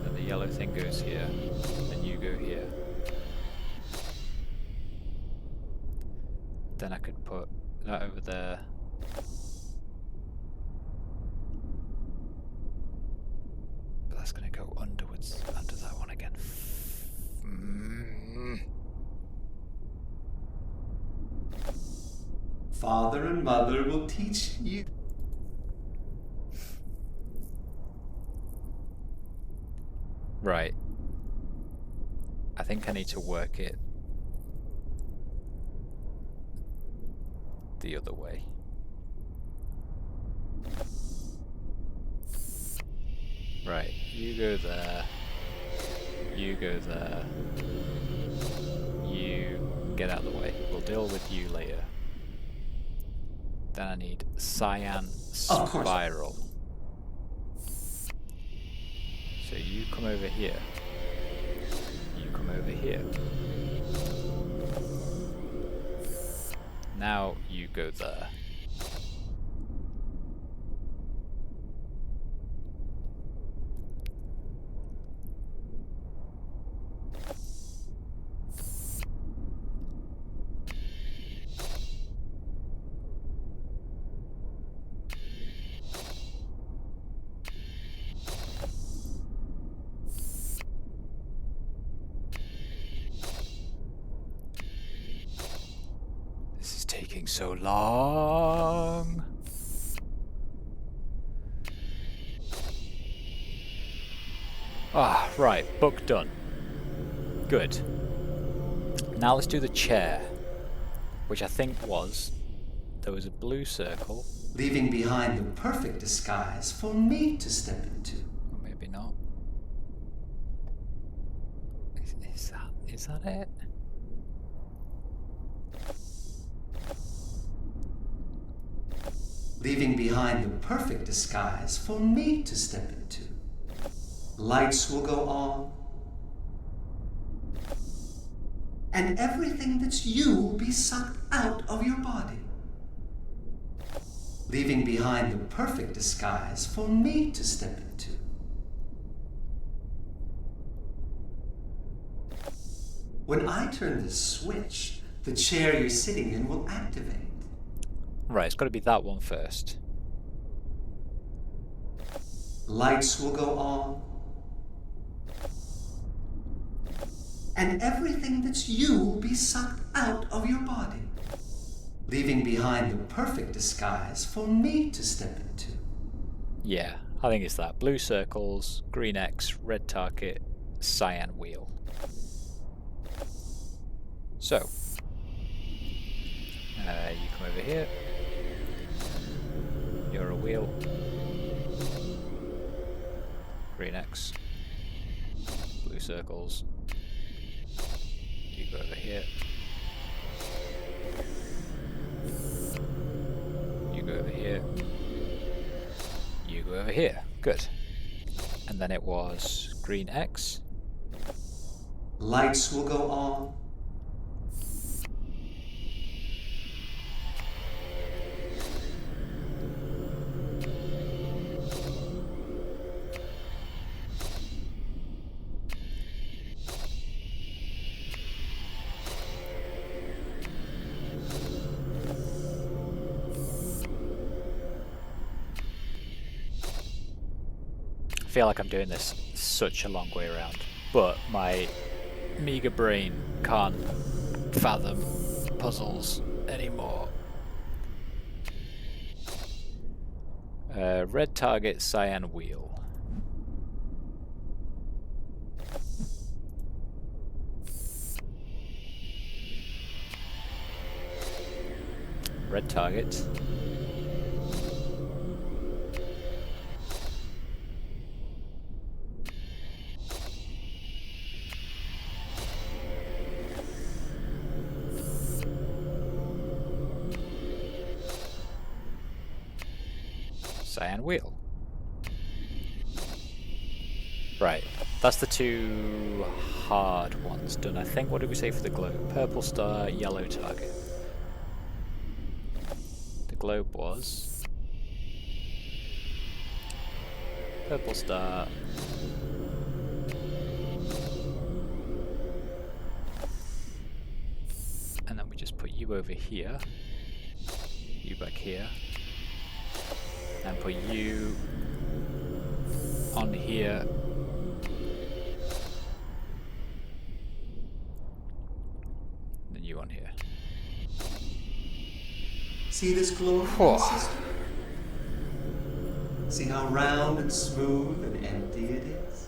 then the yellow thing goes here, then you go here. Then I could put that over there. But that's going to go underwards, under that one again. Father and mother will teach you. Right. I think I need to work it the other way. Right, you go there, you go there, you get out of the way. We'll deal with you later. Then I need cyan spiral. So you come over here, you come over here. Now you go there. This is taking so long. Ah, right, book done. Good. Now let's do the chair, which I think was... There was a blue circle. Leaving behind the perfect disguise for me to step into. Or maybe not. Is that it? Leaving behind the perfect disguise for me to step into. Lights will go on. And everything that's you will be sucked out of your body. Leaving behind the perfect disguise for me to step into. When I turn this switch, the chair you're sitting in will activate. Right, it's got to be that one first. Lights will go on. And everything that's you will be sucked out of your body. Leaving behind the perfect disguise for me to step into. Yeah, I think it's that. Blue circles, green X, red target, cyan wheel. So, you come over here. You're a wheel. Green X. Blue circles. You go over here. You go over here. You go over here. Good. And then it was green X. Lights will go on. I feel like I'm doing this such a long way around, but my meager brain can't fathom puzzles anymore. Red target, cyan wheel. Red target. Cyan wheel. Right, that's the two hard ones done. I think, what did we say for the globe? Purple star, yellow target. The globe was purple star, and then we just put you over here, you back here, and put you on here. Then you on here. See this globe, Whoa. sister? See how round and smooth and empty it is?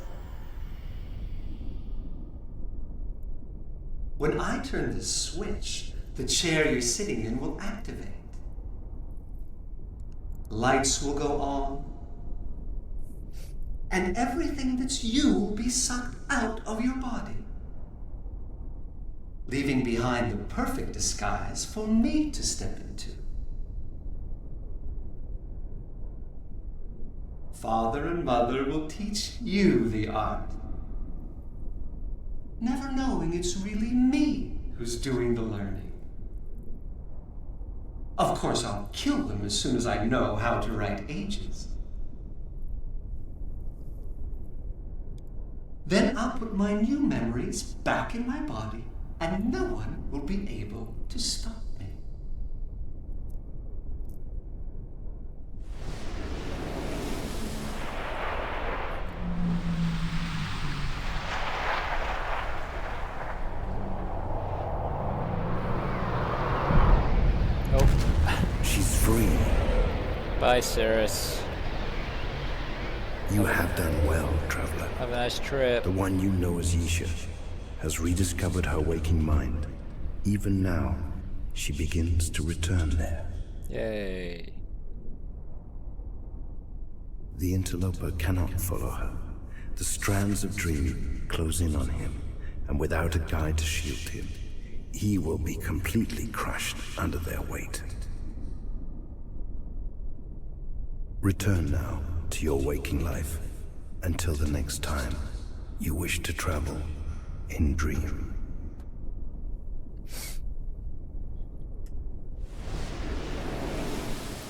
When I turn this switch, the chair you're sitting in will activate. Lights will go on. And everything that's you will be sucked out of your body. Leaving behind the perfect disguise for me to step into. Father and mother will teach you the art. Never knowing it's really me who's doing the learning. Of course, I'll kill them as soon as I know how to write ages. Then I'll put my new memories back in my body, and no one will be able to stop me. Oh, She's free. bye, Cirrus. You have done well, traveler. Have a nice trip. The one you know as Yisha has rediscovered her waking mind. Even now, she begins to return there. Yay. The interloper cannot follow her. The strands of dream close in on him, and without a guide to shield him, he will be completely crushed under their weight. Return now to your waking life, until the next time you wish to travel in dream.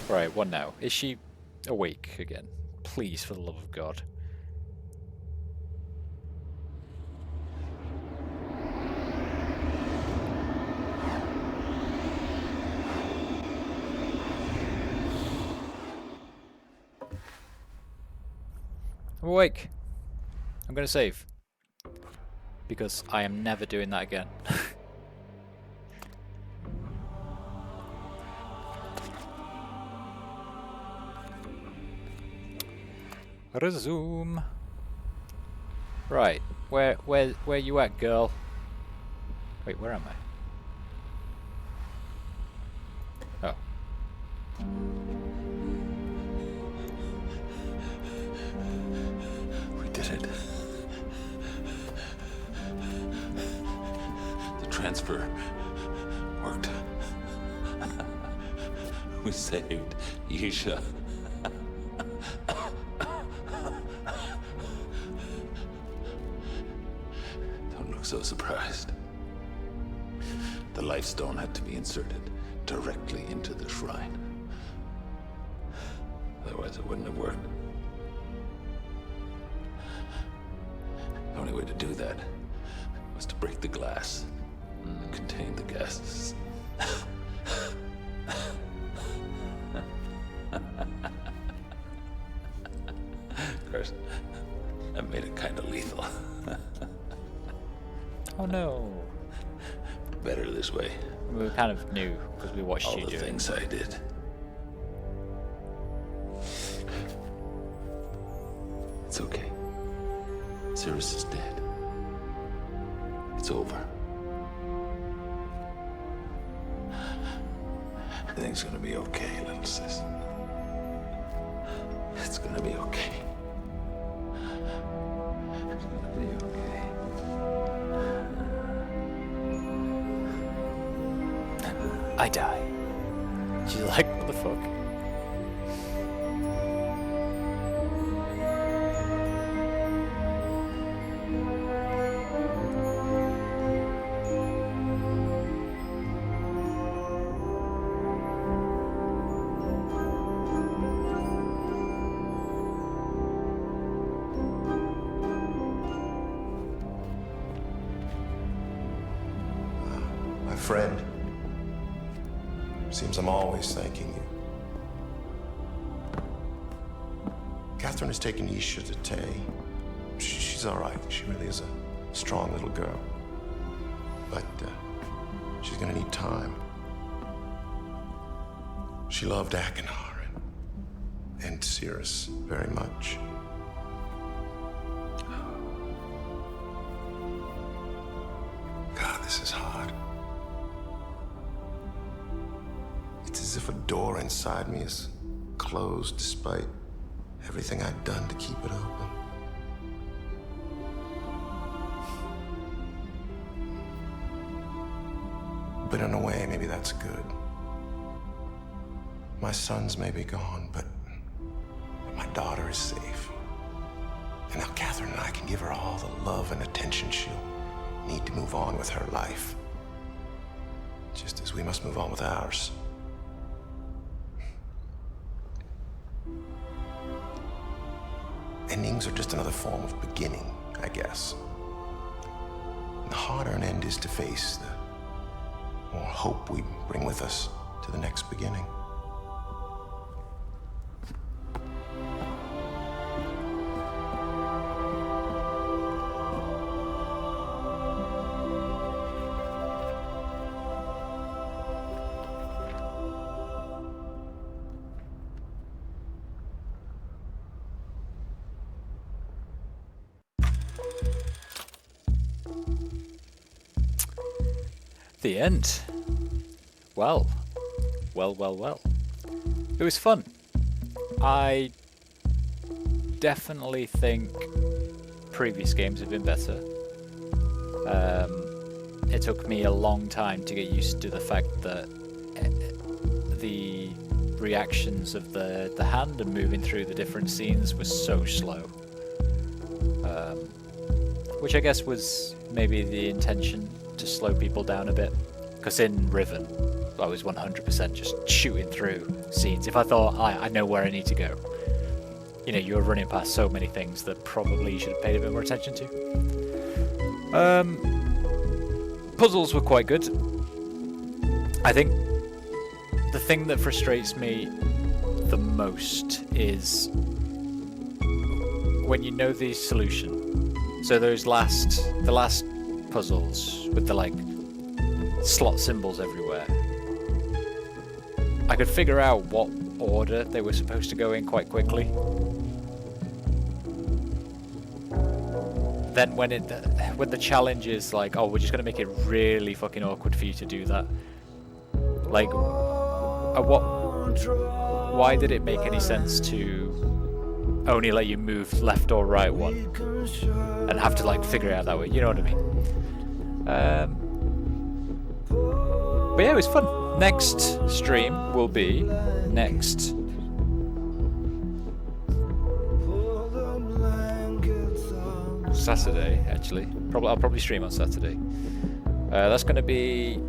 Right, what now? Is she awake again? Please, for the love of God. I'm awake. I'm gonna save. Because I am never doing that again. Resume. Right, where you at, girl? Wait, where am I? Oh. We did it. The transfer worked. We saved Yisha. Don't look so surprised. The life stone had to be inserted directly into the shrine. Otherwise it wouldn't have worked. The only way to do that was to break the glass and contain the guests. Of course, that made it kind of lethal. Oh no. Better this way. We kind of knew because we watched All you the do it. things I did. It's okay. Cirrus is dead. It's over. Everything's gonna be okay, little sis. It's gonna be okay. It's gonna be okay. I die. She's like, what the fuck? My friend. Seems I'm always thanking you. Catherine has taken Yisha to Tay. She's all right. She really is a strong little girl. But she's gonna need time. She loved Akinar and Cirrus very much. God, this is hard. It's as if a door inside me is closed despite everything I've done to keep it open. But in a way, maybe that's good. My sons may be gone, but my daughter is safe. And now Catherine and I can give her all the love and attention she'll need to move on with her life. Just as we must move on with ours. Endings are just another form of beginning, I guess. And the harder an end is to face, the more hope we bring with us to the next beginning. The end. Well. It was fun. I definitely think previous games have been better. It took me a long time to get used to the fact that the reactions of the hand and moving through the different scenes was so slow. Which I guess was maybe the intention, to slow people down a bit. Because in Riven, I was 100% just shooting through scenes. If I thought, I know where I need to go. You know, you're running past so many things that probably you should have paid a bit more attention to. Puzzles were quite good. I think the thing that frustrates me the most is when you know the solution. So those the last puzzles with the like slot symbols everywhere. I could figure out what order they were supposed to go in quite quickly. Then when the challenge is like, oh, we're just gonna make it really fucking awkward for you to do that. Like, why did it make any sense to only let you move left or right one and have to like figure it out that way? You know what I mean? But yeah, it was fun. Next stream will be next Saturday, actually. I'll probably stream on Saturday. That's going to be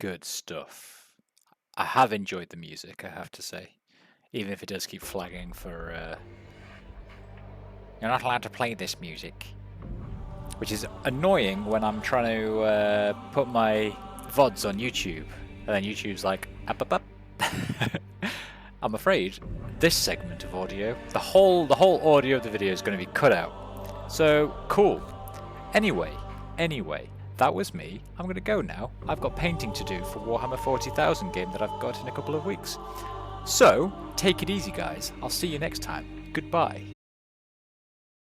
good stuff. I have enjoyed the music, I have to say. Even if it does keep flagging for... You're not allowed to play this music. Which is annoying when I'm trying to put my VODs on YouTube. And then YouTube's like, up. I'm afraid this segment of audio, the whole audio of the video is going to be cut out. So, cool. Anyway, that was me. I'm going to go now. I've got painting to do for Warhammer 40,000 game that I've got in a couple of weeks. So, take it easy guys. I'll see you next time. Goodbye.